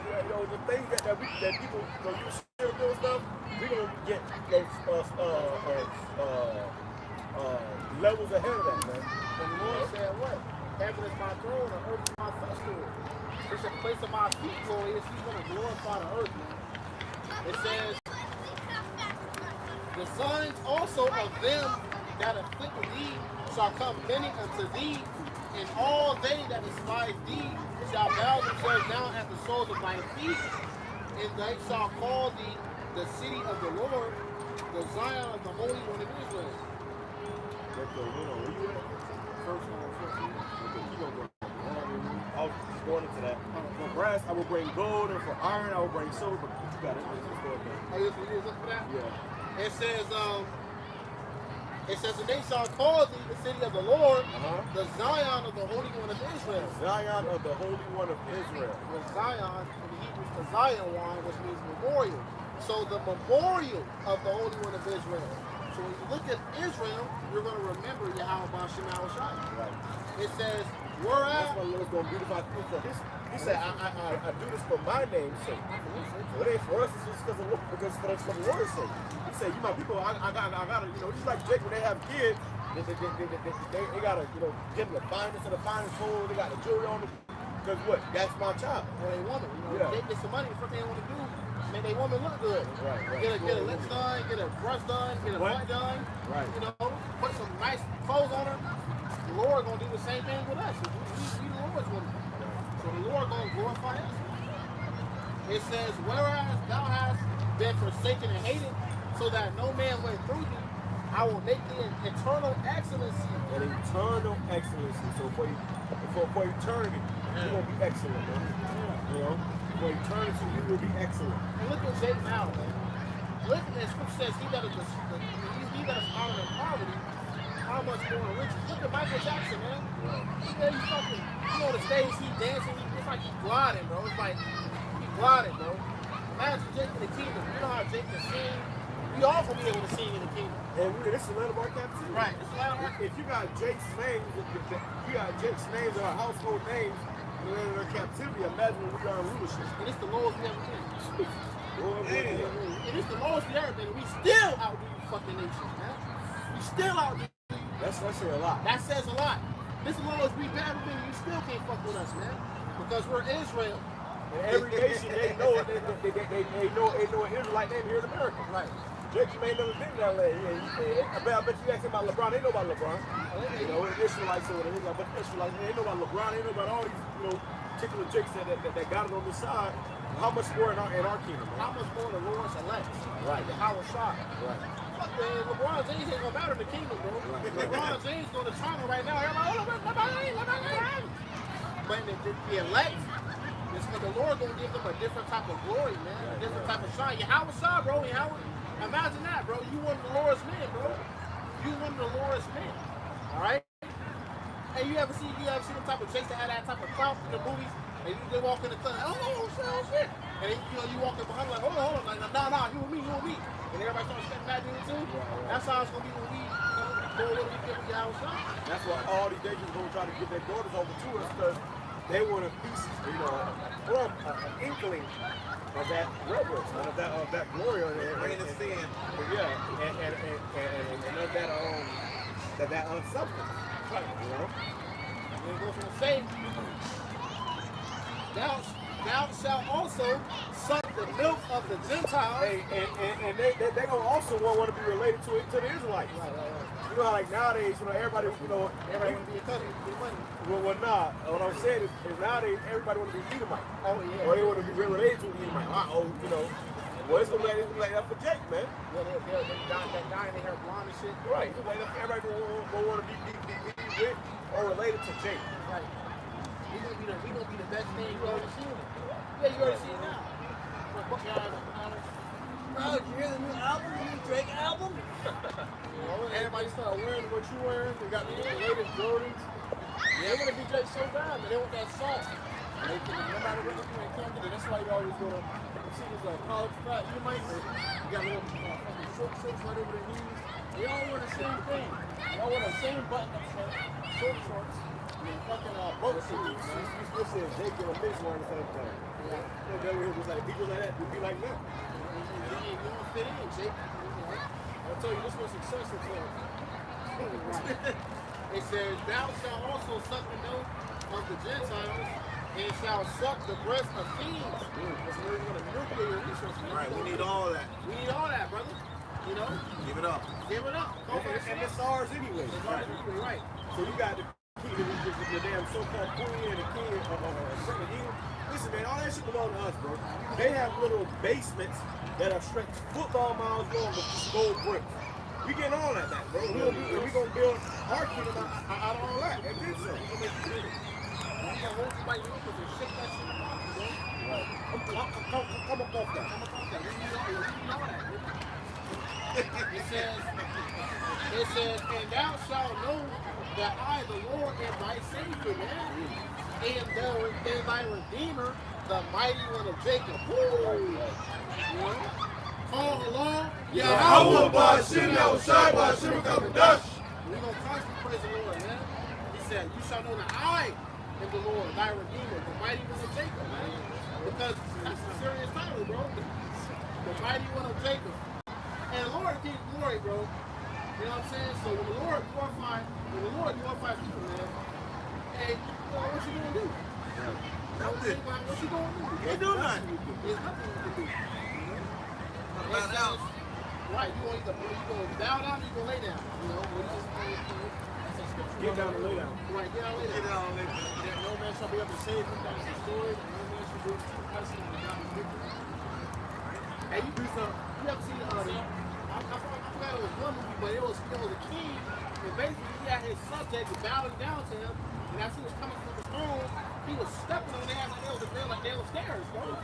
the things that people use to build stuff. We gonna get those levels ahead of that, man. And the Lord said, what? Heaven is my throne, and earth is my footstool. It's the place of my feet glorious. He's gonna glorify the earth, man. It says, the sons also of them that afflict thee shall come many unto thee, and all they that despise thee shall bow themselves down at the soles of thy feet, and they shall call thee the city of the Lord, the Zion of the Holy One of Israel. First one, I was just going into that. For brass, I will bring gold, and for iron, I will bring silver. But you got it. Let's go ahead. Oh, you looking for that? Yeah. It says, and they shall call thee the city of the Lord, the Zion of the Holy One of Israel. Zion of the Holy One of Israel. The Zion, in the Hebrew, the Zion one, which means memorial. So the memorial of the Holy One of Israel. So when you look at Israel, you're going to remember Yahawah BAHASHAM. Right. It says, That's whereas... why the Lord's going to beautify things for his. He said, I do this for my name's sake. So it ain't for us, it's just because it's for the Lord's sake. He said, you my people, I gotta, you know, just like Jake, when they have kids, they gotta, you know, give them the finest of the finest food, they got the jewelry on them. Because what? That's my child. Or they woman, you know, they get some money, the first thing they want to do, make their woman look good. Right. Get a lips done, get a brush done, get a butt done. Right. You know, put some nice clothes on her. The Lord gonna do the same thing with us. We the Lord's woman. So the Lord gonna glorify us. It says, whereas thou hast been forsaken and hated, so that no man went through thee, I will make thee an eternal excellency. An eternal excellency. So for eternity, you're gonna be excellent, man. You know, for eternity, you will be excellent. And look at Jake now, man. Look at that scripture says he that is honored in poverty, how much more riches. Look at Michael Jackson, man. He fucking, you know, the stage he dancing, it's like he gliding, bro. It's like he gliding, bro. Imagine Jake in the kingdom. You know how Jake can sing. We all gonna be able to sing in the kingdom. And this is the land of our captivity. Right. This is the land of our If you got Jake's names, or household names in the land of our captivity, imagine when we are in rulership. And it's the lowest we ever been. Lord, And it's the lowest we ever been. And we still outdo you fucking nations, man. We still outdo you. That's saying a lot. That says a lot. This is the lowest we've ever been. You still can't fuck with us, man. Because we're Israel. And every nation, they know it. They know an Israelite name here in America. Right. Jake, you may never been to LA. I bet you ask him about LeBron. They know about LeBron. You know, Israelites or whatever. But Israelites, they know about LeBron. They know about all these, you know, particular Jakes that got it on the side. How much more in our kingdom, man? How much more the Lord's elect? Right. The YAHAWASHI. Right. Fuck, man, LeBron James ain't gonna matter in the kingdom, bro. LeBron James going to China right now. Everybody, LeBron. But the elect, the Lord gonna give them a different type of glory, man. A different type of shine. YAHAWASHI, bro. Imagine that, bro. You one of the Lord's men, bro. You one of the Lord's men. All right. And you ever see the type of chase that had that type of clout in the movies? And they walk in the club, oh shit. And then, you walking behind like, hold on, like, nah, you and me. And everybody starts stepping back in too. That's how it's gonna be when we, go what we get with YAHAWASHI. That's why all these nations gonna try to get their daughters over to us because they want a piece, you know, from an inkling of that reverence and of that glory and Understand. yeah, and of that substance. You know? And it goes on to say, thou shalt also suck the milk of the Gentiles. And they gonna also want to be related to the Israelites. Right. You know how like nowadays, you know, everybody want to be a cousin, get money. Well, nah. What I'm saying is nowadays everybody want to be Edomite. Oh yeah. Or they want to be related to Edomite. You know. Well, it's gonna be like that for Jake, man. Yeah, that guy in the hair blonde and shit. Right. Like everybody gonna want to be with or related to Jake. Right. We gonna be the best thing you already seen. Yeah, you already seen it now. Bro, did you hear the new album, the new Drake album? Everybody started wearing what you wearing. They got the latest Jordans. They want to be Jake so bad, but they want that salt. No matter what you can't get it. That's why you always go to see this college frat. You might you got little fucking short shorts right over their knees. They all wear the same thing. They all wear the same button-up shirt, short shorts, and fucking boat suits. You said Jake and a bitch wearing the same thing. Yeah. Was like people like that would be like that. You don't fit in, Jake. I'll tell you, this was successful for us. It says, thou shalt also suck the milk of the Gentiles, and shall suck the breast of kings. That's where we're going to nuclear resources. Right, we need all that. We need all that, brother. You know? Give it up. Give it up. And it's ours anyway. It's ours anyway, right. So you got the damn so-called queen and the king of England. Listen, man, all that shit belong to us, bro. They have little basements that are stretched football miles long with just gold bricks. We getting all that back, bro. We gonna build our kingdom out of all that. And then some. We gonna make it bigger. We gonna hold somebody up and shake that shit up, bro. Right. Come up off that. Come up off that. We need all that. It says, and thou shalt know that I, the Lord, am thy Savior, man. And thy Redeemer, the mighty one of Jacob. Woo! You know? Call HALAL, Yahawah, BAHASHAM, YAHWASHI, BAHASHAM, QADASH. We're going to constantly praise the Lord, man. He said, you shall know that I am the Lord, thy Redeemer, the mighty one of Jacob, man. Because that's a serious title, bro. The mighty one of Jacob. And the Lord gives glory, bro. You know what I'm saying? So when the Lord glorifies people, man, hey, what you gonna do? Nothing. What you gonna do? You can't do nothing. There's nothing you can do. Bow down. Right, you gonna bow down or you gonna lay down? You know, that's a scripture. Get down and lay down. Right, get down and lay Get down. down, lay down. That no man shall be able to save him, that is the story, and no man shall be able to person on the God of victory. Hey, you do some. You ever seen I forgot it was one movie, but it was a king, and basically he had his subjects bowing down to him, and as he was coming from his throne, he was stepping on their ass like they were stairs, bro.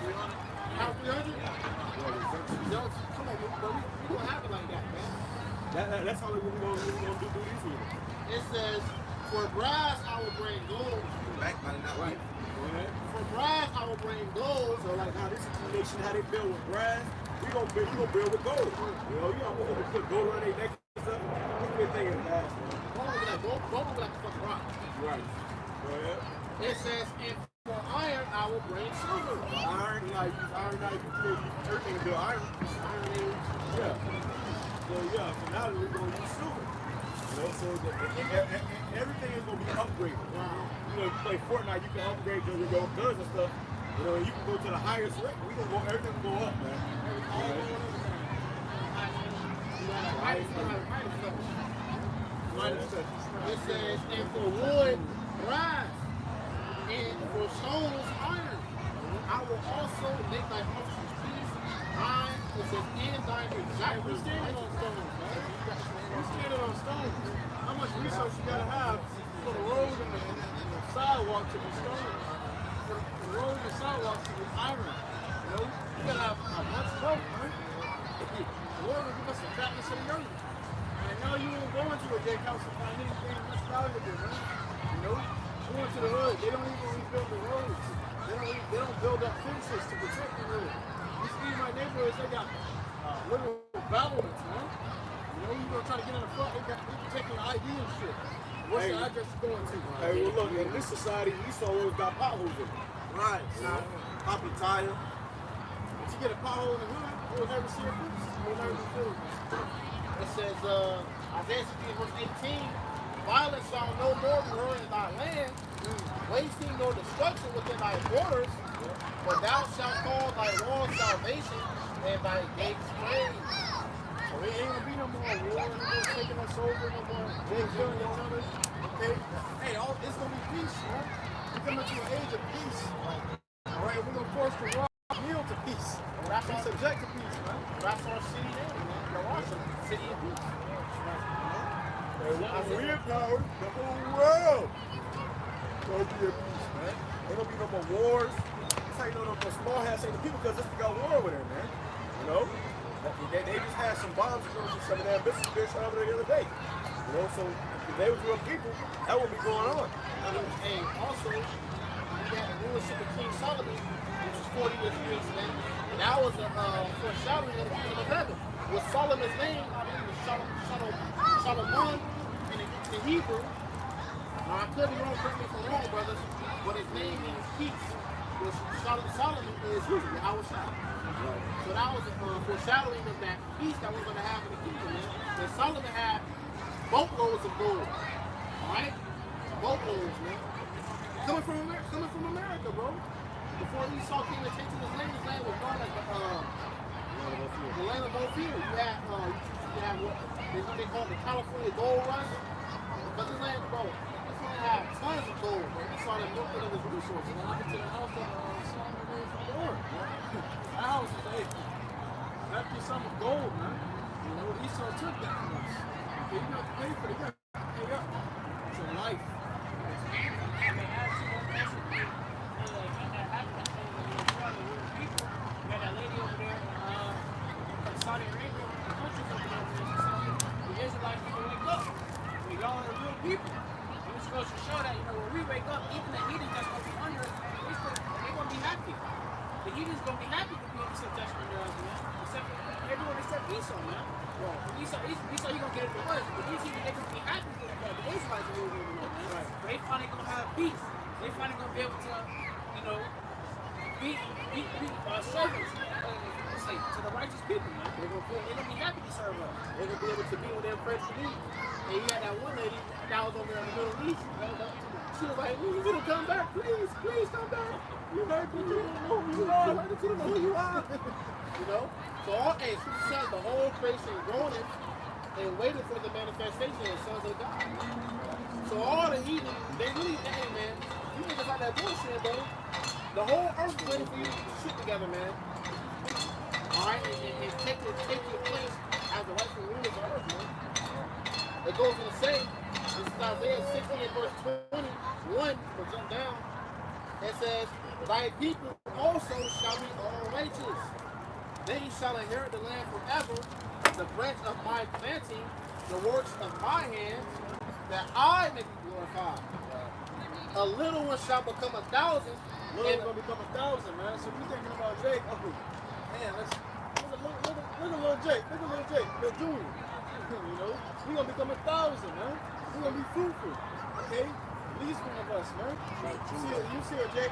How 300? Come on, bro. We don't have it like that, man. That's how we're going to do these years. It says, for brass I will bring gold. Back by the night. For brass I will bring gold. So like how this nation, how they build with brass, we gonna build with gold. You know, you don't want to put gold on their neck and stuff. What's the thing in the past? Gold will be like a fucking rock. Right. Go ahead. It says, and for iron I will bring silver. Iron, like iron, like everything to build iron. Iron age. Yeah. So now we're gonna use silver. You know, so everything is gonna be upgraded. You know, if you play Fortnite, you can upgrade your guns and stuff. You know, you can go to the highest rate. Everything will go up, man. It says, and for wood, brass, and for stones, iron. I will also make thy officers peace. It says, and thine exact. We're standing on stones, man. We're standing on stones. How much resource you gotta have for the road and the sidewalk to be stones? For the road and the sidewalk to be iron. You know, you gotta have much wealth, man. The Lord will give us some fatness of the earth. And now you won't go into a gate house and find anything much valuable, man. You know, going to the hood, they don't even rebuild the roads. They don't build up fences to protect the hood. You see in my neighborhoods, they got little battlements, man. You know, you gonna try to get in the front, they taking your ID and shit. What's the address you going to? Hey, well look, in this society, Esau always got potholes in it. Right. Poppy tire. If you get a pothole in the hood, you'll never see a fence. You'll never be filled. It says, Isaiah 16, verse 18, violence shall no more be heard in thy land, wasting nor destruction within thy borders, but thou shalt call thy wall salvation and thy gates praise. So it ain't gonna be no more war, no more taking us over, no more they killing each other. Okay? Hey, it's gonna be peace, man. We're coming to an age of peace. Alright, we're gonna force the raw meal to peace. That's Be our, subject to peace, man. that's our city name, man. YAHAWASHI, city of peace. We empowered the whole world. So it'll be a peace, man. Ain't gonna be no more wars. This ain't no more small hats ain't the people because this got war over there, man. You know? They just had some bombs and some of their business over there the other day. You know, so if they was real people, that would be going on. And also, we got the rulership of King Solomon, which was 40 years, man. And that was a foreshadowing of the kingdom of heaven. With Solomon's name, I believe it was Solomon in Hebrew. Now, I could be wrong, correct me if I'm wrong, brothers, but his name means peace. Which Solomon is YAHAWASHI. So that was a foreshadowing of that peace that we're going to have in the kingdom, man. And Solomon had boatloads of gold. Alright? Boatloads, man. Coming from America, bro. Before Esau came and changed his land was known as the land of Ophir. You had what they call the California Gold Rush. But this land, bro, this land had tons of gold, bro. Esau had milked it of his resources. And I get to the house that Solomon made from the Lord. That house is that be some gold, man. You know, Esau took that from us. Okay, you have to pay for it. You have to pay up. It's your life. Saudi Arabia, countries over there wake up, even the heathen that's going to be under us, man, they're going to be happy. The heathen's going to be happy to be in subjection under us, man. Except everyone except Esau, man. Well, Esau you're going to get it the worst. But these heathen, they're going to be happy for the Israelites are moving over, man. Right. They finally going to have peace. They finally going to be able to, you know, be servants. To the righteous people, man. They're gonna be happy to serve us. They're gonna be able to be with their friends to be. And you had that one lady that was over there in the Middle East. She was like, "You gonna come back, please come back. You heard me, you don't know who you are. I heard you don't know who you are." You know. So all Scripture says the whole creation groaning and waiting for the manifestation of the sons of God. So all the heathen, they really, hey man, you niggas like that bullshit, bro. The whole earth is waiting for you to get shit together, man. Alright, and take your place as the rightful rulers of earth, man. It goes on to say, this is Isaiah 60 and verse 21, we'll jump down. It says, thy people also shall be all righteous. They shall inherit the land forever, the branch of my planting, the works of my hands, that I may be glorified. A little one shall become 1,000. Little one's gonna become 1,000, man. So we thinking about Jake. Oh, man, let's look at little Jake. Look at little Jake, little junior. You know, we gonna become 1,000, man. We gonna be fruitful, okay? At least one of us, man. You see a Jake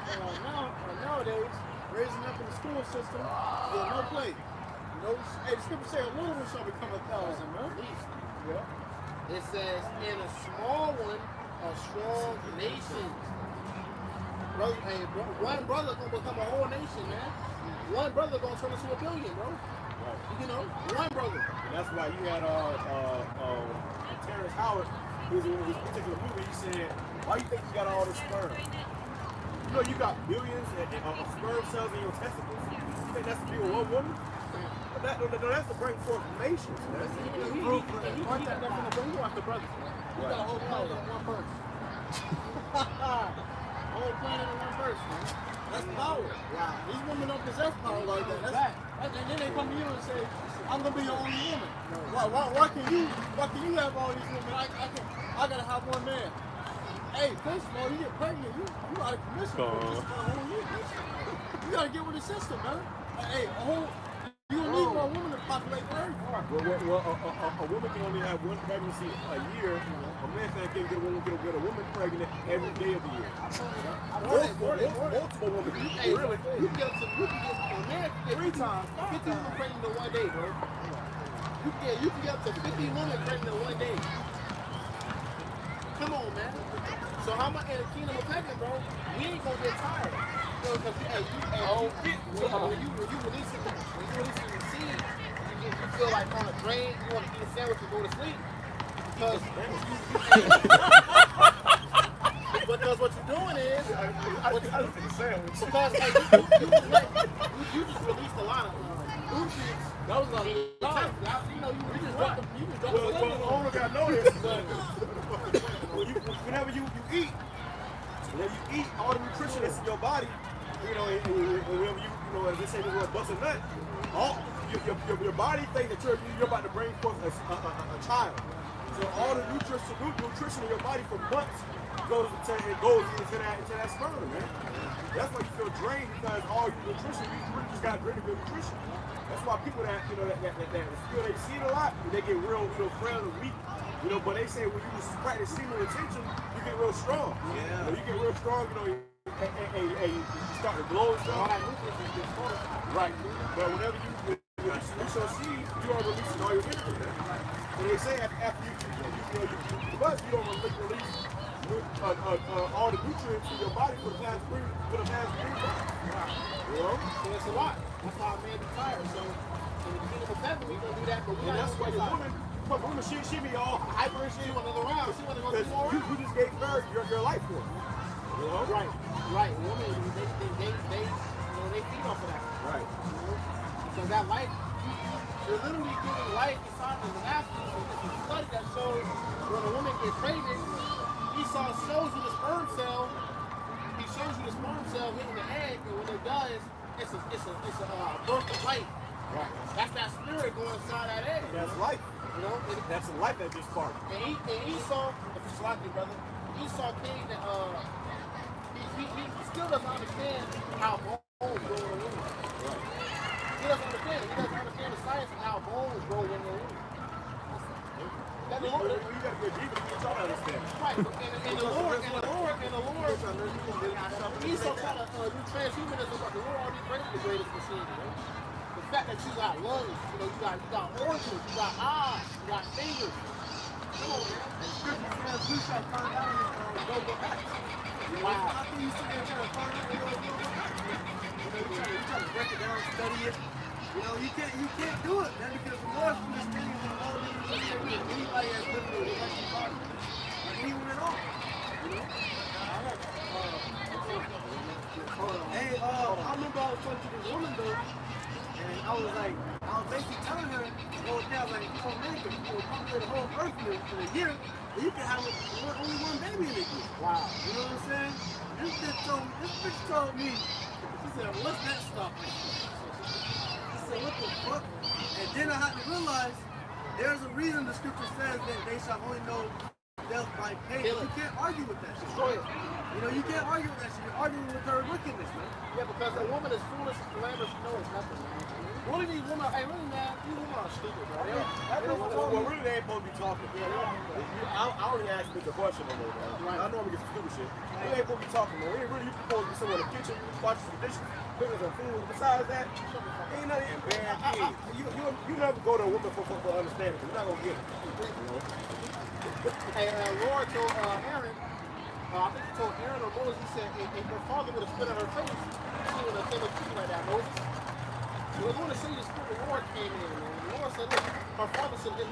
nowadays raising up in the school system, yeah, no play. You know, hey, the scripture say a little one shall become 1,000, man. At least, yeah. It says, in a small one, a strong nation. Brother, hey, one brother gonna become a whole nation, man. One brother gonna turn into 1 billion, bro. Right. You know, one brother. And that's why you had Terrence Howard, who's in this particular movie, he said, why you think you got all this sperm? You know you got billions of sperm cells in your testicles. You think that's to be with one woman? That's to bring forth nations, man. He got that from the he watched the brothers, man. He got a whole planet in one person. Whole planet in one person, man. That's power. Wow. These women don't possess power like that. And then they come to you and say, I'm gonna be your only woman. Why can you have all these women? I gotta have one man. Hey, first of all, you get pregnant, you out of commission for just a whole year. You gotta get with the system, man. Hey, you don't need more women to populate the earth. Well, a woman can only have one pregnancy a year. A man can get a woman pregnant every day of the year. Multiple women. Hey, really? You can get a man can get 3 times, 50 women pregnant in 1 day, bro. You can get up to 50 women pregnant in 1 day. Come on, man. So how much in the kingdom of heaven, bro? We ain't gonna get tired. Because when you releasing the seed, you feel like on a drain, you want to eat a sandwich and go to sleep. Because what you're doing is, because hey, you just released a lot of nutrients. That was a lot. You know, you just dropped the Well, I only got noticed. Whenever you eat, all the nutrition that's in your body, you know, and whenever as they say, this word bust a nut, your body thinks that you're about to bring forth a child. So all the nutrition in your body for months goes into that sperm, man. That's why you feel drained, because all your nutrition, you really just got really good nutrition. That's why people that feel they seed a lot, they get real frail and weak. You know, but they say when you just practice semen retention, you get real strong. Yeah. You get real strong, and you start to glow and stuff. Right. But whenever you release your seed, you are releasing all your energy. And they say after you don't release all the nutrients in your body for the past 3 months. You know? So it's a lot. That's why a man be tired. So in the kingdom of heaven, we gonna do that, but we that's why your woman, she be all hyper and she wanna go around. She wanna go do more. You just gave her your life for her. You know? Right. Women, they feed off of that. Right. You know? So that life, you're literally giving life inside of the nasty. There's a study that shows when a woman gets pregnant, Esau shows you the sperm cell. He shows you the sperm cell hitting the egg, and when it does, it's a birth of life. Right. That's that spirit going inside that egg. That's life. You know, that's a life that just sparked. And Esau, if it's like your brother, Esau came to still doesn't understand how bones grow in the womb. He doesn't understand it. He doesn't understand the science of how bones grow in the womb. That the Lord, You gotta get deeper to try to understand. right, and the Lord, he's so kind of do transhumanism, but the Lord already created the greatest machine. The fact that you got lungs, you got organs, you got eyes, you got fingers. Come on, man. And Scripture says we shall find out his noble acts. Wow. How can you sit there and try to find out his noble acts? You try to break it down, study it. You can't do it, man, because the Lord's understanding of all of this things. Anybody has lived with it, like anyone at all. Hey, I remember I was talking to this woman though, and I was basically telling her, oh, yeah, like, oh man, if you populate the whole earth in a year, then you can have only one baby in a year. Wow. You know what I'm saying? This bitch told me, she said, what's that stuff? I said, what the fuck? And then I had to realize there's a reason the scripture says that they shall only know death by pain. You can't argue with that shit. Destroy it. You can't argue with that shit. You're arguing with her wickedness, man. Yeah, because a woman is foolish as the lamb, she knows nothing, man. Really, these women, really, man, these women are stupid, bro. Well, really, they ain't supposed to be talking. I only asked bitch a question no more, man. I normally get some stupid shit. They ain't supposed to be talking, man. Really, you supposed to be somewhere in the kitchen, watching some dishes, cooking some food. Besides that, ain't nothing bad kids. You never go to a woman for understanding. You're not gonna get it. Hey, Lord told Aaron, I think he told Aaron or Moses, he said, if her father would have spit on her face, she would have killed her like that, Moses. So we're going to see the Spirit of the Lord came in, man. The Lord said, look, her father should have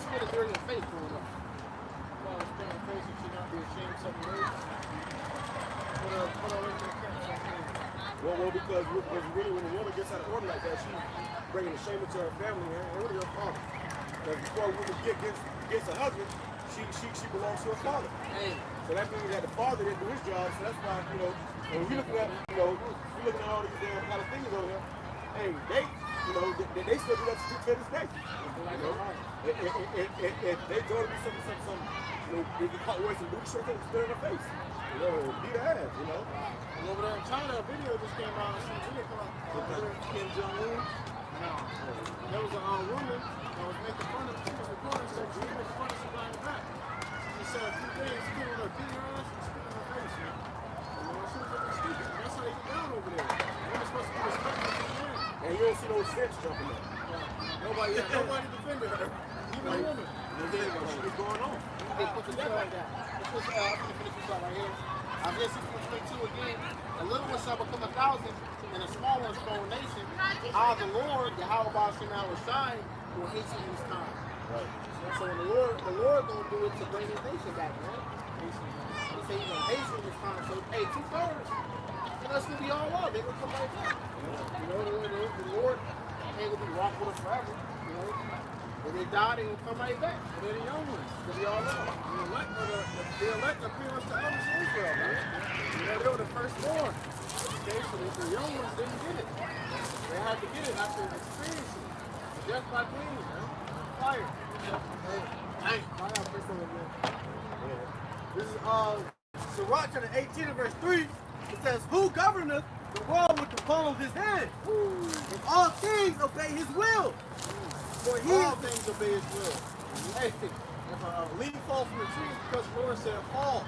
spit in her face growing up. Well, spit in her face and she not be ashamed of something else. Put her away from the camp. Well, because really, when a woman gets out of order like that, she's bringing the shame into her family and really her father. Because before a woman gets a husband, she belongs to her father. Hey. So that means that the father didn't do his job. So that's why, when we looking at, we looking at all these damn Palestinians over here. Hey, they still do that to this day. If they go to do something, they get caught wearing some booty shorts and spit in their face. Beat her ass, And over there in China, a video just came out. Kim Jong-un. There was a woman that was making fun of, she was recording, so she was making fun of somebody in the back. She said a few things, she came on her beating her ass and spitting in her face. She was looking stupid. That's how they get down over there. Women's supposed to be respectful to the man. and you don't see no sense jumping up. Nobody defended her. Even a woman. What is going on? They put together like that. This was, I'm going to finish this out right here. Isaiah 6:22 again. A little one shall become 1,000, and a small one shall a nation. The Lord, YAHAWASHI, will hasten his time. Right. So when the Lord gonna do it to bring his nation back, man. He said he's gonna hasten his time. So hey, 2/3, and that's gonna be all up. They're gonna come right back. The Lord ain't gonna be rock with us forever. When they die, they gonna come right back. And they're the young ones. They'll be all up. The elect appear unto others in Israel, man. They were the firstborn. Okay, so the young ones didn't get it. They had to get it after experiencing it. Just by pain, man. Fire. Dang. This is Sirach chapter 18 and verse 3. It says, who governeth the world with the palm of his hand? And all things obey his will. For he all things obey his will. Hey, if a leaf falls from the tree, because the Lord said fall.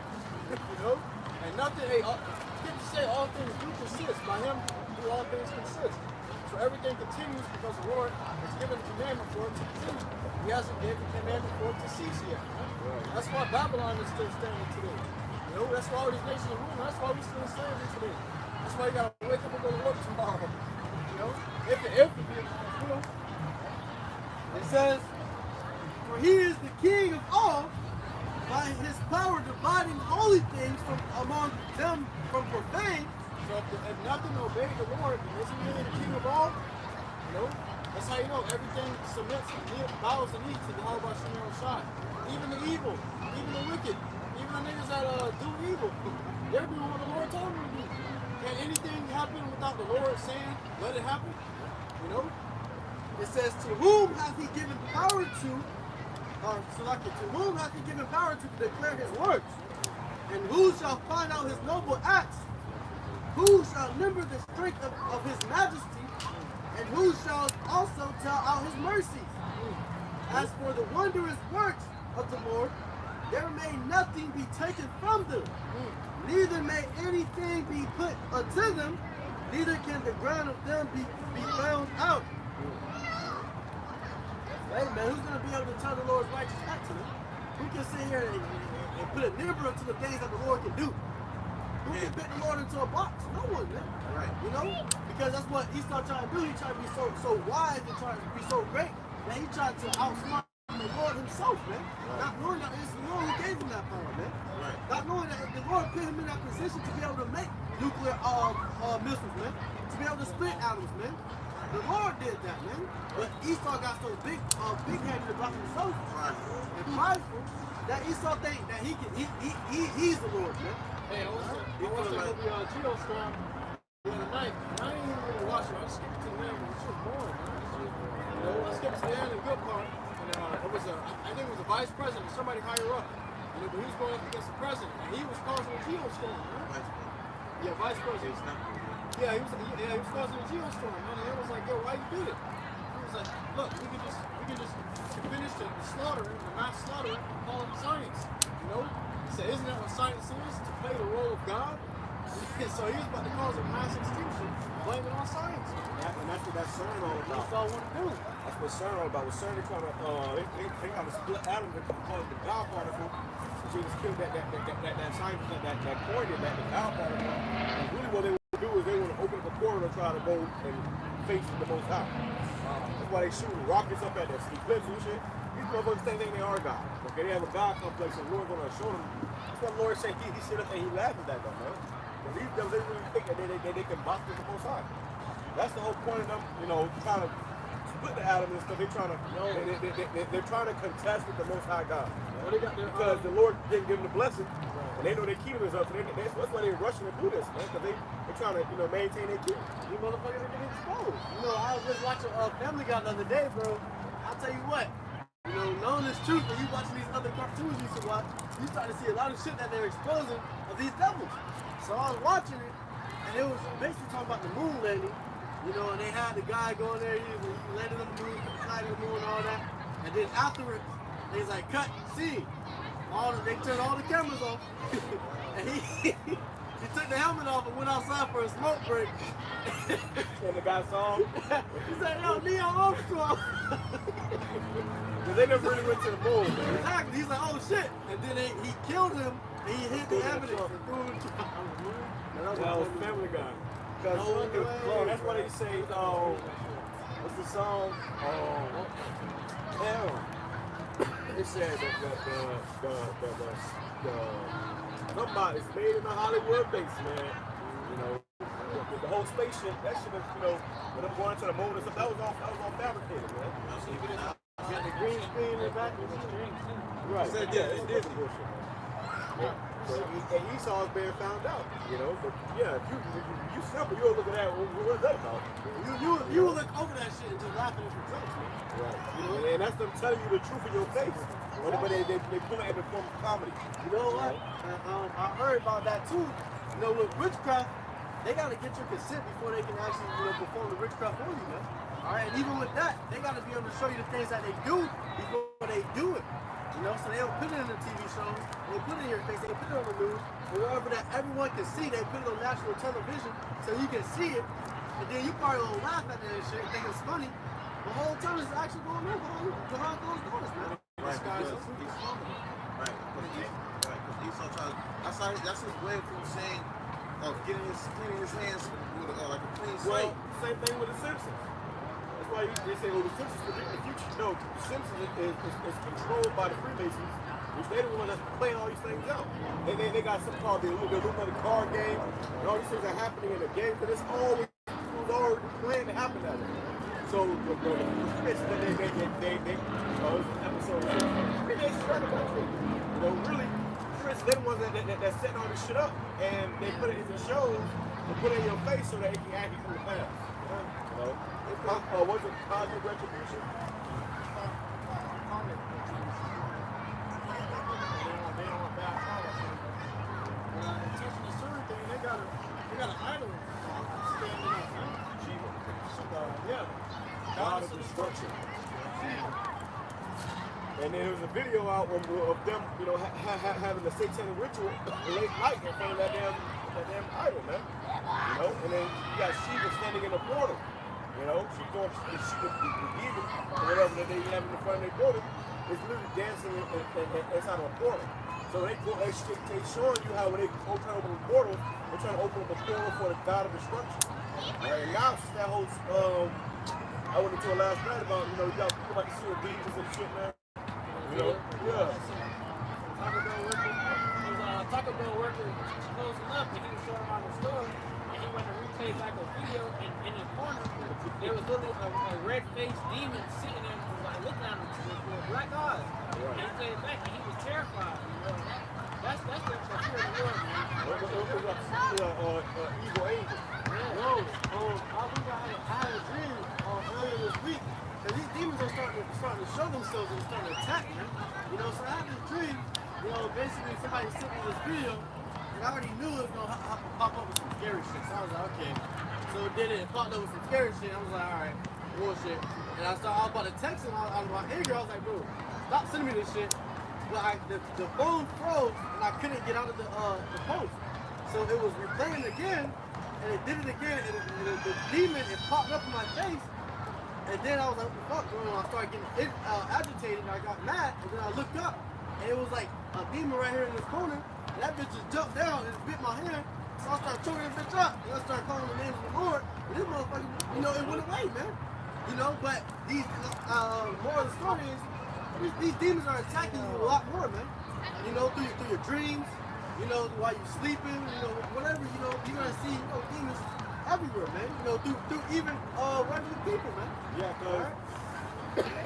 And nothing, hey, Scripture say all things do consist. By him do all things consist. So everything continues because the Lord has given the commandment for it to continue. He hasn't given the commandment for it to cease yet. Right? That's why Babylon is still standing today. That's why all these nations are ruling. That's why we're still standing today. That's why you gotta wake up and go to work tomorrow. It says, for he is the king of all, by his power dividing holy things from among them from profane. So if nothing obeyed the Lord, then isn't he the king of all? That's how you know everything submits, bows the knee to the YAHAWASHI. Even the evil, even the wicked, even the niggas that do evil, they're doing what the Lord told them to do. Can anything happen without the Lord saying, let it happen? It says, to whom hath he given power to whom hath he given power to declare his works? And who shall find out his noble acts? who shall remember the strength of his majesty, and who shall also tell out his mercies? As for the wondrous works of the Lord, there may nothing be taken from them, neither may anything be put unto them, neither can the ground of them be found out. Hey man, who's going to be able to tell the Lord's righteous acts to them? Who can sit here and put a number to the things that the Lord can do? Who can fit the Lord into a box? No one, man. Right. You know? Because that's what Esau trying to do. He trying to be so wise and trying to be so great that he tried to outsmart the Lord himself, man. Right. Not knowing that it's the Lord who gave him that power, man. Right. Not knowing that the Lord put him in that position to be able to make nuclear missiles, man. To be able to split atoms, man. The Lord did that, man. But Esau got so big-headed about himself and prideful that Esau think that he's the Lord, man. Hey, I was the Geostorm the other night. I didn't even really watch it. I skipped to the end, but it was boring, man. You know, I skipped to the end, the good part, and it was I think it was a vice president, somebody higher up. You know, but he was going up against the president, and he was causing a Geostorm, man. Yeah, vice president. Yeah, he was causing a Geostorm, man. And it was like, yo, why you did it? He was like, look, we can just finish the slaughtering, the mass slaughtering, and call it science. You know? He said, isn't that what science is? To play the role of God? So he was about to cause a mass extinction, blame it on science. And that's what that CERN all about. That's all I want to do. That's what CERN all about. With CERN, they're trying to they split atoms and call it the God particle. So just kill that scientist that coined it, that the God particle. And really what they want to do is they want to open up a portal and try to go and face the Most High. That's why they shoot rockets up at that eclipse and shit. These motherfuckers think they are God. Okay, they have a God complex and the Lord's going to show them. That's what the Lord said. He sit up and he laughed at that though, man. But these devils, they really think that they can box with the Most High. That's the whole point of them, you know, trying to split the atom and stuff. They're trying to, they're trying to contest with the Most High God. Because the Lord didn't give them the blessing, and they know their kingdom is up. So that's why they're rushing to do this, man. Because they're trying to, maintain their kingdom. You motherfuckers are getting exposed. You know, I was just watching Family Guy the other day, bro. I'll tell you what. You know, knowing this truth, when you watching these other cartoons you used to watch, you start to see a lot of shit that they're exposing of these devils. So I was watching it, and it was basically talking about the moon landing. You know, and they had the guy going there, he landed on the moon, flying the moon and all that. And then afterwards, they was like, cut, scene. They turned all the cameras off. And he took the helmet off and went outside for a smoke break. And the guy saw him. He said, yo, Neil Armstrong. Because they never really went to the moon, man. Exactly. He's like, oh shit. And then he killed him and he hid the evidence and threw him in the truck. That was Family Guy. Because that's why they say, what's the song? It said somebody's made in the Hollywood base, man. You know, the whole spaceship, that shit is, when them going to the moon and stuff, that was all fabricated, man. You got the green screen in the back. Right. Yeah, it is bullshit, man. And Esau's being found out, But yeah, if you simple, you'll look at that. What's that about? You will look over that shit and just laugh at it for jokes, man. Right. And that's them telling you the truth in your face. But they pull it in the form of comedy. You know what? I heard about that too. You know, with witchcraft, they gotta get your consent before they can actually, perform the witchcraft for you, man. All right, and even with that, they gotta be able to show you the things that they do before they do it. So they don't put it in the TV shows, they put it in your face, they put it on the news, or wherever that everyone can see, they put it on national television so you can see it, and then you probably will laugh at that and shit, think it's funny. The whole time it's actually going on behind closed doors, man. Right, because Esau tries, that's his way from saying, cleaning his hands with like a clean slate. Well, same thing with the Simpsons. That's why they say, the Simpsons predict the future. No, the Simpsons is controlled by the Freemasons, which they're the ones that's playing all these things out. They got something called the Illuminati card game, and all these things are happening in the game, but it's always planned to happen that way. So the Freemasons, they episode Freemasons run the country. Really, Freemasons, they're the ones that's setting all this shit up, and they put it into shows and put it in your face so that it can actually come to pass. Was it positive retribution? They got an idol God of destruction. And then there was a video out of them, you know, having a satanic ritual late night in front of that damn idol, man. You know, and then you got Shiva standing in the portal. You know, she's doing the demon or whatever that they have in front of their building is literally dancing inside of a portal. So they showing you how when they open up a portal, they're trying to open up a portal for the God of destruction. And now it's that whole I went into it last night about, you know, you got people like to see the demons and shit, man. You know, yeah. Taco Bell worker closing up, and he was showing around the store, and he went to replay back a video, and in the corner, there was literally a red-faced demon sitting there, like looking at him with black eyes. And he played it back, and he was terrified. You know, that's the fear of the Lord, man. Evil angel. Yo, I had a dream earlier this week, because these demons are starting to show themselves and starting to attack, man. You know, so I had this dream, you know, basically somebody sent me this video, and I already knew it was going to pop up with some scary shit. So I was like, okay. So it did it. It popped up with some scary shit. I was like, all right, bullshit. And I was about to text him out of my anger. I was like, bro, stop sending me this shit. But the phone froze, and I couldn't get out of the post. So it was replaying again, and it did it again, and the demon, it popped up in my face. And then I was like, what the fuck, bro? And I started getting agitated, and I got mad, and then I looked up, and it was like a demon right here in this corner, and that bitch just jumped down and bit my hand. So I started choking this bitch up, and I started calling the name of the Lord, and this motherfucker, you know, it went away, man. You know, but these, more of the story is, these demons are attacking you a lot more, man. You know, through your dreams, you know, while you're sleeping, you know, whatever, you know, you're gonna see, you know, demons everywhere, man. You know, through even regular people, man. Yeah, because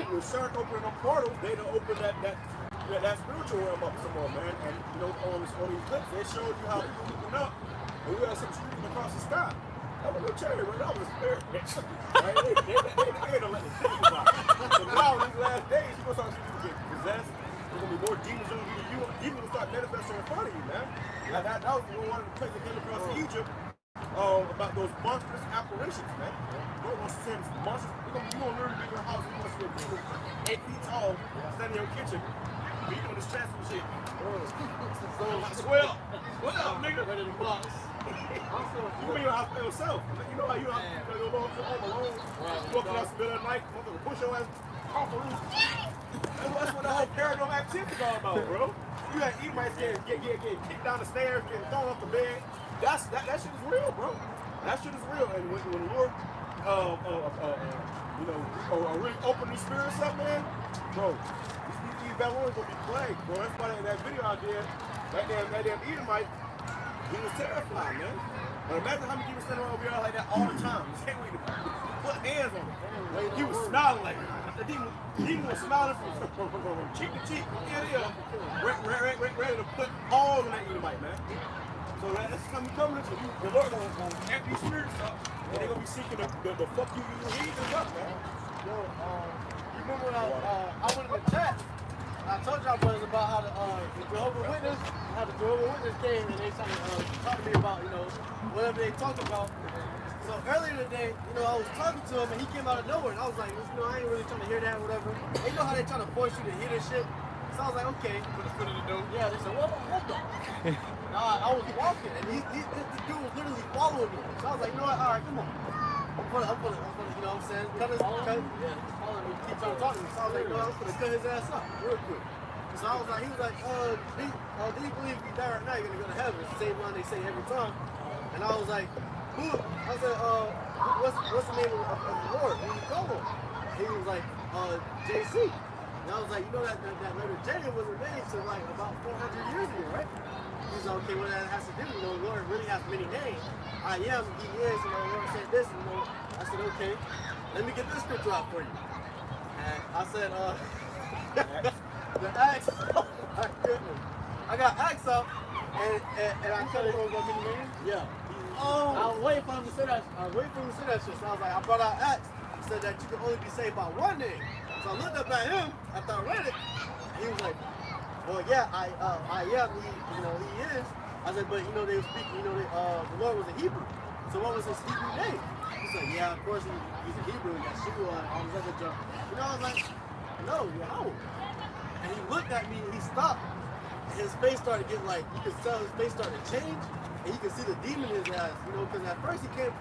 when shark opening a portal, they don't open that spiritual realm up some more, man. And you know, on these clips, they showed you how people looking up, and we got some streaking across the sky. That was a cherry, right? That was a spirit. Right? They don't let me think about it. So now, in these last days, you're gonna start seeing people get possessed. There's gonna be more demons on you. Demons will start manifesting in front of you, man. Like that was one of the places that came across Egypt. About those monstrous apparitions, man. Bro, once you see them monsters, you're gonna literally be in your house, you're gonna see a demon 8 feet tall, standing in your kitchen, beating on this chest and shit. So, swell, nigga. Ready to box. You be in your house by yourself. You know how you home alone, walking out the middle of the night, motherfucker push your ass off the roof. That's what the whole paranormal activity is all about, bro. You got Edomites getting kicked down the stairs, getting thrown off the bed. That shit is real, bro. That shit is real. And when the Lord, you know, really open these spirits up, man, bro, these Babylonians gonna be plagued, bro. That's why that video I did, that damn Edomite, he was terrified, man. But imagine how many people standing around over here like that all the time. You can't wait to put hands on him. He was smiling like the demon was smiling from cheek to cheek, ear to ear, ready to put paws on that Edomite, man. So that's coming into you. The Lord gonna amp these spirits up, and they're gonna be seeking the fuck you heathens up, man. Yo, you remember when I went in the chat? I told y'all brothers about how the Jehovah's Witness came and they started talking to me about, you know, whatever they talked about. So earlier today, you know, I was talking to him and he came out of nowhere and I was like, you know, I ain't really trying to hear that or whatever. They know how they trying to force you to hear this shit. So I was like, okay. Put his foot in the door. Yeah, they said, well, hold on. I was walking and this dude was literally following me. So I was like, you know what, all right, come on. I'm gonna, you know what I'm saying? Cut, he's following me, keep trying to talk to me. So I was like, you know what, I'm gonna cut his ass up real quick. So I was like, he was like, do you believe if you die right now, you're gonna go to heaven? It's the same line they say every time. And I was like, who? I said, what's the name of the Lord? Who you call him? He was like, JC. And I was like, you know that letter J wasn't made until like about 400 years ago, right? He's like, okay, what that has to do? You know, the Lord really has many names. I am, he is, you know, the Lord said this, you know. I said, okay, let me get this scripture out for you. And I said, the Acts, oh my goodness. I got Acts up, and I cut it. Yeah. Oh. I was waiting for him to say that. Shit. So I was like, I brought out Acts. He said that you can only be saved by one name. So I looked up at him after I read it, and he was like, well, yeah, I am, he is. I said, but you know, they were speaking, you know, the Lord was a Hebrew. So what was his Hebrew name? He's like, yeah, of course he's a Hebrew, he got Shua and all this other junk. You know, I was like, no, Yahawah. And he looked at me and he stopped. And his face started getting like, you could tell his face started to change. And you could see the demon in his eyes, you know, because at first he came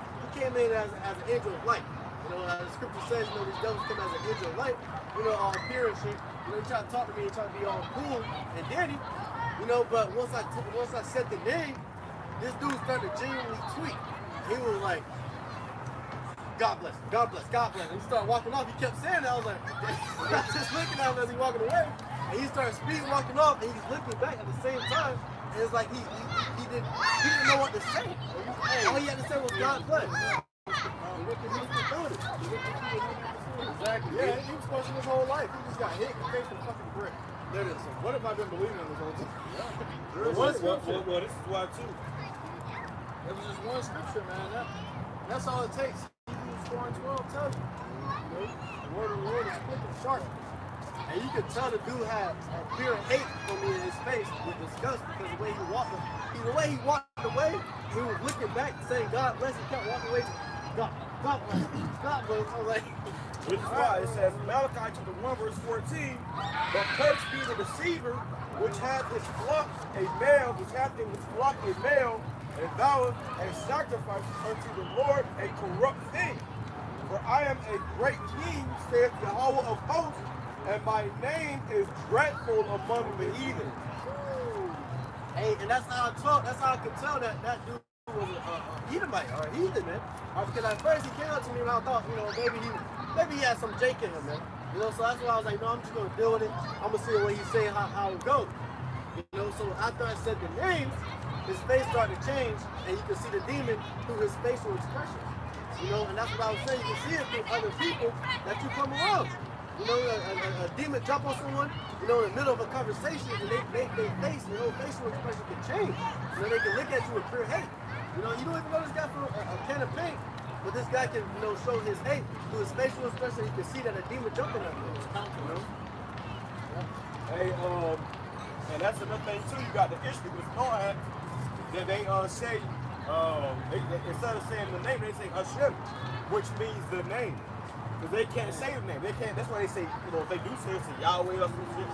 in as an angel of light. You know, as the scripture says, you know, these devils come as an angel of light, you know, all appear and shit. You know, he tried to talk to me and tried to be all cool and dandy, you know, but once I said the name, this dude started to genuinely tweet. He was like, God bless, God bless, God bless. And he started walking off. He kept saying that. I was like, I was just looking at him as he walking away. And he started speeding, walking off, and he's looking back at the same time. And it's like he didn't know what to say. All he had to say was God bless. Exactly. Yeah, he was questioning his whole life. He just got hit in the face with a fucking brick. There it is. So what have I been believing in this whole time? Well, this is why too. It was just one scripture, man. That's all it takes. Hebrews 4 and 12 tells you. You know, the word of the Lord is quick and sharp. And you could tell the dude had a pure hate for me in his face with disgust because the way he walked away, he was looking back saying God bless. He kept walking away. God bless. God bless. I was like, Which is why it says Malachi chapter 1 verse 14, but cursed be the deceiver which hath his flock a male, and voweth and sacrifices unto the Lord a corrupt thing. For I am a great king, saith Yahawah of hosts, and my name is dreadful among the heathen. hey, and that's how I could tell that dude was a Edomite or a heathen, man. Because at first he came up to me and I thought, you know, maybe he had some Jake in him, man. You know, so that's why I was like, no, I'm just gonna deal with it. I'm gonna see what he's saying, how it goes. You know, so after I said the names, his face started to change, and you could see the demon through his facial expressions. You know, and that's what I was saying. You can see it through other people that you come around. You know, a demon jump on someone, you know, in the middle of a conversation, and they face, their whole facial expression can change. You know, they can look at you with pure hate. You know, you don't even know this guy for a can of paint, but this guy can, you know, show his hate through his facial expression. You can see that a demon jumping at him. You know? Hey, and that's another thing too. You got the issue with Moab that they say instead of saying the name, they say Hashem, which means the name. Because they can't say the name. They can't. That's why they say, you know, if they do say it's Yahweh or some shit.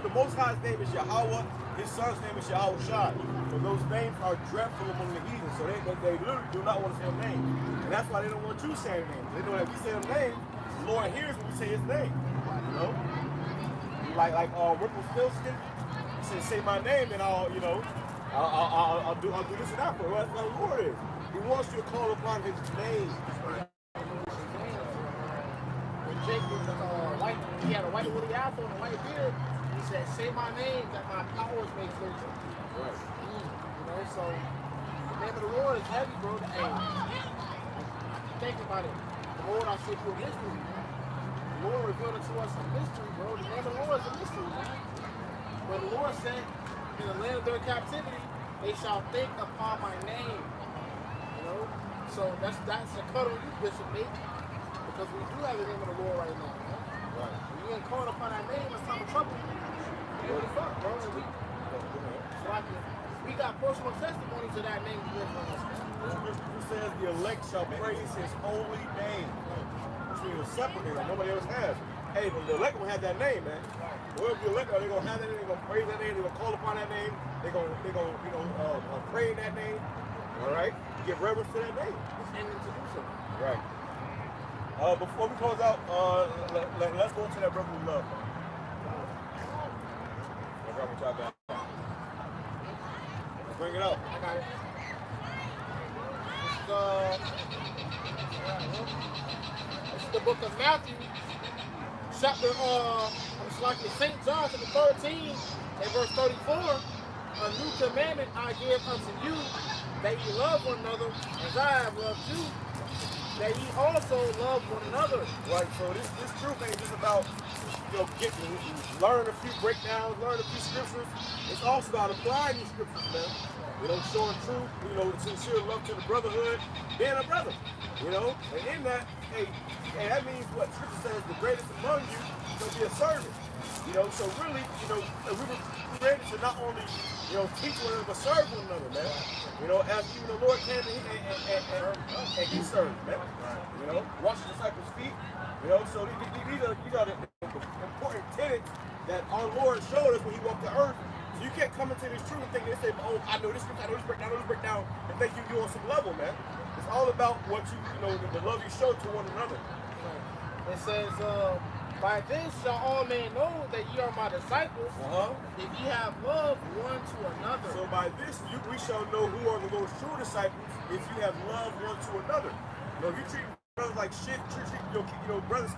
The Most High's name is Yahawah. His son's name is YAHAWASHI. So those names are dreadful among the heathen. So they literally do not want to say a name. And that's why they don't want you saying names. They know that if we say a name, the Lord hears when we say his name. You know? Like Rumpelstiltskin, he said, say my name and I'll do this and that for you. That's what the Lord is. He wants you to call upon his name. Jake was white. He had a white woolly afro and a white beard. He said, "Say my name, that my powers may flow to." Right. You know, so the name of the Lord is heavy, bro. Hey, think about it. The Lord, I said, you a mystery. The Lord revealed it to us a mystery, bro. The name of the Lord is a mystery, man. But the Lord said, in the land of their captivity, they shall think upon my name. You know, so that's a cut on you, Bishop Nate. Because we do have the name of the Lord right now, man. Right. When you ain't calling upon that name, it's time of trouble. What the fuck, bro? And we got personal testimonies of that name given on us, man. Who says the elect shall praise his holy name? Which means a separate name like nobody else has. Hey, the elect will have that name, man. Whoever the elect are, they're gonna have that name, they're gonna praise that name, they're gonna call upon that name, they're gonna pray in that name. All right? Give reverence to that name. And to do so. Right. Before we close out, let's go to that brother we love. Let's bring it up. I got it. This is the book of Matthew, chapter, St. John, chapter 13, and verse 34. A new commandment I give unto you, that ye love one another as I have loved you, that ye also love one another. Right, so this truth ain't just about, learn a few breakdowns, learn a few scriptures. It's also about applying these scriptures, man. Showing truth, sincere love to the brotherhood, being a brother, And in that, hey, that means what scripture says, the greatest among you shall be a servant. So really, we were created to not only, teach one another, but serve one another, man. know, as even the Lord came and he served, man. You know, washed the disciples' feet. You know, so these are the important tenets that our Lord showed us when he walked the earth. So you can't come into this truth and think they say, oh, I know this scripture, I know this breakdown, I know this breakdown, and think you on some level, man. It's all about what you know, the love you show to one another. It says, by this shall all men know that ye are my disciples, if ye have love one to another. So by this we shall know who are the Lord's true disciples if you have love one to another. You know, if you treat brothers like shit, treat brothers,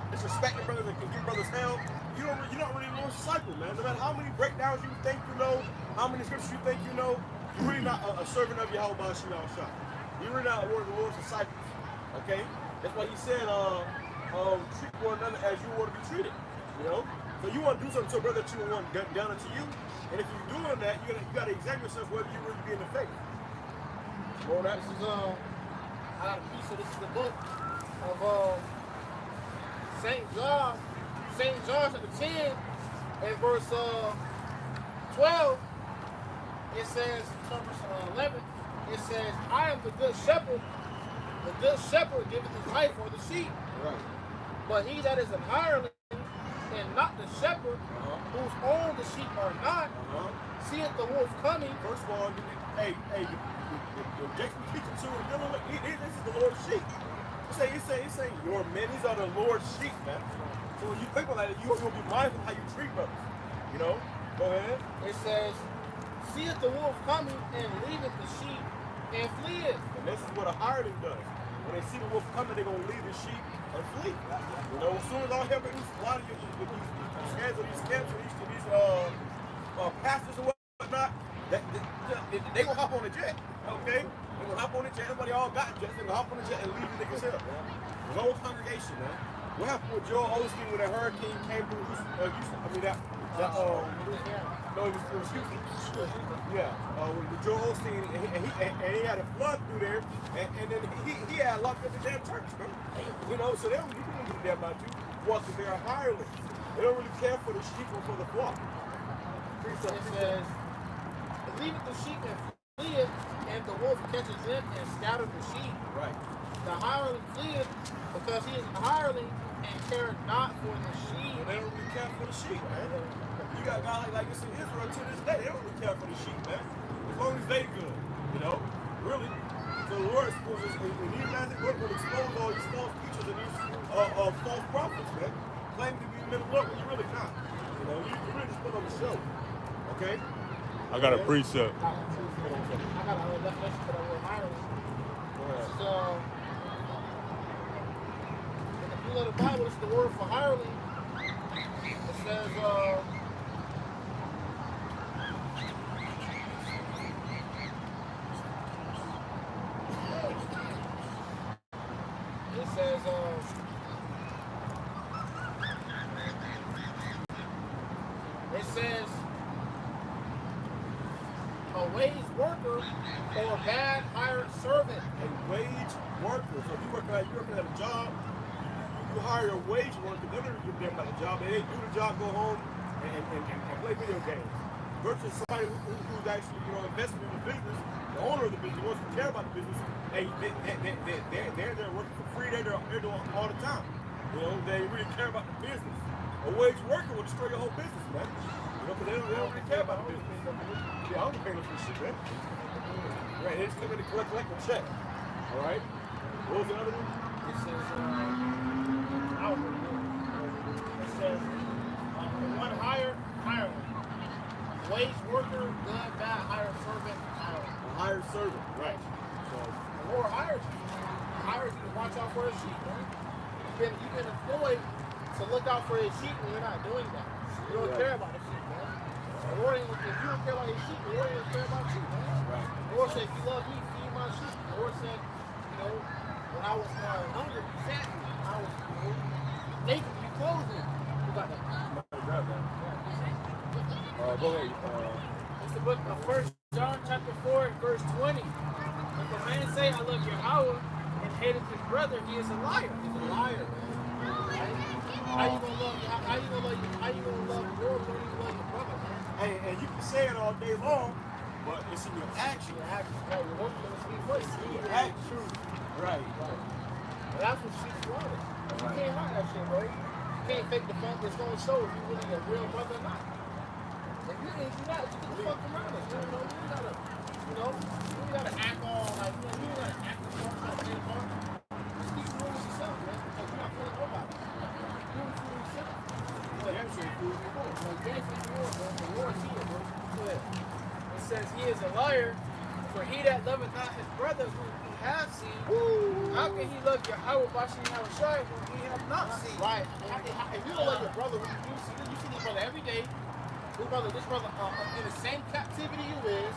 disrespecting brothers and give brothers hell, you're not really a Lord's disciple, man. No matter how many breakdowns you think you know, how many scriptures you think you know, you're really not a servant of YAHAWASHI. You're really not one of the Lord's disciples. Okay? That's why he said, treat one another as you want to be treated. You know? So you want to do something to a brother that you want done unto you, and if you're doing that, you gotta examine yourself whether you really be in the faith. Well, this is I got a piece of this is the book of St. John chapter 10 and verse 12. It says, verse 11. It says, I am the good shepherd. The good shepherd giveth his life for the sheep. Right. But he that is an hireling and not the shepherd, whose own the sheep are not, seeth the wolf coming. First of all, hey, Jason speaking to and dealing with, this is the Lord's sheep. He's saying your men, these are the Lord's sheep, man. So when you think about that, you're going to be mindful of how you treat brothers. You know? Go ahead. It says, seeth the wolf coming and leaveth the sheep and fleeth. And this is what a hireling does. When they see the wolf coming, they're going to leave the sheep and flee. You know, as soon as all hell breaks, a lot of these scams or these camps or these pastors or whatnot, they going to hop on the jet, okay? They're going to hop on the jet. Everybody all got jets. They're going to hop on the jet and leave the niggas here. The whole congregation, man. What happened with Joel Osteen when that hurricane came through Houston? No, it was Houston. Yeah, with Joel Osteen, and he had a flood through there, and then he had locked up the damn church, man. You know, so they don't give a damn about you. Well, because they're hirelings. They don't really care for the sheep or for the flock. It says, leaveth the sheep and fleeth, and the wolf catches them and scatters the sheep. Right. The hireling fleeth because he is a hireling and cares not for the sheep. Well, they don't really care for the sheep, man. You got guys like this in Israel to this day. They don't really care for the sheep, man. As long as they good, you know, really. So the Lord exposes, in these last days, will expose all these false teachers and these false prophets, man. Claiming to be the middle of it, you're really not. You know, you really just put on the show. Okay? I got a precept. I got a definition for that word hireling. So, in the Blue Letter Bible, this is the word for hireling. It says, it says a wage worker or bad hired servant. A wage worker. So if you're working at a job, you hire a wage worker. They're not give them about the job. They do the job, go home, and play video games. Versus somebody who's actually, invested in the business, the owner of the business, wants to care about the business. Hey, they're there working for free. They're doing all the time. You know, they really care about the business. A wage worker will destroy your whole business, man. You know, because they don't really care about the business. Yeah, I don't pay them for shit, man. Right, they just come in to collect a check. All right. What was the other one? It says, it says, one hireling. Wage worker, good, bad, hired servant, hireling. A hired servant, right. So the Lord hires you. He hires you to watch out for his sheep, man. You've been employed to look out for his sheep when you're not doing that. You don't care about his sheep, man. The Lord, if you don't care about his sheep, the Lord doesn't care about you, man. right. The Lord said, if you love me, feed my sheep. The Lord said, when I was hungry, you fed me. I was naked, you clothed me. Who got that? Grab that. Go ahead. It's the book of 1 John chapter 4, verse 20. If a man say, I love Yahawah, and hateth his brother, he is a liar. He's a liar, man. Right? How you gonna love your brother, man? And you can say it all day long, but it's in your action. Your action, right? Your work is speak first. Your action. Right. And that's what speaks louder. You can't hide that shit, bro. You can't fake the fact that's going to show if you really a real brother or not. If you ain't, you got to get the fuck around us. You gotta act all like, you gotta act the fuck like that, bro. Just keep doing it yourself, man. Because you're not feeling nobody. Do it for yourself. But that's what you're doing before. Like, that's what you're doing, bro. The Lord's here, bro. Go ahead. It says, he is a liar, for he that loveth not his brother whom he hath seen, how can he love YAHAWASHI whom he hath not seen? Right. If you don't love your brother, you see this brother every day. This brother in the same captivity you is,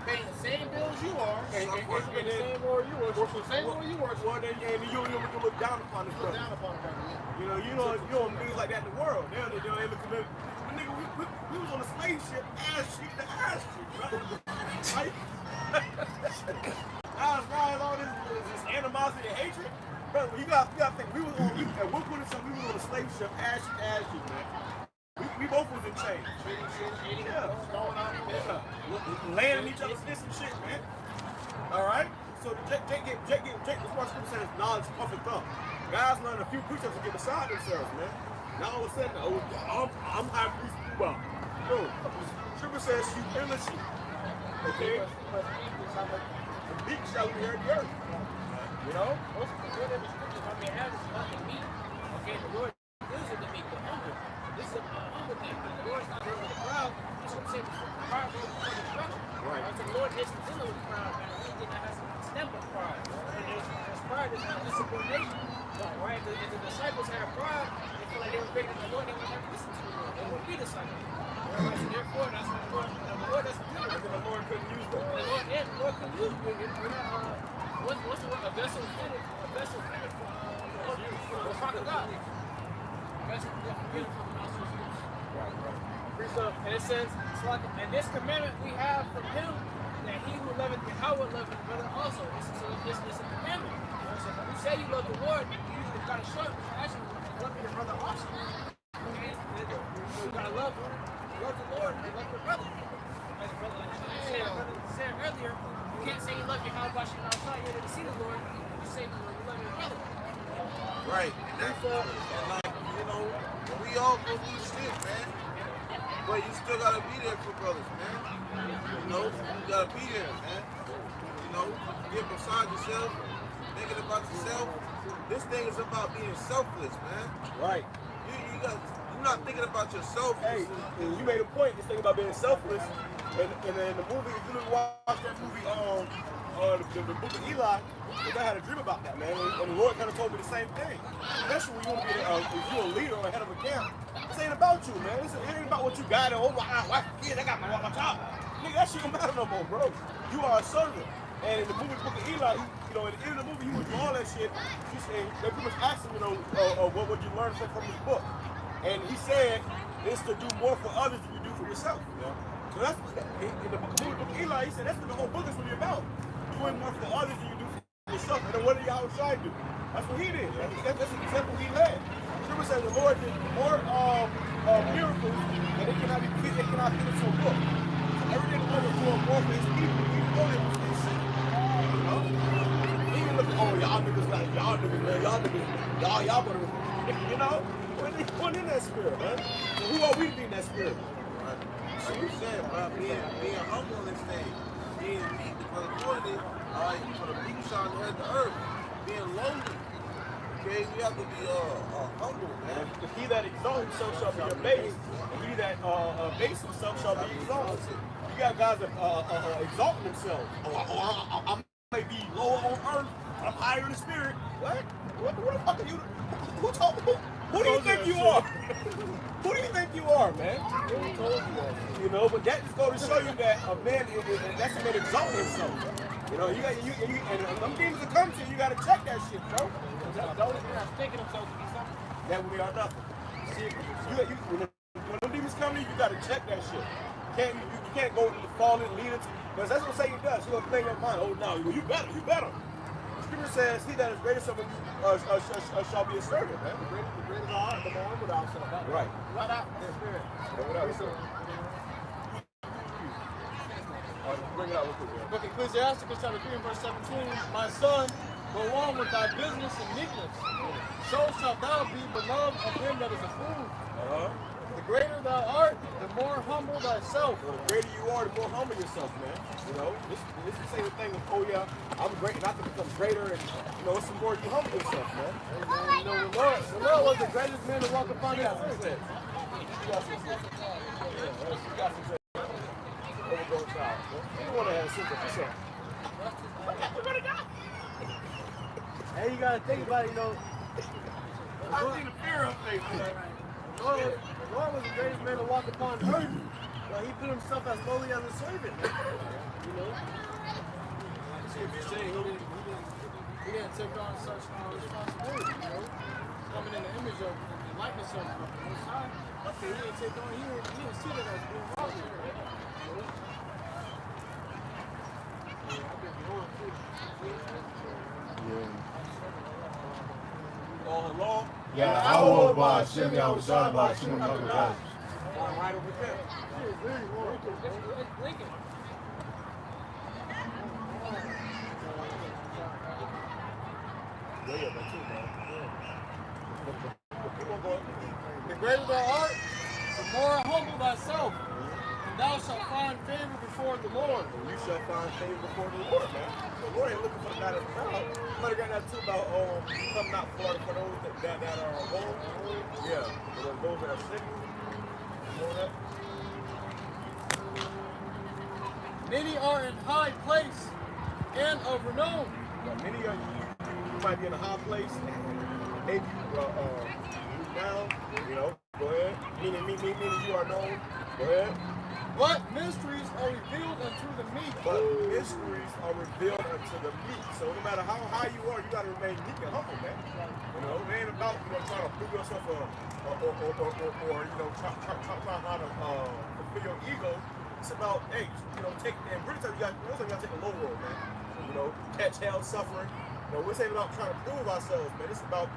paying the same bills you are, and working the same war you work, working the same war you work. Well, then, and you look down upon this brother. Down upon brother, yeah. You know niggas like that in the world. They look at me. Nigga, we was on a slave ship, ass cheek to ass cheek, right? Right? All this animosity and hatred. Brother, you gotta think, at one point in time, we was on a slave ship, ass cheek to ass cheek, man. We both was in chains. Yeah. Laying in each other's fist and shit, man. Alright? So Jake, this is what Scripture says, knowledge puffeth up. Guys learn a few precepts to get beside themselves, man. Now all of a sudden, I'm high priest. Well, no. Scripture says, you endless sheep. Okay? The meek shall inherit the earth. You know? Most of the good of the scriptures, I mean, have is not the meat. Okay, the Lord gives it to meek, the humble. This is a humble thing. The Lord's not dealing with the crowd. That's what I'm saying before. The crowd goes before destruction. Right. So the Lord isn't dealing with the crowd, and the reason that has a stem of pride. And there's pride is not insubordination. Right? If the disciples had pride, they feel like they were greater than the Lord, they would never listen to the Lord. They wouldn't be disciples. Right? So therefore, that's what the Lord doesn't do. The Lord couldn't use them. The Lord can use you. You're not, what's the word? A vessel fitted for the Father God. And it says, and this commandment we have from him, that he who loveth Yahweh loveth his brother also. This is a commandment. So when you say you love the Lord, you usually got to show it, but actually love your brother also. Okay? You got to love the Lord and love your brother. As brother said earlier, you can't say you love YAHAWASHI outside, you didn't see the Lord, you say you love your brother. Right. And that's and like, we all go through shit, man. But you still gotta be there for brothers, man. You gotta be there, man. Get beside yourself, thinking about yourself. This thing is about being selfless, man. Right. You're not thinking about yourself. Hey, you made a point. This thing about being selfless, and in the movie, if you watch that movie, the book of Eli, I had a dream about that, man, and the Lord kind of told me the same thing. Especially when you want to be if you're a leader or head of a camp, this ain't about you, man. It ain't about what you got. Oh, my wife, kids, I got my job. Nigga, that shit don't matter no more, bro. You are a servant. And in the movie, book of Eli, at the end of the movie, he went through all that shit. They pretty much asked him, what would you learn from this book? And he said, it's to do more for others than you do for yourself. Yeah. So that's in the book of Eli. He said that's what the whole book is really about. Doing more for others than you do for yourself. And then what did YAHAWASHI do? That's what he did. That's an example he led. Scripture says the Lord did more miracles, and it cannot fit into a book. So everything the Lord was doing more for his people, even though they was getting sick. He didn't look at y'all niggas, man, y'all better, One in that spirit, man. So who are we to be in that spirit? Right. So you said about being humble in this thing, being meek for the quality, for the people shall inherit the earth, being lonely. Okay, we have to be humble, man. If he that exalts himself shall be abased, and he that abases himself shall be exalted. You got guys that exalt themselves. I may be lower on earth, but I'm higher in the spirit. What the fuck are you? Who do you think you are? Who do you think you are, man? Who told you that? But that just goes to show you that a man, that's a man exalting himself. And them demons that come to you, you gotta check that shit, bro. Those who are thinking themselves to be something. That we are nothing. When them demons come to you, you gotta check that shit. You can't go fall in, lead into, because that's what Satan does. He'll think in your mind, oh no, you better. Scripture says, he that is greatest of you shall be a servant, man. The greatest are the more humble ourselves. Right. Right out in the spirit. What else? bring it out real quick, man. Book of Ecclesiasticus chapter 3 and verse 17. My son, go on with thy business and meekness. So shalt thou be beloved of him that is approved. The greater thou art, the more humble thyself. Well, the greater you are, the more humble yourself, man. You know, this is the same thing of, oh yeah, I'm great, not to become greater, and you know, it's the more you humble yourself, man. You know, the Lord was the greatest man to walk upon the earth. Overgrown child. You want to have a sister, for sure. Hey, you gotta think about it, you know. I see the fear of faith, man. The Lord was the greatest man to walk upon earth, but he put himself as lowly as a servant. You know? Scripture say he didn't take on such responsibility, you know, coming in the image of the likeness of the Most High. Okay, he didn't take on, he didn't see that as being wrong. All along. YAHAWAH, BAHASHAM, YAHAWASHI, BAHASHAM, QADASH. Right over there. Lincoln. The greater thou art, the more humble thyself, and thou shalt find favor before the Lord. You shall find favor before the Lord, man. The Lord ain't looking for the guy that's proud. You might have got that too about come not for those that are bold. Yeah, for those that are sick. You know that? Many are in high place and of renown. Yeah, many of you might be in a high place, maybe now, you know, go ahead. Meaning you are known. Go ahead. But mysteries are revealed unto the meek. But mysteries are revealed unto the meek. So no matter how high you are, you got to remain meek and humble, man. You know, it ain't about, you know, trying to prove yourself or you know, try how to fulfill your ego. It's about, hey, you know, take, and pretty time you got to take a low road, man. You know, catch hell, suffering. You know, this ain't about trying to prove ourselves, man. It's about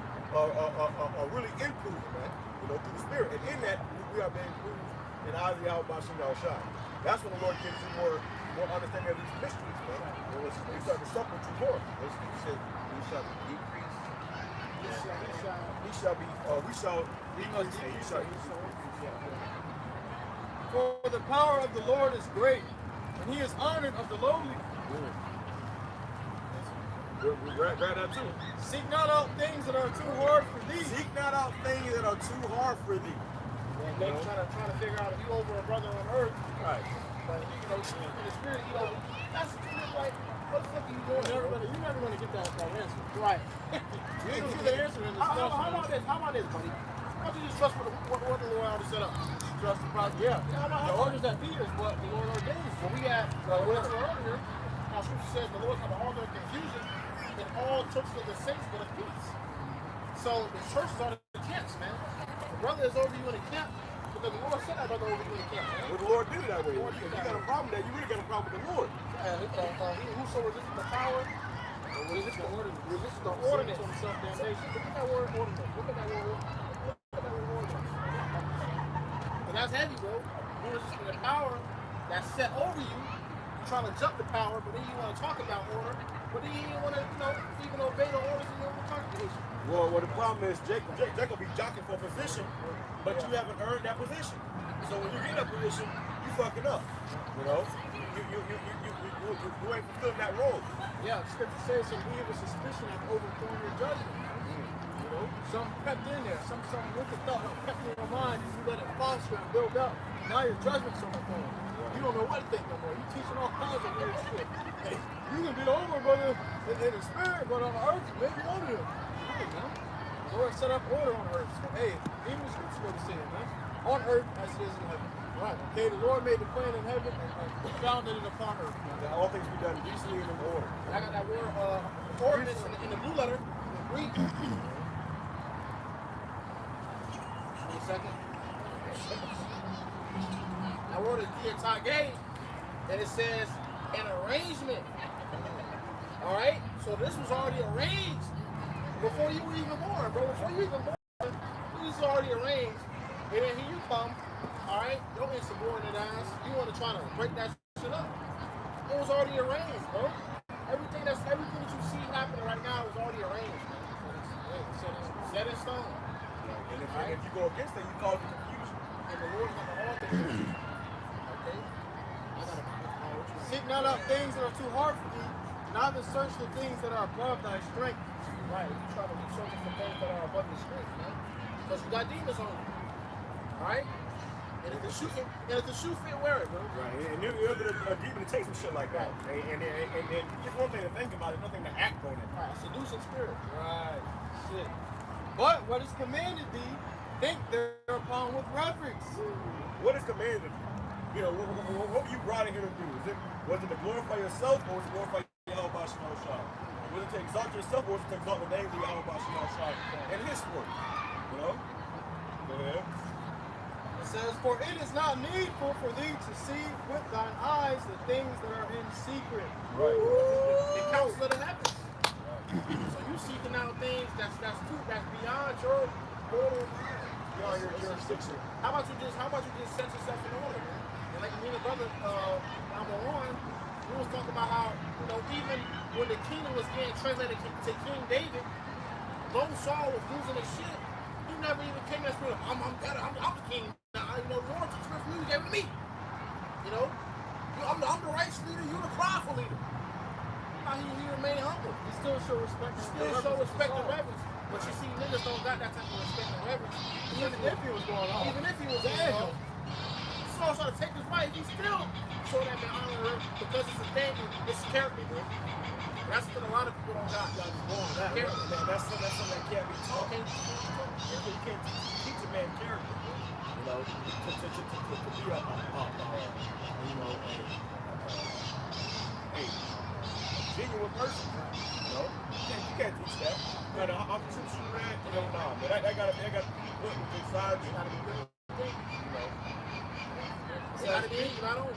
really improving, man. You know, through the Spirit. And in that, we are being proved in the eyes of YAHAWASHI. That's when the Lord gives you more understanding of these mysteries, man. You start to suffer with you more. He said, we shall decrease. We shall decrease, and he shall increase. For the power of the Lord is great, and he is honored of the lowly. Grab that too. Seek not out things that are too hard for thee. Seek not out things that are too hard for thee. They trying to figure out if you over a brother on earth, Right. but you know, in the spirit, you know, that's like, what the fuck are you doing? You're never going to get that answer. Right. You ain't gonna get the answer in this stuff. How about this? How about this, buddy? Why don't you just trust what the Lord already set up? Trust the process. Yeah. The orders that be is what the Lord ordains. When we had earlier, how Scripture says the Lord's going to order confusion in all churches of the saints, but of peace. So the churches are the camps, man. The brother is over you in a camp because the Lord said that brother over you in a camp. Man. Well, the Lord did it that way. If you got a problem there, you really got a problem with the Lord. Whoso resisted the power, resist the ordinance on self-damnation. Look at that word ordinance. Look at that word ordinance. And that's heavy, bro. You resist the power that's set over you. You're trying to jump the power, but then you want to talk about order, but then you didn't want to, you know, even obey the orders in your own congregation. Well, the problem is Jacob be jockeying for position, but you haven't earned that position. So when you get that position, you fucking up. You know, you ain't fulfilling that role. Yeah, the scripture says some evil suspicion have overthrown your judgment. You know, some crept in there, some wicked thought crept in your mind, and you let it foster and build up. Now your judgment's overthrown. You don't know what to think no more. You're teaching all kinds of weird shit. Hey, you can get over, brother, in the spirit, but on the earth, maybe under it. Hey, man. The Lord set up order on earth. So, hey, even the scripture go to say it, man. On earth as it is in heaven. Right. Okay, the Lord made the plan in heaven and founded it upon earth. That all things be done decently and in order. And I got that word ordinance in the blue letter, in Greek. Give me a second. That word is diatage, and it says an arrangement. All right? So this was already arranged before you were even born, bro. Before you even born, this was already arranged. And then here you come, all right? Your insubordinate ass. You want to try to break that shit up. It was already arranged, bro. Everything that you see happening right now is already arranged. Set in stone. And if you go against it, you cause confusion. And the Lord is going to all things. Okay? Seek not out things that are too hard for thee, neither search the things that are above thy strength. Right. You try to be searching for things that are above your strength, man. Because you got demons on you. Alright? And if the shoe fit, wear it, bro. Right. And a demon to take some shit like that. And it's one thing to think about it, nothing to act on it. Right. Seducing spirit. Right. Shit. But what is commanded thee, think thereupon with reverence. What is commanded? You know, what were you brought in here to do? Was it to glorify yourself or was it to glorify YAHAWASHI? Was it to exalt yourself or was it to exalt the name of YAHAWASHI and his work? You know? Go ahead. It says, for it is not needful for thee to see with thine eyes the things that are in secret. Right. The counsel of the heavens. So you seeking out things that's beyond your mortal mind. Beyond your jurisdiction. How about you just set yourself in order, man? And like me and the brother, number one, we was talking about how, you know, even when the kingdom was getting translated to King David, though Saul was losing his shit, he never even came to that spirit of, I'm better, I'm the king now. You know, the Lord took spirit from you, he gave it to me. You know? I'm the righteous leader, you're the prideful leader. He remained humble. He still show respect. And reverence. But you see, niggas don't got that type of respect and reverence. Even if he was going on. Even if he was angel. Saul tried to take his wife, he still showed that man honor her because it's a thing, it's character, man. That's what a lot of people don't got. That's something that can't be taught. You can't teach a man character. You know, to be a genuine person. You know, you can't teach that. But I'm too man. You know, nah, but that gotta be put inside you. Gotta be good. You know. Gotta be not on.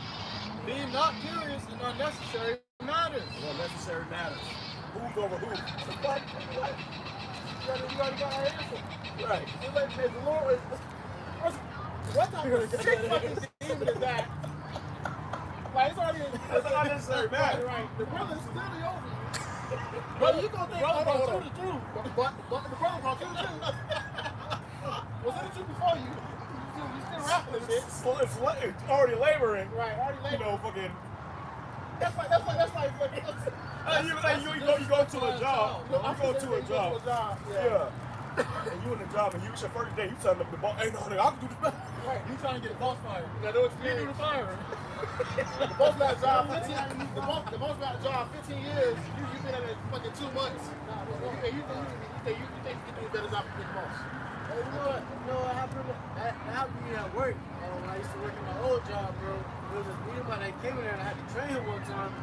Being not curious in unnecessary matters. Unnecessary matters. Who's over who? What? You already got our answer. Right. It's like the Lord is. What type of sick fucking demon is that? Like, it's unnecessary matter. Right. The brother's still over you. Brother, you gonna think, hold on. The truth. But the brother gonna tell the truth. Was it the truth before you? You still rapping this shit. It's already laboring. Right, already laboring. You know, fucking. That's like fucking. You go to a job. You go to a job. Yeah. And you in the job and it's your first day, you telling the boss, hey, no, I can do this better. Right, You trying to get the boss fired. you got no experience. You do the firing. The boss got a job 15 the boss got a job 15 years. You've been at it fucking 2 months. You think you can do a better job than the boss. Hey, you know what happened? That happened to me at work. When I used to work in my old job, bro. There was this meeting about that came in there and I had to train him one time.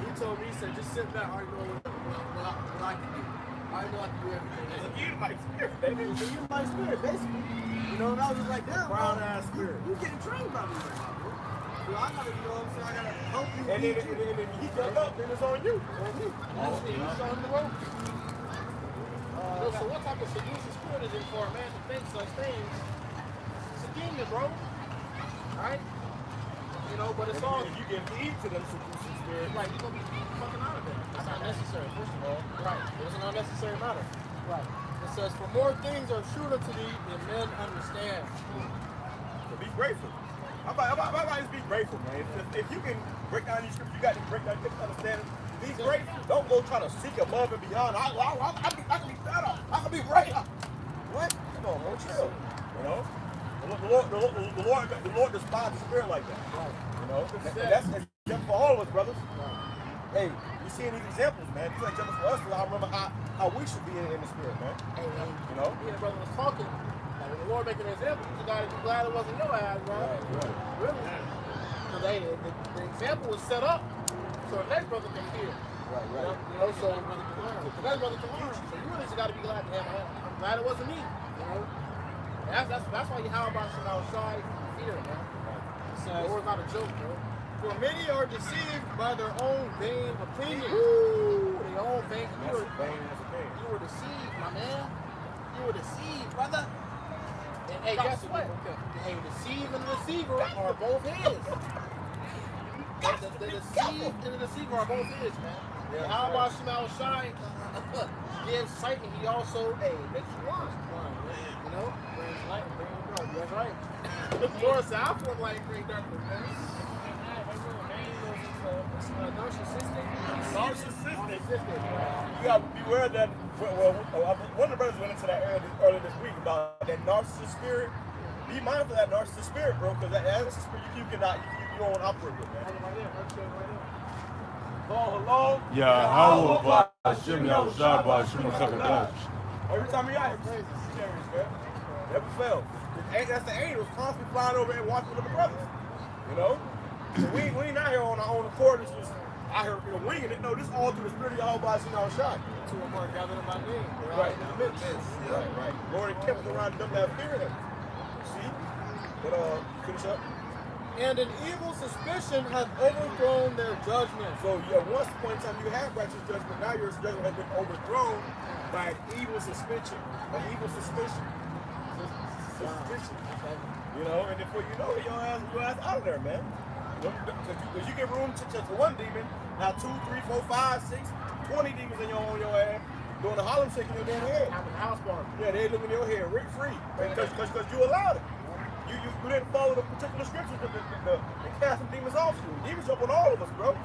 He told me, he said, just sit back, I already know what I can do. I know I can do everything. It's a unified spirit, baby. It's a unified spirit, basically. You know, and I was just like, damn, Brown ass spirit. You getting trained by me right now, bro. So I gotta, you know what I'm saying? I gotta help you. And then if he fucked up, then it's on you. On me. You show him the ropes. So what type of seducing spirit is it for a man to think such things? It's a demon, bro. Alright? You know, but it's all If you give heed to them seducing spirits, right, you're gonna be fucking out of there. That's not necessary, first of all. Right. It was an unnecessary matter. Right. It says, for more things are true to thee than men understand. so be grateful. How about just be grateful, man? If you can break down these scriptures, you got to break down, get to understand it. Be grateful. Don't go try to seek above and beyond. I can be better. I can be greater. What? Come on, man, chill. You know? The Lord despises the spirit like that. Right. You know? And that's example for all of us, brothers. Hey, you seeing these examples, man. These are examples for us, so I remember how we should be in the spirit, man. Hey, man. You know? Me and the brother was talking. Like, when the Lord making an example, you gotta be glad it wasn't your ass, bro. Right. Really? Because the example was set up so the next brother can hear. Right. You know, so the next brother can learn. So you really just gotta be glad to have it. I'm glad it wasn't me. You know? That's why YAHAWASHI fear, man. The Lord's not a joke, bro. For many are deceived by their own vain opinion. Woo! Their own thing. That's a pain. You were deceived, my man. You were deceived, brother. And hey, guess what? Hey, deceive and deceiver are both his. The seed and the deceiver are both his, man. Yeah. YAHAWASHI gives sight, and he also makes you blind. You know? Brings light and brings dark. That's right. The Lord said, I feel like great darkness, man. Narcissistic. You got to beware that. Well, one of the brothers went into that earlier this week about that narcissist spirit. Be mindful of that narcissist spirit, bro, because that is a spirit you don't want to operate with, man. Hello. YAHAWAH, BAHASHAM, YAHAWASHI, QADASH. Every time he out here, crazy, serious, man. Never fails. That's the angels constantly flying over and watching with the brothers. You know? So we ain't out here on our own accord. It's just out here winging it. No, this is all through the spirit of Yahweh YAHAWASHI. Two or more gathered in my name. Right. Right. Lord and kept around them that fear him. See? But finish up. And an evil suspicion hath overthrown their judgment. So yeah, once upon a time you had righteous judgment, now your judgment has been overthrown by an evil suspicion. An evil suspicion. Suspicion. You know, and before you know it, your ass out of there, man. Because you get room to one demon, now 2, 3, 4, 5, 6, 20 demons on your ass, doing the Harlem shaking in your damn head. Having a house party. Yeah, they live in your head rent free. Because you allowed it. You didn't follow the particular scriptures that cast some demons off you. Demons jump on all of us, bro.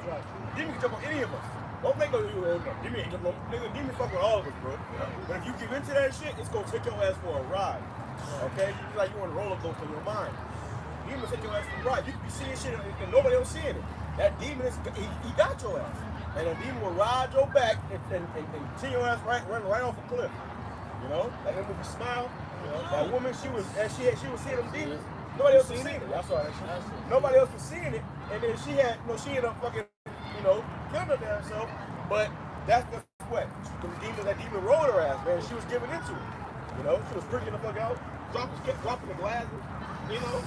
Demons can jump on any of us. Don't think of you, demon ain't jump on, demon fuck with all of us, bro. But if you give into that shit, it's gonna take your ass for a ride. Okay? It's like you on a roller coaster in your mind. Demons take your ass for a ride. You can be seeing shit and nobody else seeing it. That demon he got your ass. And a demon will ride your back and send your ass run right off a cliff. You know? Like that movie Smile. That woman, she was seeing them demons. Nobody else was seeing it. That's right. Nobody else was seeing it, and then she ended up fucking, killing her damn self. But that's what that demon rolled her ass, man. She was giving into it. You know, she was freaking the fuck out, kept dropping the glasses. You know.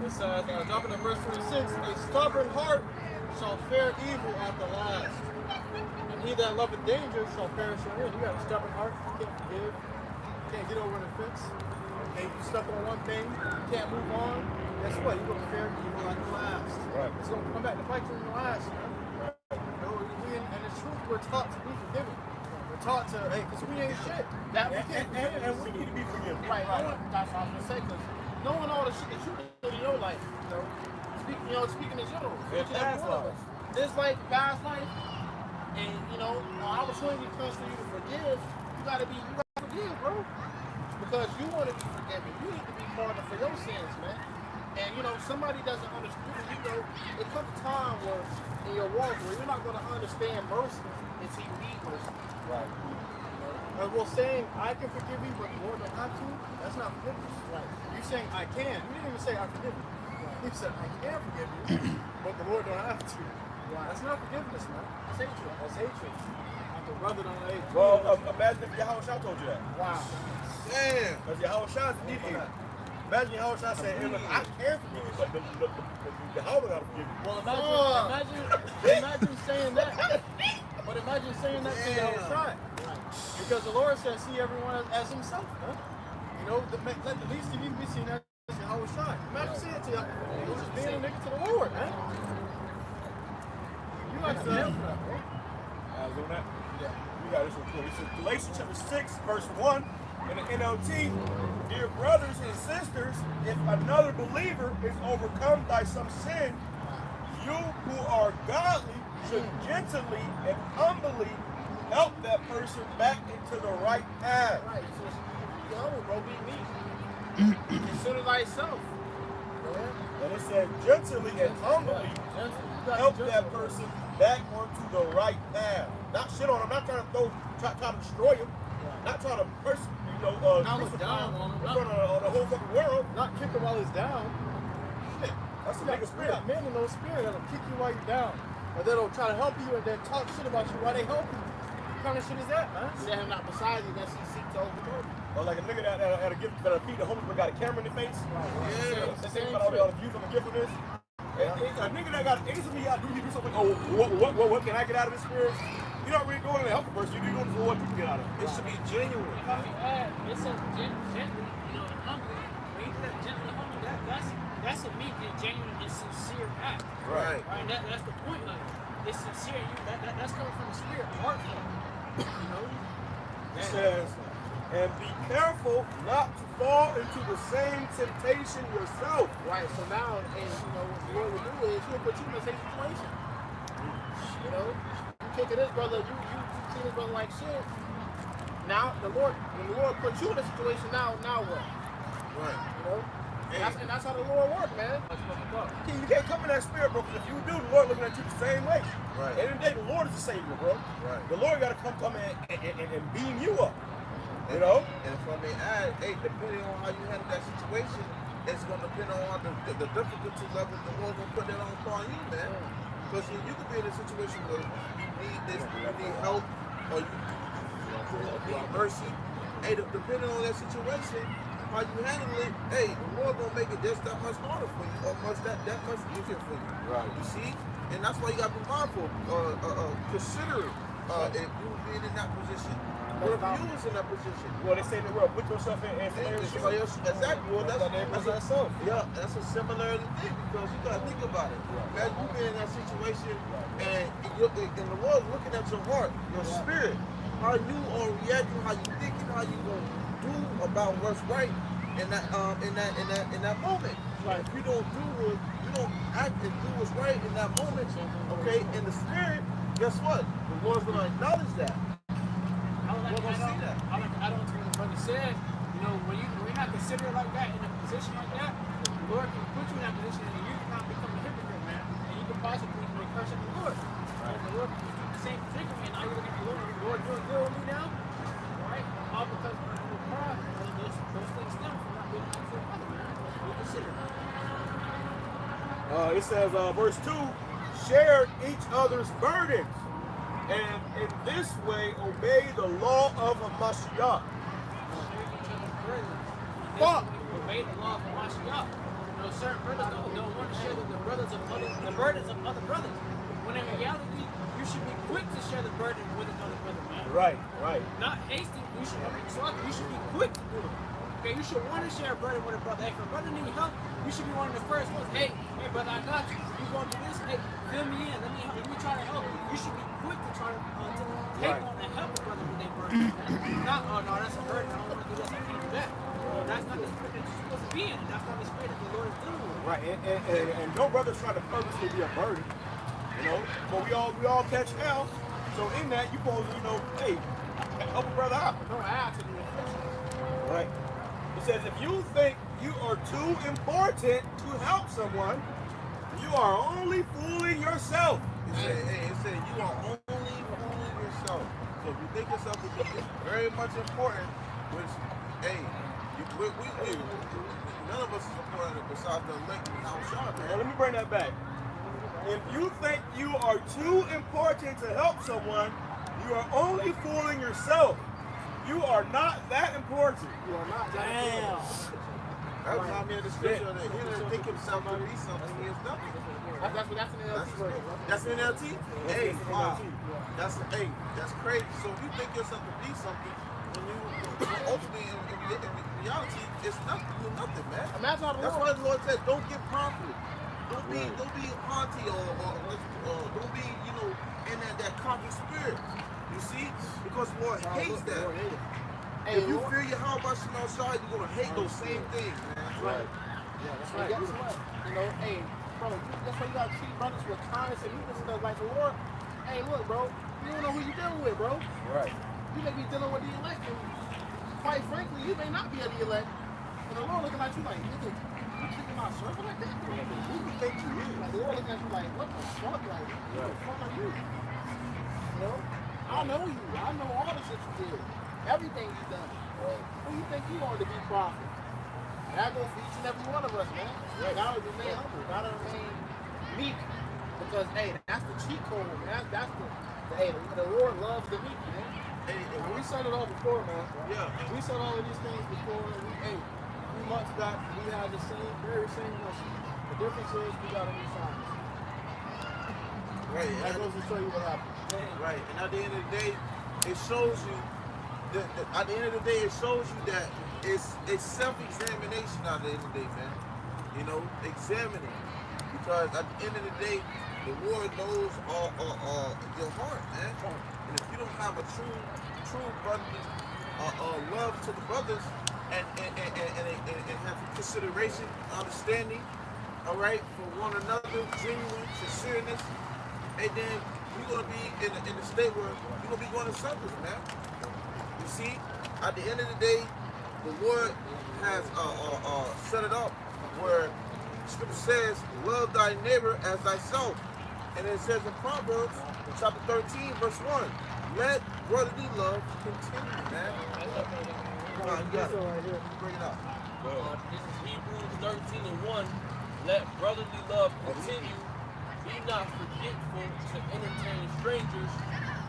It says, dropping in verse 26, a stubborn heart shall fare evil at the last. And he that loveth danger shall perish therein. You got a stubborn heart, you can't forgive. Can't get over the fence. Okay, you stuck on one thing, you can't move on. Guess what? You're gonna fare evil at the last. Right. It's gonna come back to bite you in the last. Right. And the truth, we're taught to be forgiven. We're taught to, hey, because we ain't shit. That we can't forgive. And we need to be forgiven. Right. That's what I was gonna say. Because knowing all the shit that you did in your life, speaking in general, it's like God's life, and I was showing you comes for you to forgive. You gotta forgive, bro. Because you want to be forgiven. You need to be pardoned for your sins, man. And somebody doesn't understand. It comes a time where in your walk where you're not going to understand mercy until you need mercy. Right. And we're saying I can forgive you, but the Lord don't have to. That's not forgiveness. Right. You saying I can. You didn't even say I forgive you. You said I can forgive you, but the Lord don't have to. Right. That's not forgiveness, man. That's hatred. That's hatred. The brother don't hate. Well, imagine if YAHAWASHI told you that. Wow. Damn. Because YAHAWASHI is mediator. Imagine YAHAWASHI saying, hey, look, I can forgive you, but the Yahweh got to forgive you. Well, imagine saying that. But imagine saying that to YAHAWASHI. Because the Lord says, see everyone as himself. Huh? Let the least of you be seen as YAHAWASHI. Imagine saying it to you. You're just being a nigga to the Lord, man. You like to help that, bro. On that? Yeah. We got this one. This is Galatians chapter 6, verse 1 in the NLT. Dear brothers and sisters, if another believer is overcome by some sin, you who are godly should gently and humbly help that person back into the right path. Right. So, bro, be me. Consider thyself. And it said gently and humbly help that person back onto the right path. Not shit on him, not trying to try to destroy him, not trying to not look down on him, in front of the whole fucking world. Not kick him while he's down. Shit. That's a nigga spirit. You got men in those spirit that'll kick you while you're down. Or that'll try to help you and then talk shit about you while they help you. What kind of shit is that, man? Set him not beside you, that's he seek to overthrow you. Or like a nigga that'll feed the homeless but got a camera in their face. Yeah. They think about all the views on the gift of this. A nigga that got anything you do something, what can I get out of this spirit? You're not really going to help a person, you're doing it for what you can get out of it. It should be genuine. It says gently, and humbly. When you do that gently and humbly, that's a meek and genuine and sincere act. Right. Right. And that's the point of it. It's sincere. That's coming from the spirit, heartfelt. You know. It says, and be careful not to fall into the same temptation yourself. Right, so now, and you know, what the Lord will do is he'll put you in the same situation. You know, you kicking this brother, you see this brother like shit. Now, when the Lord puts you in a situation, now what? Right. You know? And that's how the Lord works, man. You can't come in that spirit, bro, because if you do, the Lord looking at you the same way. Right. At the end of the day, the Lord is the Savior, bro. Right. The Lord got to come and beam you up. You know? And if I may add, hey, depending on how you handle that situation, it's going to depend on the difficulty level the Lord's going to put that on upon you, man. Because you could be in a situation where you need this, you need help, or you need mercy. Hey, depending on that situation, how you handle it, hey, the Lord going to make it just that much harder for you, or that much easier for you. Right. You see? And that's why you got to be mindful, consider if you being in that position. What if you was in that position? Well, they say in the world, put yourself in Somebody else, exactly. Well, that's ourselves. yeah, that's a similar thing because you gotta think about it. Imagine you being in that situation and the Lord looking at your heart, your spirit, how you are reacting, how you thinking, how you gonna do about what's right in that moment. Like if you don't act and do what's right in that moment, okay, in the spirit, guess what? The Lord's gonna acknowledge that. I like to add on to what the brother said. You know, when you're not considered like that in a position like that, the Lord can put you in that position and you cannot become a hypocrite, man. And you can possibly curse at the Lord. And the Lord can do the same predicament. And now you're looking at the Lord doing good with me now, right? All because of your pride. Those things stem from not being a good brother, man. Be considerate. It says, verse 2, share each other's burdens, and in this way obey the law of Mashiach. Fuck! Obey the law of Mashiach. You know, certain brothers don't want to share the burdens of other brothers. When in reality, you should be quick to share the burden with another brother, man. Right. Not hasty. You should be quick to do it. Okay, you should want to share a burden with a brother. Hey, if a brother needs help, you should be one of the first ones. Hey, brother, I got you. You going to do this? Hey, fill me in. Let me try to help you. You should be quick to try to take on and help a brother with their burden. Not, oh no, that's a burden. I don't want to do this. I can't do that. That's not the spirit that you're supposed to be in. That's not the spirit that the Lord is dealing with. Right, and no brother's trying to purposely be a burden, you know. But we all catch hell. So in that, you supposed to, you know, hey, help a brother out. No, I have to do it. Right. It says if you think you are too important to help someone, you are only fooling yourself. It said you are only fooling yourself. So if you think yourself to be very much important, which, hey, none of us is important besides the elect and outside, Now, man. let me bring that back. If you think you are too important to help someone, you are only fooling yourself. You are not that important. You are not. Damn. That was not me in the scripture that he didn't think himself to be something he is nothing. That's an LT version. That's an LT? Hey, wow. That's crazy. So if you think yourself to be something, when you ultimately in reality, it's nothing. You're nothing, man. Imagine how That's why the Lord said, don't get confident. Don't be haughty or don't be, you know, in that cocky spirit. You see? Because the Lord hates that. Hey, If you feel your heart about your outside, you're gonna hate those same things, man. Right. Yeah, that's right. Guess what? You know, hey, bro, that's why you gotta treat brothers with kindness and meekness and stuff like the Lord. Hey, look, bro, you don't know who you're dealing with, bro. Right. You may be dealing with the elect, and quite frankly, you may not be of the elect. And the Lord looking at you like, nigga, you treating my servant like that? Who you think you is? Like, the Lord looking at you like, what the fuck? Like, who the fuck are you? You know? I know you. I know all the shit you did. Everything you done. Who you think you are to be prophet? And that goes for each and every one of us, man. Gotta remain humble. Gotta remain meek. Because, hey, that's the cheat code, man. That's the Lord loves the meek, man. Hey, And we said it all before, man. yeah. We said all of these things before. And we months back, we had the very same message. The difference is we got to be silent. Right. That goes to show you what happened. Right. And at the end of the day, it shows you at the end of the day, it shows you that it's self-examination at the end of the day, man. You know, examining. Because at the end of the day, the Lord knows your heart, man. And if you don't have a true brotherly love to the brothers and have consideration, understanding, all right, for one another, genuine sincereness, and then you're gonna be in a state where you're gonna be going in circles, man. You see, at the end of the day, the Lord has set it up where Scripture says, "Love thy neighbor as thyself," and it says in Proverbs chapter 13, verse 1, "Let brotherly love continue," man. Come on, you got it. Right here. Bring it up. This is Hebrews 13:1. Let brotherly love continue. Be not forgetful to entertain strangers,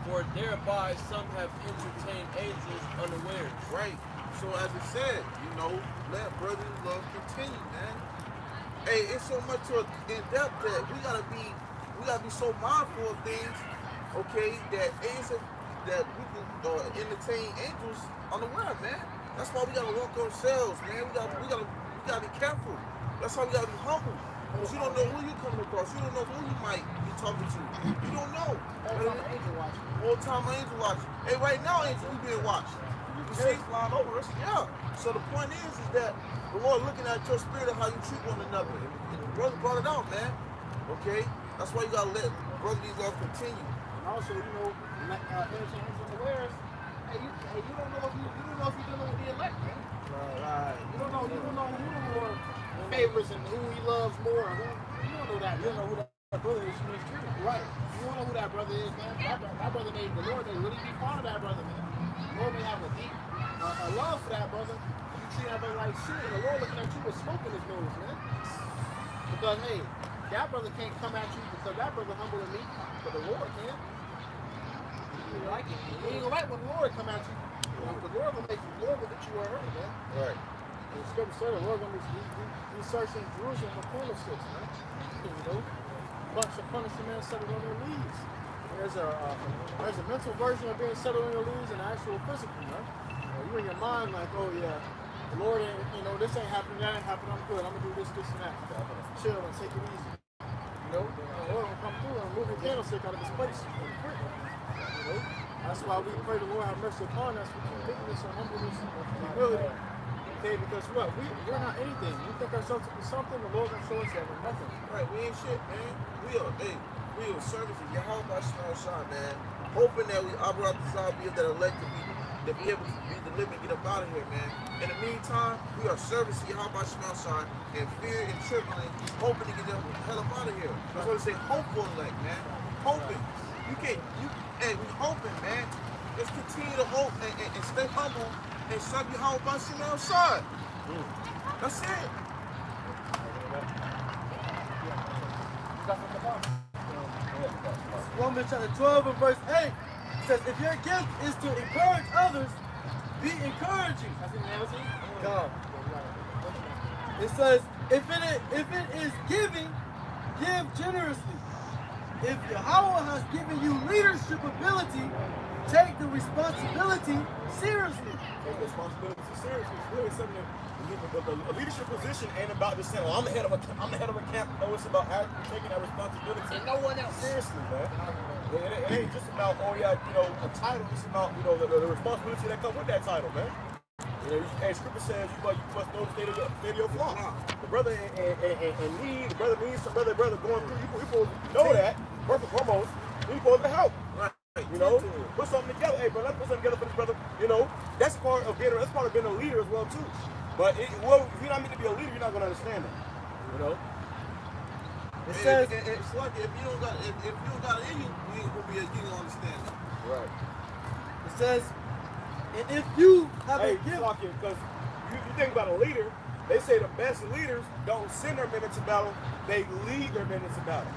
for thereby some have entertained angels unawares. Right. So as it said, you know, let brotherly love continue, man. Hey, it's so much in depth that we gotta be so mindful of things, okay, that we can entertain angels unaware, man. That's why we gotta walk ourselves, man. We gotta be careful. That's why we gotta be humble. Because you don't know who you're coming across. You don't know who you might be talking to. You don't know. Angel watching. All time angel watching. Hey, right now, angel, we being watched. You see, flying over us. Yeah. So the point is that the Lord looking at your spirit and how you treat one another. And the brother brought it out, man. Okay? That's why you gotta let brotherly love continue. And also, you know, like entertain angels unawares. Hey, you don't know if you're dealing with the elect, man. Right. You don't know who the Lord favors and who he loves more. You don't know that. You don't know who that brother is in his dream. Right. You don't know who that brother is, man. That brother may, the Lord may really be fond of that brother, man. The Lord may have a deep love for that brother. You treat that brother like shit, and the Lord looking at you with smoke in his nose, man. Because, hey, that brother can't come at you because that brother humble and meek, but the Lord can. You like it. You ain't gonna like when the Lord come at you. The Lord will make you hurt, man. Right. And the Scripture said the Lord gonna be searching Jerusalem for cornerstones, man. You know, bunch of punishing men settled on their leaves. There's a mental version of being settled on your leaves and actual physical, man. You in your mind like, oh yeah, the Lord ain't, you know, this ain't happening, that ain't happening, I'm good, I'm gonna do this, and that. Chill and take it easy. You know, the Lord will come through and move the candlestick out of his place. You know, that's why we pray the Lord have mercy upon us with meekness and humbleness and humility. Okay, because what? We're not anything. We think ourselves to be something, the Lord gonna show us that we're nothing. Right, we ain't shit, man. We are serving to YAHAWASHI, man. Hoping that we operate the Zambia that elect to be able to be delivered and get up out of here, man. In the meantime, we are serving to YAHAWASHI in fear and trembling, hoping to get the hell up out of here. That's why they say hopeful elect, man. Hoping. Hey, we hoping, man. Let's continue to hope and stay humble and serve YAHAWASHI. That's it. Romans chapter 12 and verse 8 says, if your gift is to encourage others, be encouraging. That's in the NLT? God. It says, if it is giving, give generously. If Yahweh has given you leadership ability, take the responsibility seriously. Take the responsibility seriously. It's really something that the leadership position ain't about just saying, well, I'm the head of a camp. No, it's about actually taking that responsibility. And no one else. Seriously, man. It ain't just about, oh yeah, you know, a title. It's about, you know, the responsibility that comes with that title, man. You know, as Scripture says, you must know the state of your flock. The brother in need, the brother needs some brother going through. You supposed to know that. First and foremost, you're supposed to help. Right. You know, put something together. Hey, bro, let's put something together for this brother. You know, that's part of being a leader as well too. But if you're not meant to be a leader, you're not gonna understand that. You know. It says it's like if you don't got it in you, you ain't gonna understand it. Right. It says, and if you have a gift, because you think about a leader, they say the best leaders don't send their men into battle, they lead their men into battle.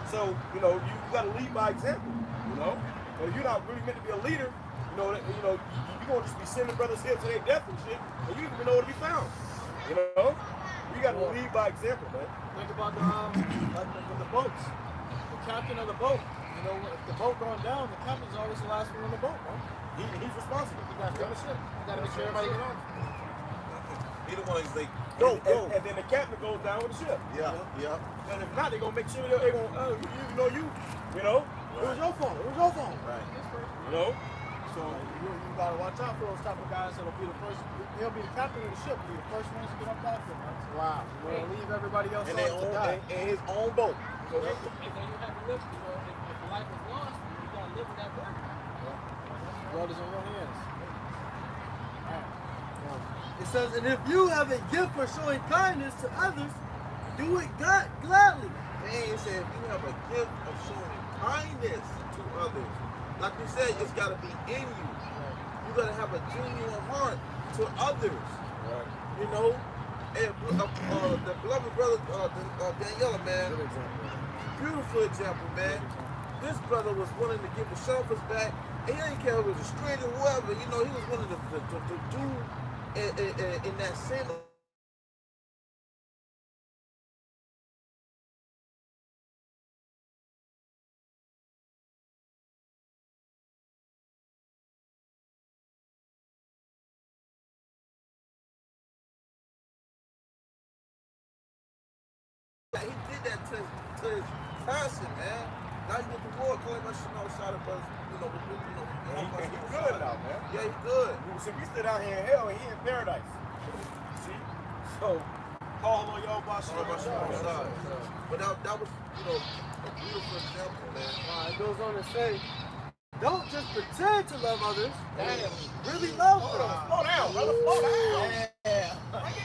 So, you know, you gotta lead by example, you know? But if you're not really meant to be a leader, you're gonna just be sending brothers here to their death and shit, and you don't even know where to be found. You know? You gotta lead by example, man. Think about the boats. The captain of the boat. You know, if the boat going down, the captain's always the last one on the boat, bro. He's responsible. You gotta finish it. You gotta make sure everybody get on. He the one who's like, And then the captain goes down with the ship. yeah. And if not, they're gonna make sure they're gonna, you know, it was your fault. It was your fault. Right. You know. So you gotta watch out for those type of guys that'll be the first. He'll be the captain of the ship. Be the first ones to get up off him. Wow. We'll leave everybody else And on to die. and his own boat. So if you have to live, if life is lost, you gotta live with that burden. Blood is on your hands. It says, and if you have a gift for showing kindness to others, do it gladly. And it said, if you have a gift of showing kindness to others, like you said, it's got to be in you. You got to have a genuine heart to others. Right. You know, and the beloved brother Daniela, man, beautiful example, man. This brother was willing to give the sheriff's back, and he didn't care if it was a straight or whatever. You know, he was willing to do in that same. He did that to his person, man. Now you get the Lord calling my shit outside of us, He good now, man. Yeah, he good. See, we stood out here in hell, and he in paradise. See? So, call on y'all by But that was, a beautiful example, man. It goes on to say, don't just pretend to love others. Really love them. Slow down, brother. Slow down. Yeah. Bring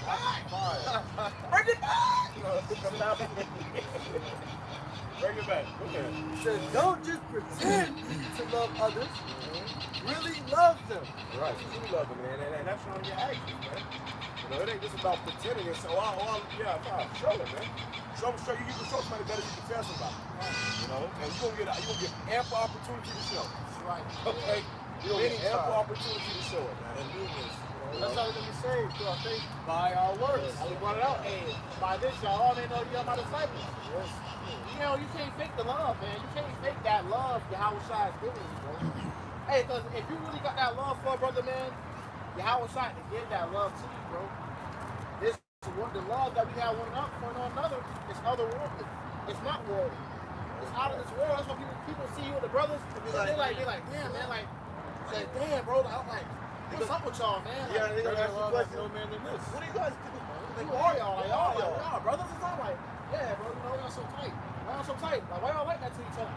it back. Bring it back. Okay. It says, don't just pretend to love others. Really love them. Right. You love them, man. And that's on your actions, man. You know, it ain't just about pretending and so show it, man. Show you can show somebody better than you can tell somebody. You know, and you're gonna get ample opportunity to show. That's right. Okay? You're gonna get ample opportunity to show it, man. And do this. That's how we're gonna be saved through our faith by our works. I was brought it out. Hey, by this y'all may know you're my disciples. Yes. You know, you can't fake the love, man. You can't fake that love Yahawashi is giving you, bro. Hey, because if you really got that love for a brother, man, Yahawashi to give that love to you, bro. The love that we have one for another is otherworldly. It's not worldly. It's out of this world. That's why people see you with the brothers. They're like, damn, man, like, say, damn, bro. I'm like, what's up with y'all, man? Like, Yeah, they gonna ask you questions. No man than this. what do you guys do? Who are y'all? Like, y'all brothers or something? Like, yeah, bro, you know, y'all so tight. Why y'all so tight? Like, why y'all like that to each other?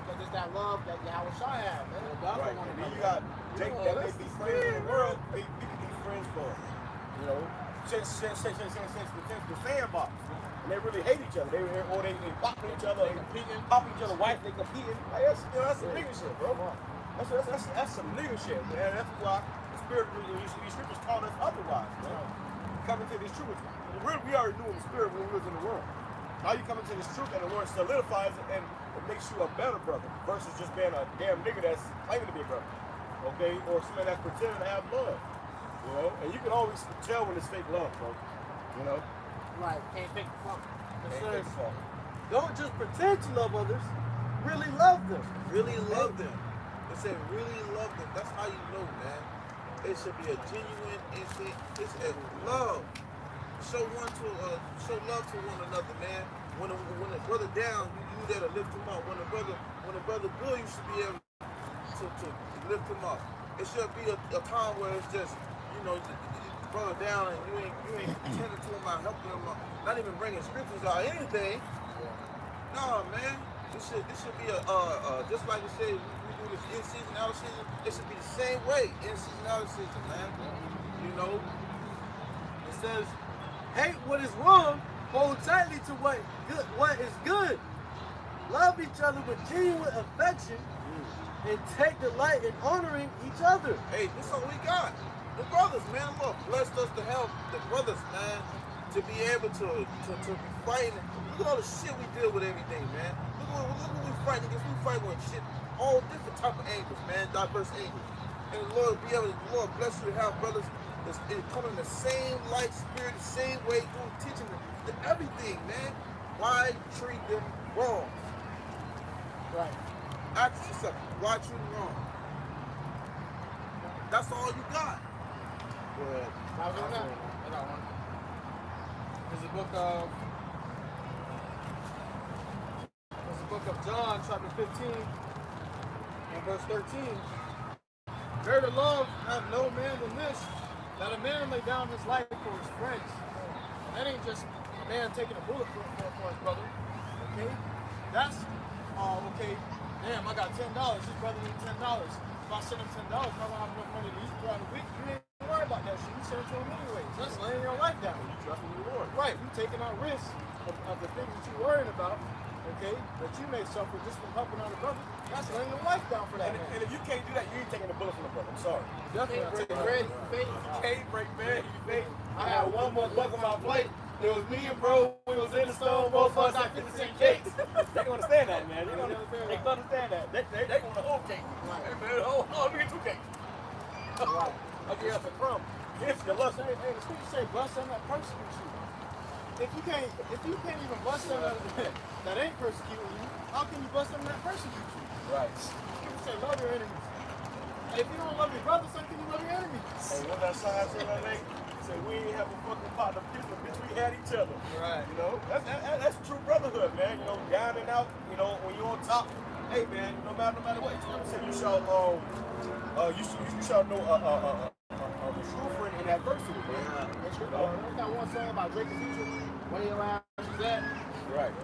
Because it's that love that Yahawashi have, man. Right. And then you got Jake that may be friends in the world, we can be friends for, you know, since the sandbox. And they really hate each other. They popping each other, popping each other wife, they competing. Like, that's some nigga shit, bro. That's some nigga shit, man. That's why the spirit, these scriptures taught us otherwise, man. Coming to this truth. We already knew in the spirit when we was in the world. Now you come into this truth and the Lord solidifies it and it makes you a better brother versus just being a damn nigga that's claiming to be a brother. Okay? Or somebody that's pretending to have love. You know? And you can always tell when it's fake love, bro. You know? Right, can't fake the funk. It says, don't just pretend to love others. Really love them. Really love them. It said really love them. That's how you know, man. It should be a genuine instinct. It's a love. Show love to one another, man. When a brother down, you there to lift him up. When a brother good, you should be able to lift him up. It should be a time where it's just, the brother down and you ain't tending to him out, helping him out, not even bringing scriptures out, anything. No, man. This should be just like you say, we do this in season, out of season. It should be the same way, in season, out of season, man. You know. It says, hate what is wrong, hold tightly to what is good. Love each other with genuine affection and take delight in honoring each other. Hey, this is all we got. The brothers, man. Look, blessed us to help the brothers, man, to be able to be fighting. Look at all the shit we deal with every day, man. Look what we fighting against. We fight with shit, all different type of angles, man, diverse angles. And the Lord bless you to have brothers that's coming in the same light spirit, the same way, teaching them everything, man. Why treat them wrong? Right. Ask yourself, why treat them wrong? That's all you got. Good. I got one. There's the book of John, chapter 15, and verse 13. Greater love have no man than this, that a man lay down his life for his friends. And that ain't just a man taking a bullet for his brother. Okay? That's okay. Damn, I got $10. His brother needs $10. If I send him $10, I don't have enough money to eat throughout the week. You ain't worry about that shit. You send it to him anyways. That's laying your life down. You trust in the Lord. Right, you taking out risks of the things that you're worrying about, okay, that you may suffer just from helping out a brother. That's laying your life down for that man. And if you can't do that, you ain't taking a bullet from the brother. I'm sorry. Definitely not taking bread, you fake. Can't break bread, you fake. I had one more buck on my plate. It was me and bro. We was in the stone. Both of us got 50 cent cakes. They don't understand that, man. They don't understand that. They want a whole cake. Hey, man, hold on, let me get 2 cakes. Right. I'll give you a crumb. If you love Hey, the scripture say, bless them that persecute you. If you can't even bless them that ain't persecuting you, how can you bless them that persecute you? right. Scripture say, love your enemies. If you don't love your brothers, how can you love your enemies? Hey, what that sign said that day? Said we ain't have a fucking partner, bitch, we had each other. Right. You know, that's true brotherhood, man. You know, down and out. You know, when you're on top, hey, man, no matter what. You shall you shall know a true friend in adversity, man. That's true. There's that one song about Drake and Future. Where your ass is at? Right.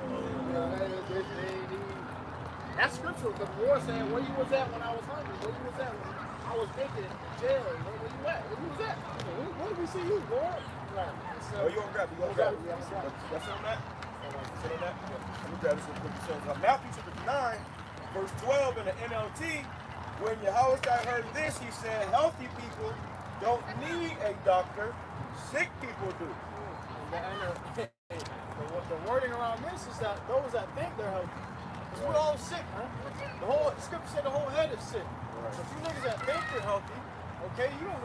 That's scriptural, because the Lord said, where you was at when I was hungry? Where you was at when I was naked in jail? Where you at? Where you was at? Where did we see you, Lord? Right. So, Oh, you gonna grab it? You gonna grab it? That's on that? Sit on that? Let me grab this real quick. It says, Matthew chapter 9, verse 12 in the NLT, when Yahawashi heard this, he said, healthy people don't need a doctor, sick people do. The wording around this is that those that think they're healthy. Because we're all sick, man. The scripture said the whole head is sick. Right. So if you niggas that think you're healthy, okay, you don't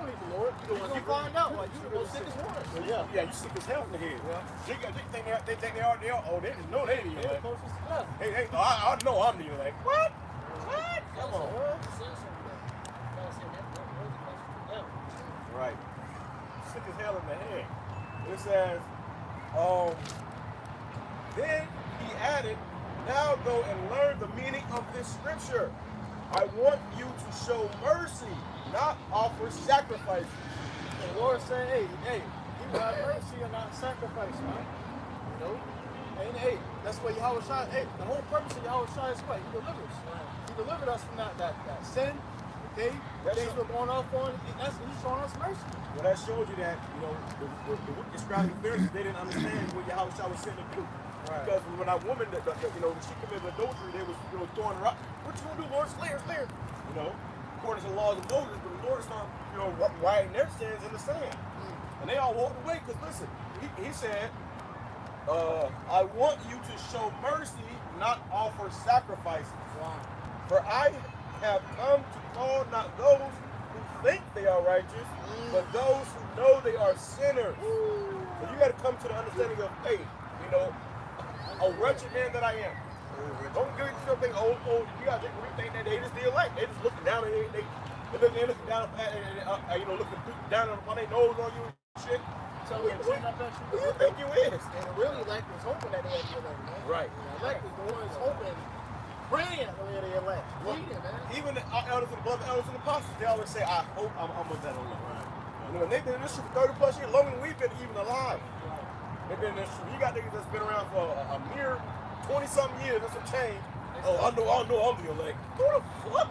need the Lord. You're gonna find out, like, you're gonna sick as one. So, yeah, you sick as hell in the head. Yeah. They think they are, oh, they just know they need They're it. closest to death. Hey, I know I'm needing like, what? Come on. Right. Sick as hell in the head. It says, then he added, now go and learn the meaning of this scripture. I want you to show mercy, not offer sacrifices. The Lord said, hey, you got mercy and not sacrifice, man. You know? And hey, that's what Yahawashi, hey, the whole purpose of Yahawashi is what? He delivers. He delivered us from that sin, okay? Things we're going off on, he's showing us mercy. Well, that showed you that, you know, the wicked scribes and Pharisees, they didn't understand what Yahawashi was sent to do. Right. Because when that woman, you know, when she committed adultery, they was, you know, throwing her out. What you gonna do, Lord? Slay her. You know, according to the laws of Moses, but the Lord started, you know, writing their sins in the sand. And they all walked away, because listen, he said, I want you to show mercy, not offer sacrifices. Wow. For I have come to call not those who think they are righteous, but those who know they are sinners. So you got to come to the understanding of faith. You know, a wretched man that I am. Don't give it to them think, you got to think that they just the elect. They just looking down and they looking down at, you know, looking down on their nose on you and shit. So who you think you is? And really, elect was hoping that they had the elect, man. Right. The elect is the ones hoping, praying that they had the elect. Pleading, man. Even the elders and the elders and apostles, they always say, I hope I'm with that elect. You know, and they've been in this shit for 30 plus years, longer than we've been even alive. They've been in this shit. You got niggas that's been around for a mere 20-something years and some change. Oh, I know I'm the elect. Who the fuck?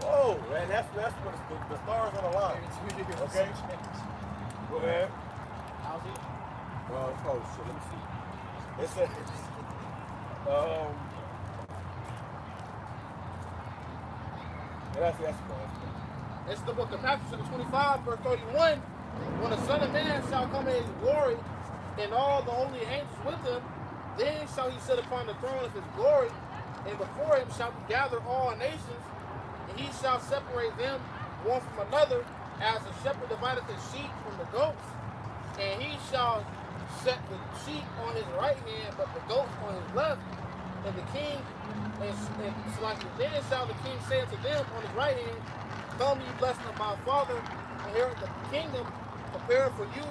Whoa, man, that's what the stars on the line. Okay? Go ahead. How's it? Oh shit, let me see. It says, that's It's the book of Matthew, chapter 25, verse 31. When the Son of Man shall come in his glory, and all the holy angels with him, then shall he sit upon the throne of his glory, and before him shall be gathered all nations, and he shall separate them one from another, as a shepherd divideth his sheep from the goats. And he shall set the sheep on his right hand, but the goats on his left. And the king, then shall the king say unto them on his right hand, Come ye blessed of my Father, inherit the kingdom prepared for you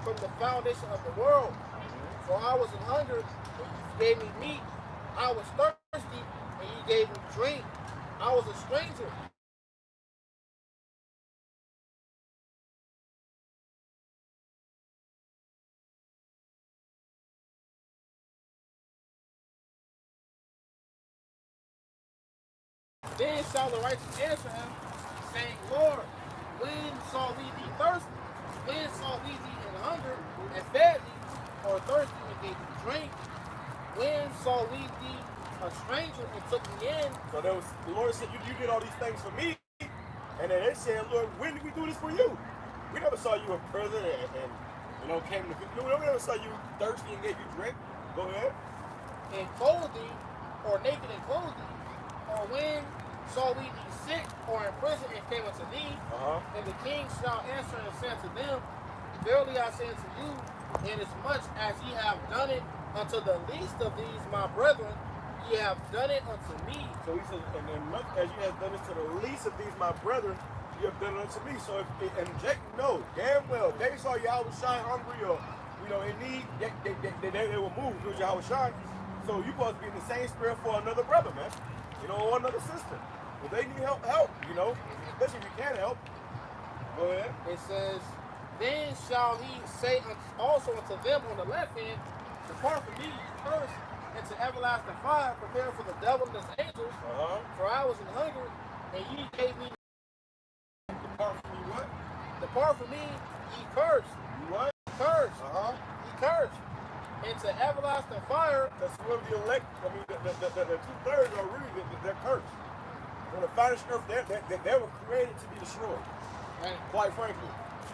from the foundation of the world. For I was in hunger, and you gave me meat. I was thirsty, and you gave me drink. I was a stranger. Then shall the righteous answer him, saying, Lord, when saw we thee thirsty? When saw we thee in hunger and fed thee, or thirsty and gave thee drink? When saw we thee a stranger and took me in? So there was, the Lord said, you did all these things for me. And then they said, Lord, when did we do this for you? We never saw you in prison and you know, came to, we never saw you thirsty and gave you drink. Go ahead. And clothed thee, or naked and clothed thee? Or when saw we thee sick or in prison and came unto thee? And the king shall answer and say unto them, Verily I say unto you, inasmuch as ye have done it unto the least of these my brethren, ye have done it unto me. So he says, and as much as you have done it to the least of these my brethren, you have done it unto me. So if, and Jacob knows damn well, they saw YAHAWASHI hungry or, you know, in need, they will move. It was YAHAWASHI. So you're supposed to be in the same spirit for another brother, man. You know, or another sister. If they need help, you know, especially if you can't help. Go ahead. It says, then shall he say also unto them on the left hand, Depart from me, cursed, into everlasting fire, prepared for the devil and his angels. For I was in hunger, and ye gave me. Depart from me what? Depart from me, ye cursed. You what? Cursed. Ye cursed. Into everlasting fire. Because whoever the elect, I mean, the 2/3 are really, they're cursed. On the foundation of earth, they were created to be destroyed. And quite frankly,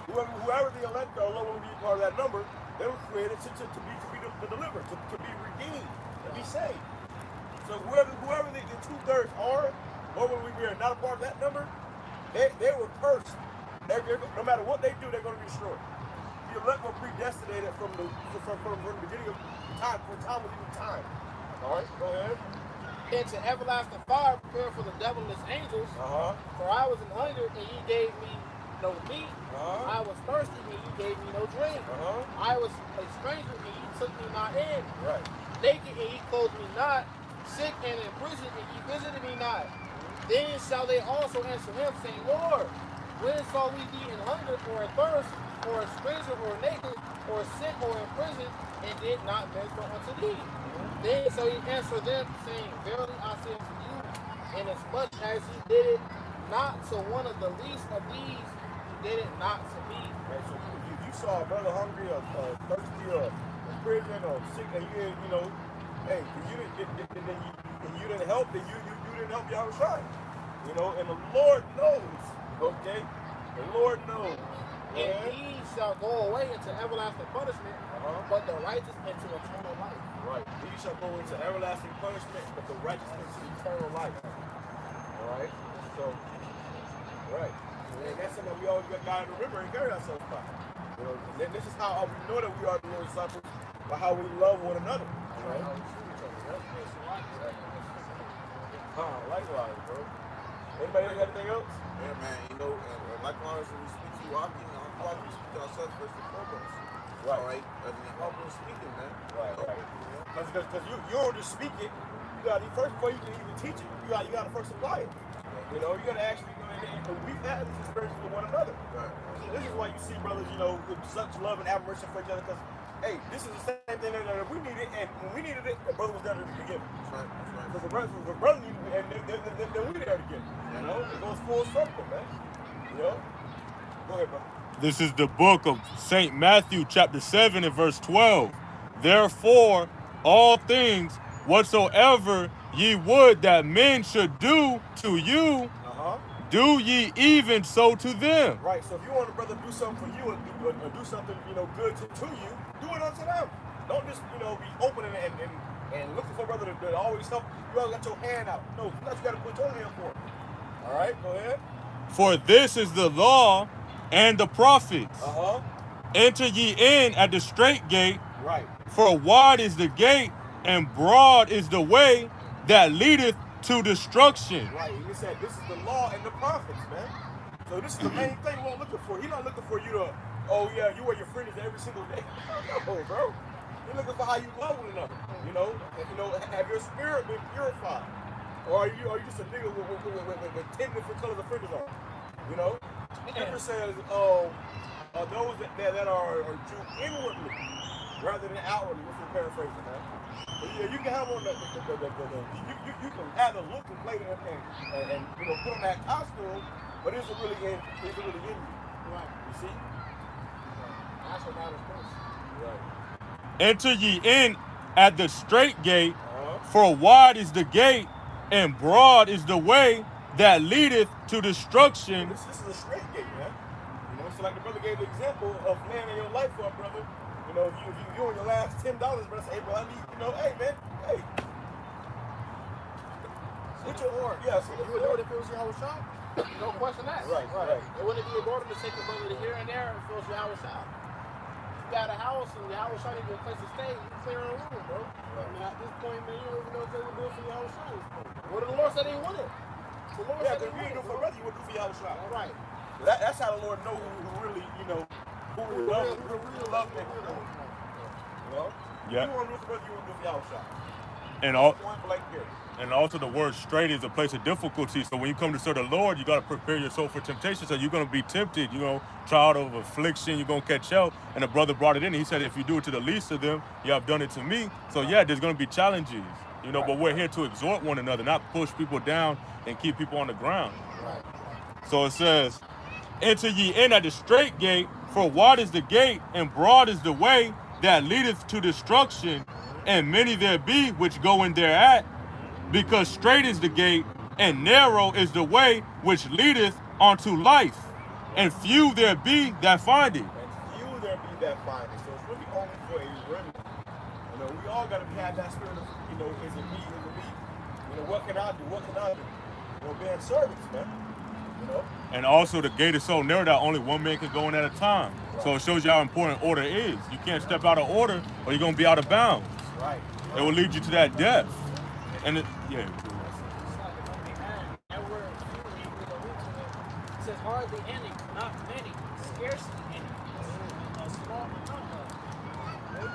whoever the elect are, will be part of that number, they were created to be delivered, to be redeemed, to be saved. So whoever the 2/3 are, or when we are not a part of that number, they were cursed. No matter what they do, they're going to be destroyed. The elect were predestinated from the beginning of time, for time was even time. All right, go ahead. Into everlasting fire, prepared for the devil and his angels. For I was in hunger, and ye gave me no meat. I was thirsty, and ye gave me no drink. I was a stranger, and ye took me not in. Right. Naked, and ye clothed me not. Sick and in prison, and ye visited me not. Then shall they also answer him, saying, Lord, when saw we thee in hunger, or in thirst, or a stranger, or naked, or sick, or in prison, and did not minister unto thee? Then so he answered them, saying, Verily I say unto you, inasmuch as ye did it not to one of the least of these, you did it not to me. Right, so if you saw a brother hungry or thirsty or in prison or sick, and you know, hey, you didn't help, then you didn't help YAHAWASHI. You know, and the Lord knows, okay? The Lord knows. And he shall go away into everlasting punishment, but the righteous into eternal life. Right. He shall go into everlasting punishment, but the righteous into eternal life. All right? So, right. And that's something we always got to remember and carry ourselves by. You know, and this is how we know that we are the Lord's disciples, by how we love one another. All right? Likewise, bro. Anybody else got anything else? Yeah, man, you know, and likewise when we speak to you, we speak to ourselves first and foremost. Right. All right? I mean, humble speaking, man. Right. Because you don't just speak it, you got to first, before you can even teach it, you got to first apply it. You know, you got to actually, and we've had this experience with one another. Right. So this is why you see brothers, you know, with such love and admiration for each other, because, hey, this is the same thing that we needed, and when we needed it, the brother was there to begin. That's right. That's right. Because the brother needed it, and then we there to get it. You know, it goes full circle, man. You know? Go ahead, brother. This is the book of St. Matthew, chapter 7 and verse 12. Therefore, all things whatsoever ye would that men should do to you, do ye even so to them. Right, so if you want a brother to do something for you or do something, you know, good to you, do it unto them. Don't just, you know, be open and looking for a brother to always help. You always got your hand out. No, sometimes you got to put your hand for it. All right, go ahead. For this is the law and the prophets. Enter ye in at the straight gate. Right. For wide is the gate, and broad is the way that leadeth to destruction. Right. He said this is the law and the prophets, man. So this is the main thing the Lord looking for. He's not looking for you to, oh yeah, you and your friends every single day. No, bro. He's looking for how you love one another. You know, have your spirit been purified, or are you just a nigga with 10 different colors of friends on? You know, Scripture says, those that are Jew inwardly rather than outwardly. What's the paraphrasing, man? So, yeah, you can have on you can have the look and play and put on that costume, but is it really in you? Right. You see? That's what God is supposed to. Right. Enter ye in at the straight gate, for wide is the gate, and broad is the way that leadeth to destruction. This is a straight gate, man. You know, so like the brother gave the example of laying in your life for a brother. You know, if you on your last $10, brother, say, hey, bro, I need, hey, man, hey. Switch your order. Yeah, so you would do it if it was YAHAWASHI. No question that. Right. It wouldn't be a burden to take a brother to here and there if it was YAHAWASHI. You got a house and YAHAWASHI needs a place to stay, you clear a room, bro. I mean, at this point, man, you don't even know if they would do it for YAHAWASHI. What did the Lord say they wanted? The Lord said if you ain't do for brother, you would do for YAHAWASHI. All right. That's how the Lord knows who really, who really love him. You know? Yeah. You want to do for brother, you want to do for YAHAWASHI. And also the word straight is a place of difficulty. So when you come to serve the Lord, you got to prepare your soul for temptation. So you're going to be tempted, trial of affliction, you're going to catch hell. And the brother brought it in. He said, if you do it to the least of them, you have done it to me. So yeah, there's going to be challenges, but we're here to exhort one another, not push people down and keep people on the ground. Right. So it says, enter ye in at the straight gate, for wide is the gate, and broad is the way that leadeth to destruction, and many there be which go in thereat, because straight is the gate, and narrow is the way which leadeth unto life, and few there be that find it. And few there be that find it. So it's really only for a remnant. We all got to have that spirit of, is it me, is it me? What can I do? What can I do? Being servants, man. And also the gate is so narrow that only one man can go in at a time. So it shows you how important order is. You can't step out of order or you're going to be out of bounds. Right. It will lead you to that death. And That word, it says hardly any, not many, scarcely any. A small number.